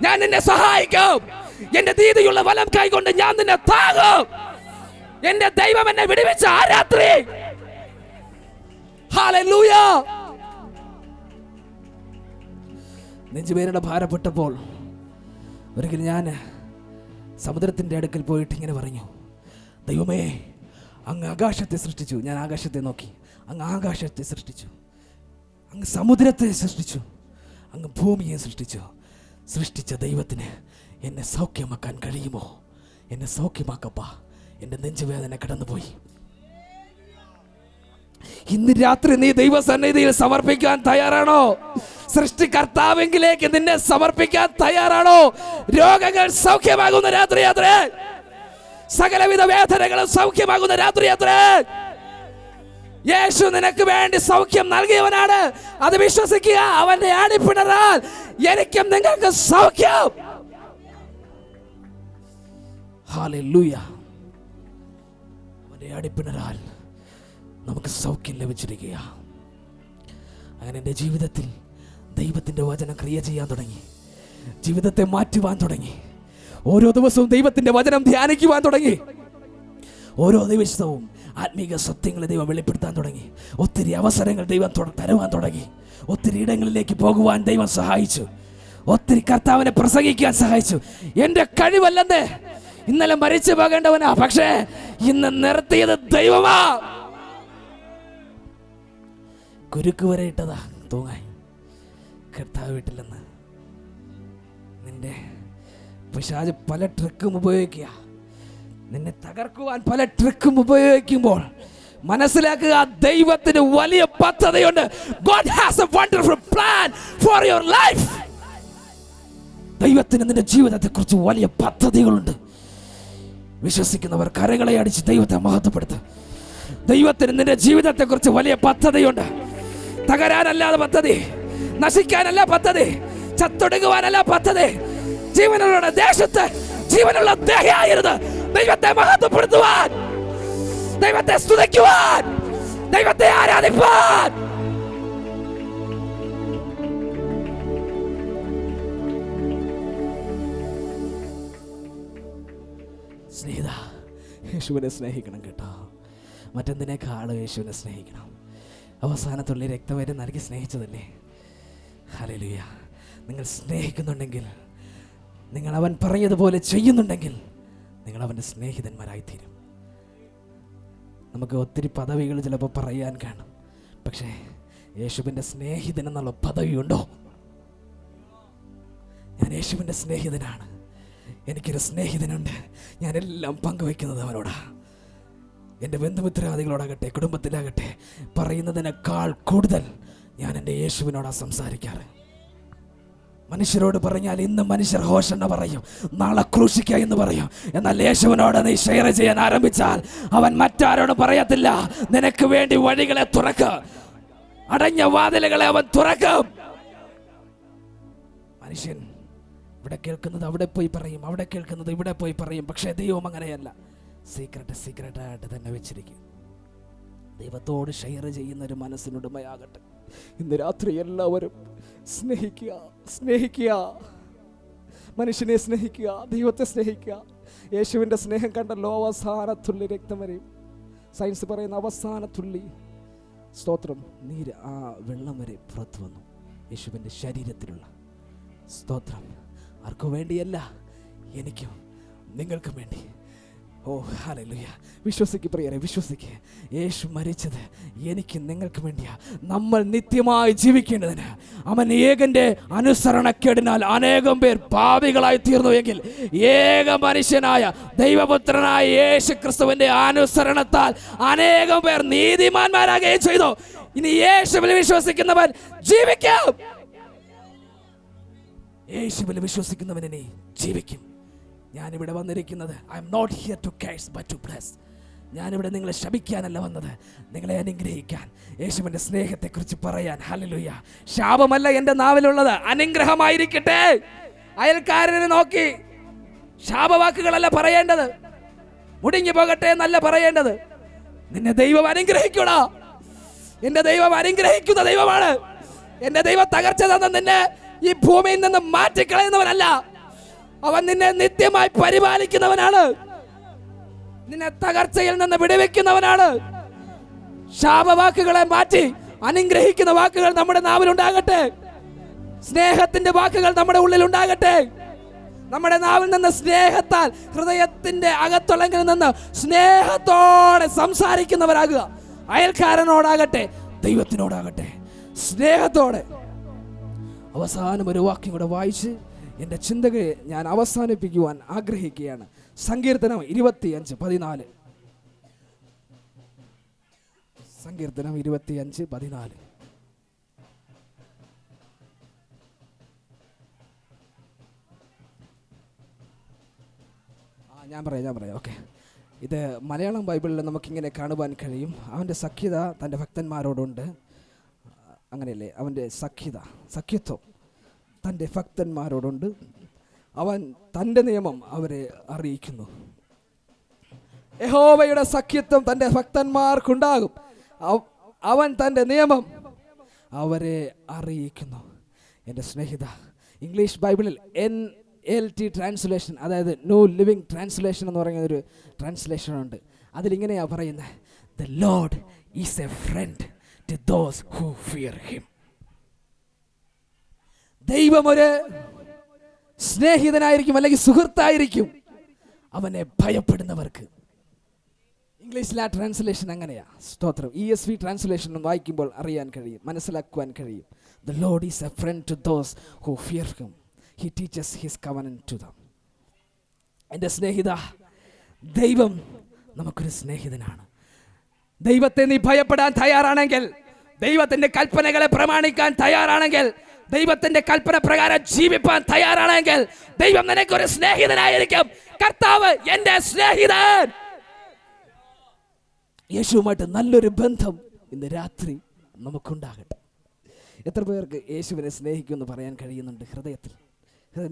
ഞാൻ നിന്നെ സഹായിക്കും. എന്റെ നീതിയുള്ള വലം കൈകൊണ്ട് ഞാൻ നിന്നെ താങ്ങും. എന്റെ ദൈവം എന്നെ വിടുവിച്ച ആ രാത്രി. ഹല്ലേലൂയ. നെഞ്ചുപേരുടെ ഭാരപ്പെട്ടപ്പോൾ ഒരിക്കൽ ഞാൻ സമുദ്രത്തിൻ്റെ അടുക്കൽ പോയിട്ട് ഇങ്ങനെ പറഞ്ഞു, ദൈവമേ അങ്ങ് ആകാശത്തെ സൃഷ്ടിച്ചു. ഞാൻ ആകാശത്തെ നോക്കി. അങ്ങ് ആകാശത്തെ സൃഷ്ടിച്ചു, അങ്ങ് സമുദ്രത്തെ സൃഷ്ടിച്ചു, അങ്ങ് ഭൂമിയെ സൃഷ്ടിച്ചു. സൃഷ്ടിച്ച ദൈവത്തിന് എന്നെ സൗഖ്യമാക്കാൻ കഴിയുമോ? എന്നെ സൗഖ്യമാക്കപ്പാ. എൻ്റെ നെഞ്ചുവേദന കടന്നുപോയി. ഇന്ന് രാത്രി നീ ദൈവസന്നിധിയിൽ സമർപ്പിക്കാൻ തയ്യാറാണോ? സൃഷ്ടികർത്താവിലേക്ക് നിന്നെ സമർപ്പിക്കാൻ തയ്യാറാണോ? രോഗങ്ങൾ സൗഖ്യമാകുന്ന രാത്രി അത്രേ. സകലവിധ വേദനകളും സൗഖ്യമാകുന്ന രാത്രി അത്രേ. യേശു നിനക്ക് വേണ്ടി സൗഖ്യം നൽകിയവനാണ്. അത് വിശ്വസിക്കുക. അവന്റെ ആണിപ്പിണറാൽ എനിക്കും നിങ്ങൾക്ക് സൗഖ്യം. ഹല്ലേലൂയ. അവന്റെ ആണിപ്പിണറാൽ നമുക്ക് സൗഖ്യം ലഭിച്ചിരിക്കുക. അങ്ങനെ എൻ്റെ ജീവിതത്തിൽ ദൈവത്തിൻ്റെ വചനം ക്രിയ ചെയ്യാൻ തുടങ്ങി. ജീവിതത്തെ മാറ്റുവാൻ തുടങ്ങി. ഓരോ ദിവസവും ദൈവത്തിൻ്റെ വചനം ധ്യാനിക്കുവാൻ തുടങ്ങി. ഓരോ ദിവസവും ആത്മീക സത്യങ്ങളെ ദൈവം വെളിപ്പെടുത്താൻ തുടങ്ങി. ഒത്തിരി അവസരങ്ങൾ ദൈവം തരുവാൻ തുടങ്ങി. ഒത്തിരി ഇടങ്ങളിലേക്ക് പോകുവാൻ ദൈവം സഹായിച്ചു. ഒത്തിരി കർത്താവിനെ പ്രസംഗിക്കാൻ സഹായിച്ചു. എൻ്റെ കഴിവല്ലെന്ന് ഇന്നലെ മരിച്ചു പോകേണ്ടവനാ, പക്ഷേ ഇന്ന് നിർത്തിയത് ദൈവമാ. കുരുക്ക് വരെ ഇട്ടതാ തൂങ്ങാൻ. കർത്താവ് വീട്ടിലെന്ന് നിന്റെ പിശാച് പല ട്രിക്കും ഉപയോഗിക്കുക. നിന്നെ തകർക്കുവാൻ പല ട്രിക്കും ഉപയോഗിക്കുമ്പോൾ മനസ്സിലാക്കുക, ദൈവത്തിന് വലിയ പദ്ധതിയുണ്ട്. God has a wonderful plan for your life. ദൈവത്തിന് നിന്റെ ജീവിതത്തെക്കുറിച്ച് വലിയ പദ്ധതികളുണ്ട്. വിശ്വസിക്കുന്നവർ കരങ്ങളെ അടിച്ച് ദൈവത്തെ മഹത്വപ്പെടുത്തും. ദൈവത്തിന് നിന്റെ ജീവിതത്തെക്കുറിച്ച് വലിയ പദ്ധതിയുണ്ട്. തകരാനല്ലാതെ പദ്ധതി, നശിക്കാനല്ല പദ്ധതി, ചത്തൊടുങ്ങുവാനല്ല പദ്ധതി. ജീവനുള്ള ദേശത്ത് ജീവനുള്ള ദേഹിയായിരുന്നു ദൈവത്തെ മഹത്വപ്പെടുത്തുവാൻ, ദൈവത്തെ സ്തുതിക്കുവാൻ, ദൈവത്തെ ആരാധിപ്പാൻ. സ്നേഹിത, യേശുവിനെ സ്നേഹിക്കണം കേട്ടോ. മറ്റെന്തിനേക്കാളും യേശുവിനെ സ്നേഹിക്കണം. അവസാനത്തുള്ള രക്തം വരെ നൽകി സ്നേഹിച്ചതല്ലേ. ഹല്ലേലൂയ. നിങ്ങൾ സ്നേഹിക്കുന്നുണ്ടെങ്കിൽ, നിങ്ങൾ അവൻ പറഞ്ഞതുപോലെ ചെയ്യുന്നുണ്ടെങ്കിൽ, നിങ്ങൾ അവൻ്റെ സ്നേഹിതന്മാരായിത്തീരും. നമുക്ക് ഒത്തിരി പദവികൾ ചിലപ്പോൾ പറയാൻ കാണും, പക്ഷേ യേശുവിൻ്റെ സ്നേഹിതൻ എന്നുള്ള പദവിയുണ്ടോ? ഞാൻ യേശുവിൻ്റെ സ്നേഹിതനാണ്. എനിക്കൊരു സ്നേഹിതനുണ്ട്. ഞാനെല്ലാം പങ്കുവയ്ക്കുന്നത് അവനോടാ. എൻ്റെ ബന്ധുമിത്രാദികളോടാകട്ടെ, കുടുംബത്തിലാകട്ടെ, പറയുന്നതിനേക്കാൾ കൂടുതൽ ഞാൻ എൻ്റെ യേശുവിനോടാ സംസാരിക്കാറ്. മനുഷ്യരോട് പറഞ്ഞാൽ ഇന്ന് മനുഷ്യർ ഹോഷെന്ന് പറയും, നാളെ ക്രൂശിക്കുക എന്ന് പറയും. എന്നാൽ യേശുവിനോട് നീ ഷെയർ ചെയ്യാൻ ആരംഭിച്ചാൽ അവൻ മറ്റാരോടും പറയത്തില്ല. നിനക്ക് വേണ്ടി വഴികളെ തുറക്കും, അടഞ്ഞ വാതിലുകളെ അവൻ തുറക്കും. മനുഷ്യൻ ഇവിടെ കേൾക്കുന്നത് അവിടെ പോയി പറയും, അവിടെ കേൾക്കുന്നത് ഇവിടെ പോയി പറയും. പക്ഷേ ദൈവം അങ്ങനെയല്ല. സീക്രട്ടായിട്ട് തന്നെ വെച്ചിരിക്കും. ദൈവത്തോട് ഷെയർ ചെയ്യുന്ന ഒരു മനസ്സിനുടമയാകട്ടെ. ഇന്ന് രാത്രി എല്ലാവരും സ്നേഹിക്കുക, മനുഷ്യനെ സ്നേഹിക്കുക, ദൈവത്തെ സ്നേഹിക്കുക. യേശുവിൻ്റെ സ്നേഹം കണ്ടല്ലോ, അവസാനത്തുള്ളി രക്തം വരെയും. സയൻസ് പറയുന്ന അവസാനത്തുള്ളി സ്തോത്രം നീര്, ആ വെള്ളം വരെ പുറത്തു വന്നു. യേശുവിൻ്റെ ശരീരത്തിലുള്ള സ്തോത്രം ആർക്കു വേണ്ടിയല്ല, എനിക്കും നിങ്ങൾക്കും വേണ്ടി. ഓ ഹല്ലേലൂയ. വിശ്വസിക്കുക പ്രിയരെ, വിശ്വസിക്കുക. യേശു മരിച്ചത് എനിക്ക് നിങ്ങൾക്ക് വേണ്ടിയാ. നമ്മൾ നിത്യമായി ജീവിക്കേണ്ടതിന്. അവൻ ഏകന്റെ അനുസരണക്കേടിനാൽ അനേകം പേർ പാപികളായി തീർന്നു എങ്കിൽ, ഏക മനുഷ്യനായ ദൈവപുത്രനായ യേശു ക്രിസ്തുവിന്റെ അനുസരണത്താൽ അനേകം പേർ നീതിമാന്മാരാകുകയും ചെയ്തു. ഇനി യേശുവിൽ വിശ്വസിക്കുന്നവൻ ജീവിക്കും. യേശുവിൽ വിശ്വസിക്കുന്നവൻ ഇനി ജീവിക്കും. ഞാനിവിടെ വന്നിരിക്കുന്നത്, I am not here to curse but to bless. ഞാനിവിടെ നിങ്ങളെ ശപിക്കാനല്ല വന്നത്, നിങ്ങളെ അനുഗ്രഹിക്കാൻ, യേശുവിൻ്റെ സ്നേഹത്തെക്കുറിച്ച് പറയാൻ. ഹല്ലേലൂയ. ശാപമല്ല എൻ്റെ നാവിലുള്ളത്, അനുഗ്രഹമായിരിക്കട്ടെ. അയൽക്കാരനെ നോക്കി ശാപവാക്കുകളല്ല പറയേണ്ടത്, മുടിഞ്ഞു പോകട്ടെ എന്നല്ല പറയേണ്ടത്. നിന്നെ ദൈവം അനുഗ്രഹിക്കൂടാ. എൻ്റെ ദൈവം അനുഗ്രഹിക്കുന്ന ദൈവമാണ്. എൻ്റെ ദൈവം തകർച്ച തന്ന നിന്നെ ഈ ഭൂമിയിൽ നിന്ന് മാറ്റിക്കളയുന്നവനല്ല. അവൻ നിന്നെ നിത്യമായി പരിപാലിക്കുന്നവനാണ്. നിന്നെ തകർച്ചയിൽ നിന്ന് വിടുവിക്കുന്നവനാണ്. ശാപവാക്കുകളെ മാറ്റി അനുഗ്രഹിക്കുന്ന വാക്കുകൾ നമ്മുടെ നാവിലുണ്ടാകട്ടെ. സ്നേഹത്തിന്റെ വാക്കുകൾ നമ്മുടെ ഉള്ളിൽ ഉണ്ടാകട്ടെ. നമ്മുടെ നാവിൽ നിന്ന് സ്നേഹത്താൽ, ഹൃദയത്തിന്റെ അകത്തുളങ്കിൽ നിന്ന് സ്നേഹത്തോടെ സംസാരിക്കുന്നവരാകുക. അയൽക്കാരനോടാകട്ടെ, ദൈവത്തിനോടാകട്ടെ, സ്നേഹത്തോടെ. അവസാനം ഒരു വാക്യം കൂടെ വായിച്ച് എൻ്റെ ചിന്തകളെ ഞാൻ അവസാനിപ്പിക്കുവാൻ ആഗ്രഹിക്കുകയാണ്. സങ്കീർത്തനം 25:14. സങ്കീർത്തനം 25:14. ഞാൻ പറയാം. ഓക്കെ, ഇത് മലയാളം ബൈബിളിൽ നമുക്കിങ്ങനെ കാണുവാൻ കഴിയും. അവൻ്റെ സഖ്യത തൻ്റെ ഭക്തന്മാരോടുണ്ട്. അങ്ങനെയല്ലേ? അവൻ്റെ സഖ്യത്വം തൻ്റെ ഭക്തന്മാരോടുണ്ട്. അവൻ തൻ്റെ നിയമം അവരെ അറിയിക്കുന്നു. യഹോവയുടെ സഖ്യത്വം തൻ്റെ ഭക്തന്മാർക്കുണ്ടാകും. അവൻ തൻ്റെ നിയമം അവരെ അറിയിക്കുന്നു. എൻ്റെ സ്നേഹിത, ഇംഗ്ലീഷ് ബൈബിളിൽ NLT ട്രാൻസ്ലേഷൻ, അതായത് ന്യൂ ലിവിങ് ട്രാൻസ്ലേഷൻ എന്ന് പറയുന്ന ഒരു ട്രാൻസ്ലേഷൻ ഉണ്ട്. അതിലിങ്ങനെയാണ് പറയുന്നത്: The Lord is a friend to those who fear him. ദൈവം ഒരു സ്നേഹിതനായിരിക്കും, അല്ലെങ്കിൽ സുഹൃത്തായിരിക്കും അവനെ ഭയപ്പെടുന്നവർക്ക്. ഇംഗ്ലീഷിലെ ആ ട്രാൻസ്ലേഷൻ അങ്ങനെയാ. സ്തോത്രം. ESV ട്രാൻസ്ലേഷൻ വായിക്കുമ്പോൾ അറിയാൻ കഴിയും, മനസ്സിലാക്കുവാൻ കഴിയും. The Lord is a friend to those who fear him. He teaches his covenant to them. എൻ്റെ സ്നേഹിത, ദൈവം നമുക്കൊരു സ്നേഹിതനാണ്. ദൈവത്തെ നീ ഭയപ്പെടാൻ തയ്യാറാണെങ്കിൽ, ദൈവത്തിന്റെ കൽപ്പനകളെ പ്രമാണിക്കാൻ തയ്യാറാണെങ്കിൽ, ദൈവത്തിന്റെ കൽപ്പന പ്രകാരം ജീവിപ്പാൻ തയ്യാറാണെങ്കിൽ, ദൈവം നിനക്കൊരു സ്നേഹിതനായിരിക്കും. കർത്താവ് എൻ്റെ സ്നേഹിതൻ. യേശുവുമായിട്ട് നല്ലൊരു ബന്ധം ഇന്ന് രാത്രി നമുക്കുണ്ടാകട്ടെ. എത്ര പേർക്ക് യേശുവിനെ സ്നേഹിക്കുമെന്ന് പറയാൻ കഴിയുന്നുണ്ട് ഹൃദയത്തിൽ?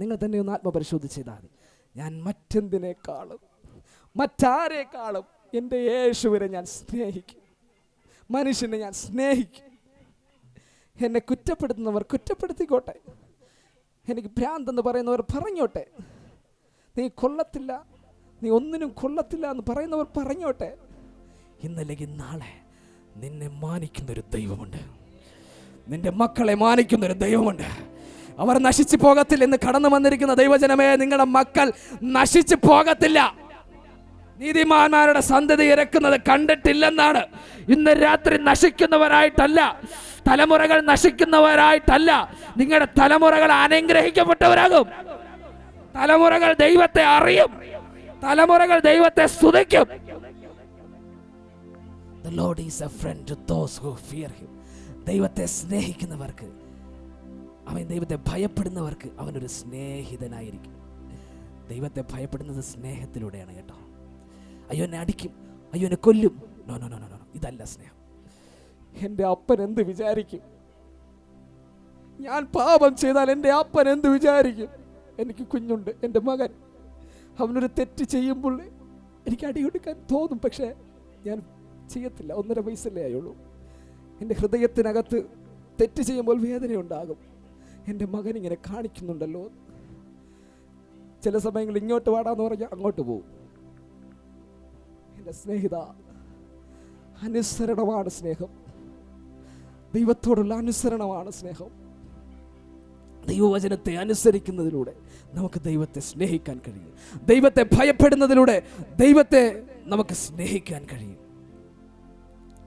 നിങ്ങൾ തന്നെ ഒന്ന് ആത്മപരിശോധന ചെയ്താൽ മതി. ഞാൻ മറ്റെന്തിനേക്കാളും മറ്റാരേക്കാളും എൻ്റെ യേശുവിനെ ഞാൻ സ്നേഹിക്കും. മനുഷ്യനെ ഞാൻ സ്നേഹിക്കും. എന്നെ കുറ്റപ്പെടുത്തുന്നവർ കുറ്റപ്പെടുത്തിക്കോട്ടെ, എനിക്ക് ഭ്രാന്തെന്ന് പറയുന്നവർ പറഞ്ഞോട്ടെ, നീ കൊള്ളത്തില്ല, നീ ഒന്നിനും കൊള്ളത്തില്ല എന്ന് പറയുന്നവർ പറഞ്ഞോട്ടെ. ഇന്നല്ലെങ്കിൽ നാളെ നിന്നെ മാനിക്കുന്നൊരു ദൈവമുണ്ട്. നിന്റെ മക്കളെ മാനിക്കുന്നൊരു ദൈവമുണ്ട്. അവർ നശിച്ചു പോകത്തില്ല. എന്ന് കടന്നു വന്നിരിക്കുന്ന ദൈവജനമേ, നിങ്ങളുടെ മക്കൾ നശിച്ചു പോകത്തില്ല. നീതിമാന്മാരുടെ സന്തതി ഇറക്കുന്നത് കണ്ടിട്ടില്ലെന്നാണ്. ഇന്ന് രാത്രി നശിക്കുന്നവരായിട്ടല്ല, തലമുറകൾ നശിക്കുന്നവരായിട്ടല്ല, നിങ്ങളുടെ തലമുറകൾ അനുഗ്രഹിക്കപ്പെട്ടവരാകും. തലമുറകൾ ദൈവത്തെ അറിയും, തലമുറകൾ ദൈവത്തെ സ്തുതിക്കും. The Lord is a friend to those who fear him. ദൈവത്തെ സ്നേഹിക്കുന്നവർക്ക്, അവൻ ദൈവത്തെ ഭയപ്പെടുന്നവർക്ക് അവനൊരു സ്നേഹിതനായിരിക്കും. ദൈവത്തെ ഭയപ്പെടുന്നത് സ്നേഹത്തിലൂടെയാണ് കേട്ടോ. അയ്യോ എന്നെ അടിക്കും, അയ്യോ എന്നെ കൊല്ലും, നോ നോ നോ നോ, ഇതല്ല സ്നേഹം. എൻ്റെ അപ്പൻ എന്ത് വിചാരിക്കും? ഞാൻ പാപം ചെയ്താൽ എൻ്റെ അപ്പൻ എന്ത് വിചാരിക്കും? എനിക്ക് കുഞ്ഞുണ്ട്, എൻ്റെ മകൻ. അവനൊരു തെറ്റ് ചെയ്യുമ്പോൾ എനിക്ക് അടി കൊടുക്കാൻ തോന്നും, പക്ഷേ ഞാൻ ചെയ്യത്തില്ല. 1.5 വയസ്സല്ലേ ആയുള്ളൂ. എൻ്റെ ഹൃദയത്തിനകത്ത് തെറ്റ് ചെയ്യുമ്പോൾ വേദനയുണ്ടാകും. എൻ്റെ മകൻ ഇങ്ങനെ കാണിക്കുന്നുണ്ടല്ലോ. ചില സമയങ്ങളിൽ ഇങ്ങോട്ട് വാടാന്ന് പറഞ്ഞാൽ അങ്ങോട്ട് പോവും. എൻ്റെ സ്നേഹിത, അനുസരണമാണ് സ്നേഹം. ദൈവത്തോടുള്ള അനുസരണമാണ് സ്നേഹം. ദൈവവചനത്തെ അനുസരിക്കുന്നതിലൂടെ നമുക്ക് ദൈവത്തെ സ്നേഹിക്കാൻ കഴിയും. ദൈവത്തെ ഭയപ്പെടുന്നതിലൂടെ ദൈവത്തെ നമുക്ക് സ്നേഹിക്കാൻ കഴിയും.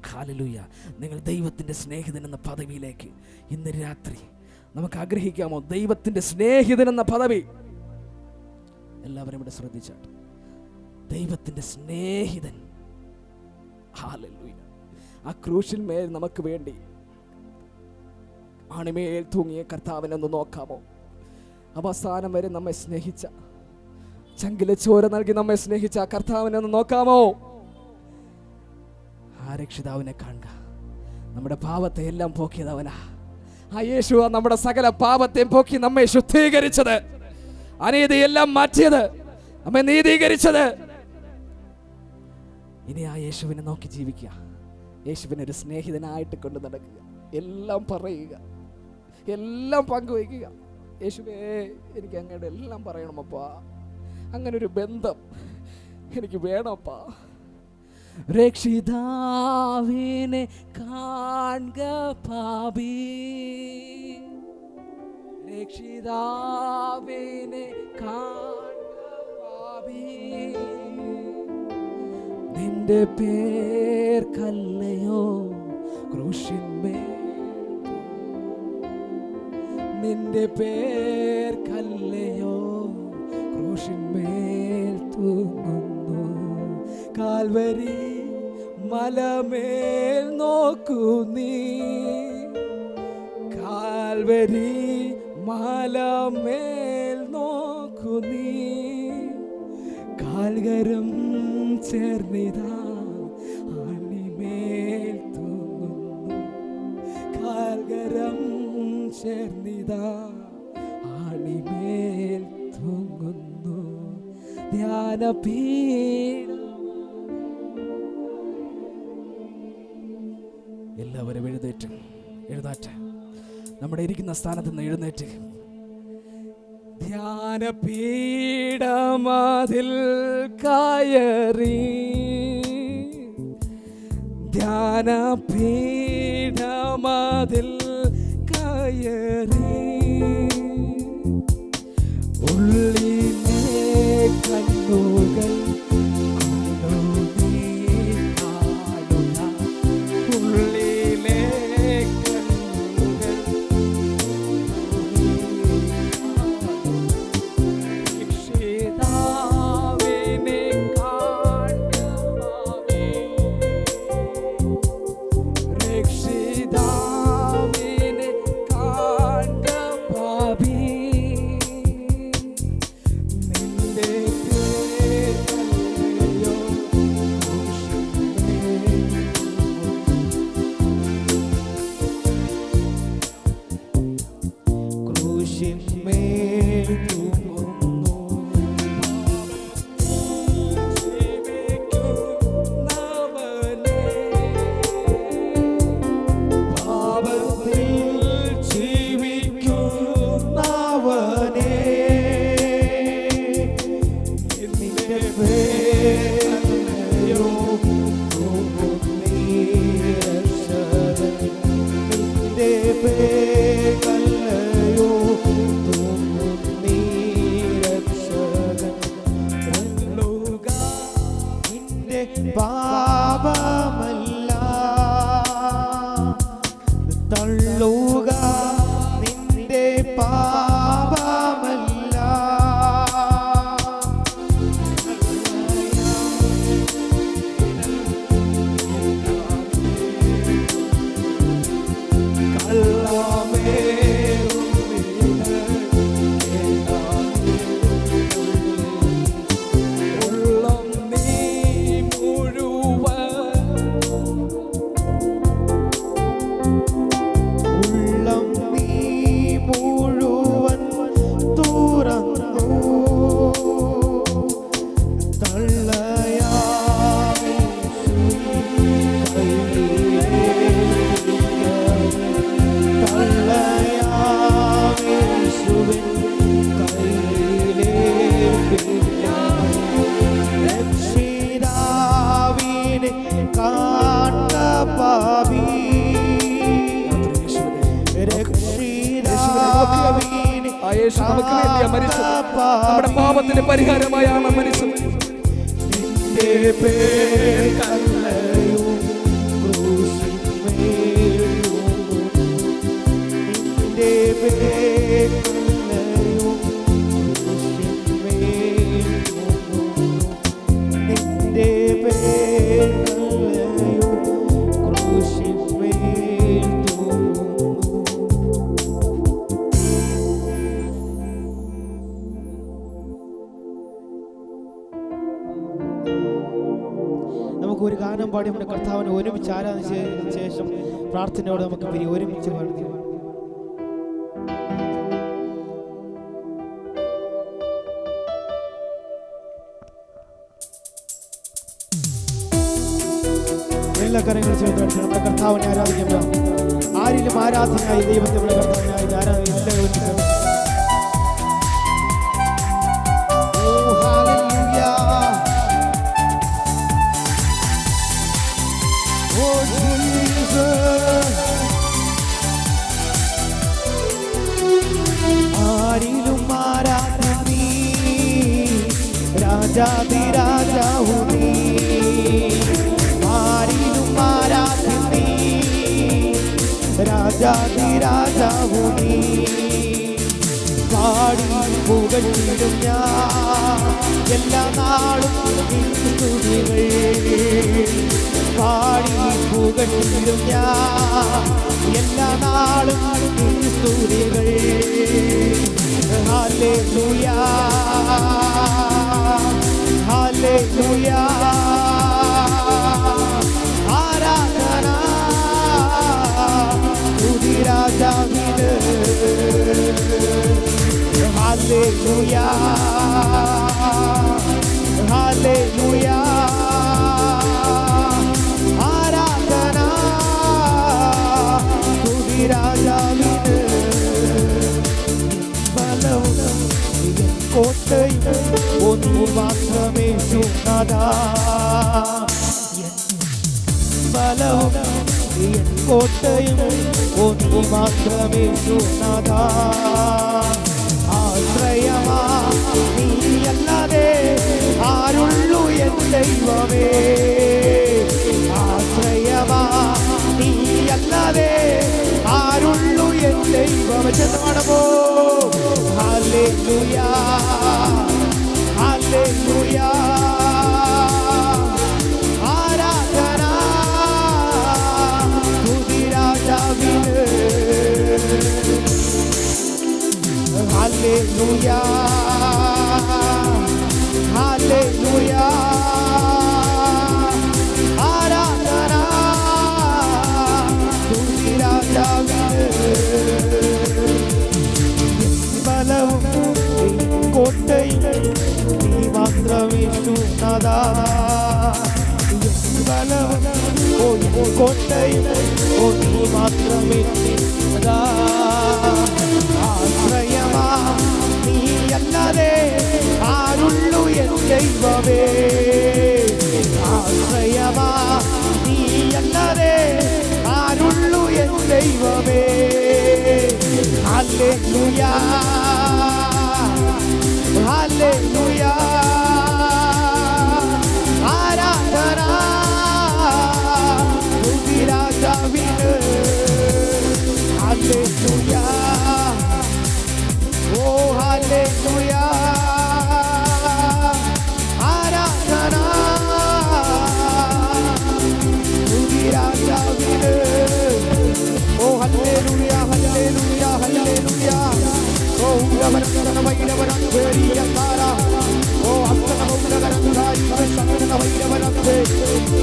ഹല്ലേലൂയ. നിങ്ങൾ ദൈവത്തിൻ്റെ സ്നേഹിതൻ എന്ന പദവിയിലേക്ക് ഇന്ന് രാത്രി നമുക്ക് ആഗ്രഹിക്കാമോ? ദൈവത്തിൻ്റെ സ്നേഹിതൻ എന്ന പദവി. എല്ലാവരും ഇവിടെ ശ്രദ്ധിച്ചാട്ടെ. ദൈവത്തിൻ്റെ സ്നേഹിതൻ. ഹല്ലേലൂയ. ആ ക്രൂശിൽ മേൽ നമുക്ക് വേണ്ടി ആണിമേൽ തൂങ്ങിയ കർത്താവിനെ ഒന്ന് നോക്കാമോ? അവസാനം വരെ നമ്മെ സ്നേഹിച്ച, ചങ്കിലെ ചോര നൽകി നമ്മെ സ്നേഹിച്ച ആ കർത്താവിനെ ഒന്ന് നോക്കാമോ? ആ രക്ഷിതാവിനെ കാണുക. നമ്മുടെ പാപത്തെ എല്ലാം പോക്കിയതവനാ. ആ യേശു നമ്മുടെ സകല പാപത്തെയും പോക്കി നമ്മെ ശുദ്ധീകരിച്ചത്, അനീതിയെല്ലാം മാറ്റിയത്, നമ്മെ നീതീകരിച്ചത്. ഇനി ആ യേശുവിനെ നോക്കി ജീവിക്കുക. യേശുവിനെ ഒരു സ്നേഹിതനായിട്ട് കൊണ്ട് നടക്കുക. എല്ലാം പറയുക, എല്ലാം പങ്കുവയ്ക്കുക. യേശുവേ, എനിക്ക് അങ്ങയുടെ എല്ലാം പറയണമപ്പാ. അങ്ങനൊരു ബന്ധം എനിക്ക് വേണമപ്പാ. രക്ഷിതാവിനെ കാണുക പാപി, രക്ഷിതാവിനെ കാണുക പാപി. നിന്റെ പേർക്കല്ലയോ ക്രൂശിന്മേൽ, നിന്റെ പേർക്കല്ലയോ ക്രൂശിന്മേൽ തൂങ്ങുന്നു. കാൽവരി മലമേൽ നോക്കൂ നീ, കാൽവരി മലമേൽ നോക്കൂ നീ. കാൽകരം ചേർന്നിതാ ആണിമേൽ തൂങ്ങുന്നു. കാൽകരം ചേർന്നിതാ ആണിമേൽ തൂങ്ങുന്നു. ധ്യാനപീഠ. എല്ലാവരും എഴുന്നേറ്റ് നമ്മുടെ ഇരിക്കുന്ന സ്ഥാനത്ത് നിന്ന് എഴുന്നേറ്റ്. ധ്യാനപീഠമതിൽ കയറി, ധ്യാനപീഠമതിൽ കയറി. ഉള്ളിലെ കണ്ണുകൾ കൊണ്ടു നീ കാണുക, ഉള്ളിലെ കണ്ണുകൾ രക്ഷിതാവിനെ കാണുവാനേ, രക്ഷിതാവിനെ കാണുവാനേ. നിന്റെ പേരല്ലയോ ക്രൂശിന്മേൽ തൂങ്ങുന്നു. പാപത്തിൽ ജീവിക്കുന്നവനേ, നിന്റെ പേരല്ലയോ രക്ഷകൻ, നിന്റെ പേരല്ലയോ രക്ഷകൻ. തള്ളുക നിന്റെ പാപമല്ല, തള്ളുക നിന്റെ പാപമല്ല. ഉള്ളം നീ മുഴുവൻ യേശു നമുക്ക് വേണ്ടിയാ മരിച്ചത്. നമ്മുടെ പാപത്തിന് പരിഹാരമായാണ് മരിച്ചത്. ഒരു ഗാനം പാടി നമ്മുടെ കർത്താവിനെ ഒരുമിച്ച് ആരാധിച്ചതിന് ശേഷം പ്രാർത്ഥനയോടെ നമുക്ക് ഒരുമിച്ച് പാടി. എല്ലാ കാര്യങ്ങളും ചേർത്ത് നമ്മുടെ കർത്താവിനെ ആരാധിക്കുമ്പോൾ ആരിലും ആരാധനയായി ദൈവത്തെ നമ്മുടെ കർത്താവിനായി ആരാധിക്കും. രാജാതിരാജാവു നീ, ആരിലും ആരാധ്യൻ നീ, രാജാതിരാജാവു നീ. പാടി പുകഴ്ത്തിടും ഞാൻ എല്ലാ നാളും സ്തുതികൾ, പാടി പുകഴ്ത്തിടും ഞാൻ എല്ലാ നാളും സ്തുതികൾ. ഹല്ലേലൂയാ ഹല്ലേലൂയാ, ആരാധന സ്തുതി രാജാവിന്. ഹല്ലേലൂയാ ഹല്ലേലൂയാ, ആരാധന സ്തുതി രാജാവിന്. ബലവും കോട്ടയും ഒന്നു മാത്രമേ സുനാഥാ, ബലവും കോട്ടയും ഒന്നു മാത്രമേ സുനാഥാ. ആശ്രയമാ നീയല്ലാതെ ആരുള്ളൂ എൻ ദൈവമേ, ആശ്രയമാ നീയല്ലാതെ ആരുള്ളൂ എൻ ദൈവമേ. ചെന്നമാണമോ ഹല്ലേലൂയാ ഹല്ലേലൂയാ, ആരാധന സ്തുതി രാജാവിന്. ഹല്ലേലൂയാ ഹല്ലേലൂയാ, ആരാധന സ്തുതി രാജാവിന്. ബലവും കോട്ടയും നീ മാത്രമേ സുനാഥാ, ബലവും കോട്ടയും നീ മാത്രമേ സുനാഥാ. ആശ്രയമാ നീയല്ലാതെ ആരുള്ളൂ എൻ ദൈവമേ, ആശ്രയമാ നീയല്ലാതെ ആരുള്ളൂ എൻ ദൈവമേ. ഹല്ലേലൂയാ ഹല്ലേലൂയാ, ആരാധന സ്തുതി രാജാവിന്. ഹല്ലേലൂയാ ഓ ഹല്ലേലൂയാ, ആരാധന സ്തുതി രാജാവിന്. ഓ ഹല്ലേലൂയാ ഹല്ലേലൂയാ ഹല്ലേലൂയാ. ഓ ഉടവരക്കണ വൈരവരന്തേരിയത്താര, ഓ അസ്തനമുടകരന്താരി വശക്കണ വൈരവരന്തേ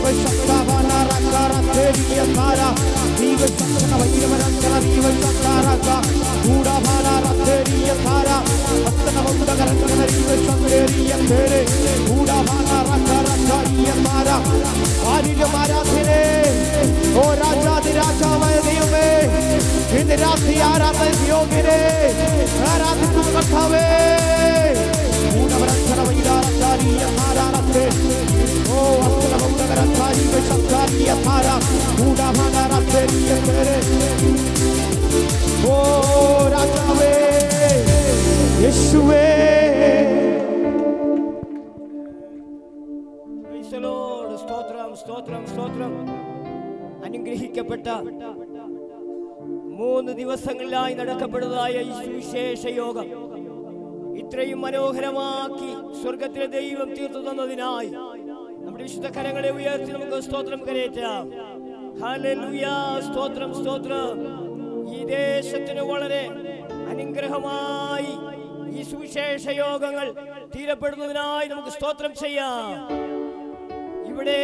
വശക്കണവനരക്കരന്തേരിയത്താര, ദീവശക്കണ വൈരവരന്തര ദീവശത്താരക ഊടഭാനരന്തേരിയത്താര, അസ്തനമുടകരന്തര ദീവശന്തേരിയത്തേരെ ഊടഭാനരക്കരന്തേരിയത്താര. ആരിലും ആരാധനേ, ഓ രാജാതിരാജാവായ ദൈവമേ, ഇന്ന് രാത്രി ആരാധന യോഗ്യനെ ആരാധിക്കുന്ന കർത്താവേ. ഊടവരന്തര വൈരാരത്താരിയത്താരത്തെ, ഓ അസ്തനമുടകരന്താരി വശത്താരിയത്താര ഊടഭാനരന്തേരിയത്തേരെ. ഓ രാജാവേ യേശുവേ. സ്തോത്രം സ്തോത്രം സ്തോത്രം. അനുഗ്രഹിക്കപ്പെട്ട 3 ദിവസങ്ങളിലായി നടക്കപ്പെടുന്നതായ ഈ സുവിശേഷ യോഗം ഇത്രയും മനോഹരമാക്കി സ്വർഗത്തിലെ ദൈവം തീർത്തു തന്നതിനായി നമ്മുടെ വിശുദ്ധ കരങ്ങളെ ഉയർത്തി നമുക്ക് സ്തോത്രം കരയറ്റാം. ഹല്ലേലൂയ. സ്തോത്രം സ്തോത്രം. ഈ ദേശത്തിന് വളരെ അനുഗ്രഹമായി ഈ സുവിശേഷ യോഗങ്ങൾ തീരപ്പെടുന്നതിനായി നമുക്ക് സ്തോത്രം ചെയ്യാം. ഇവിടെ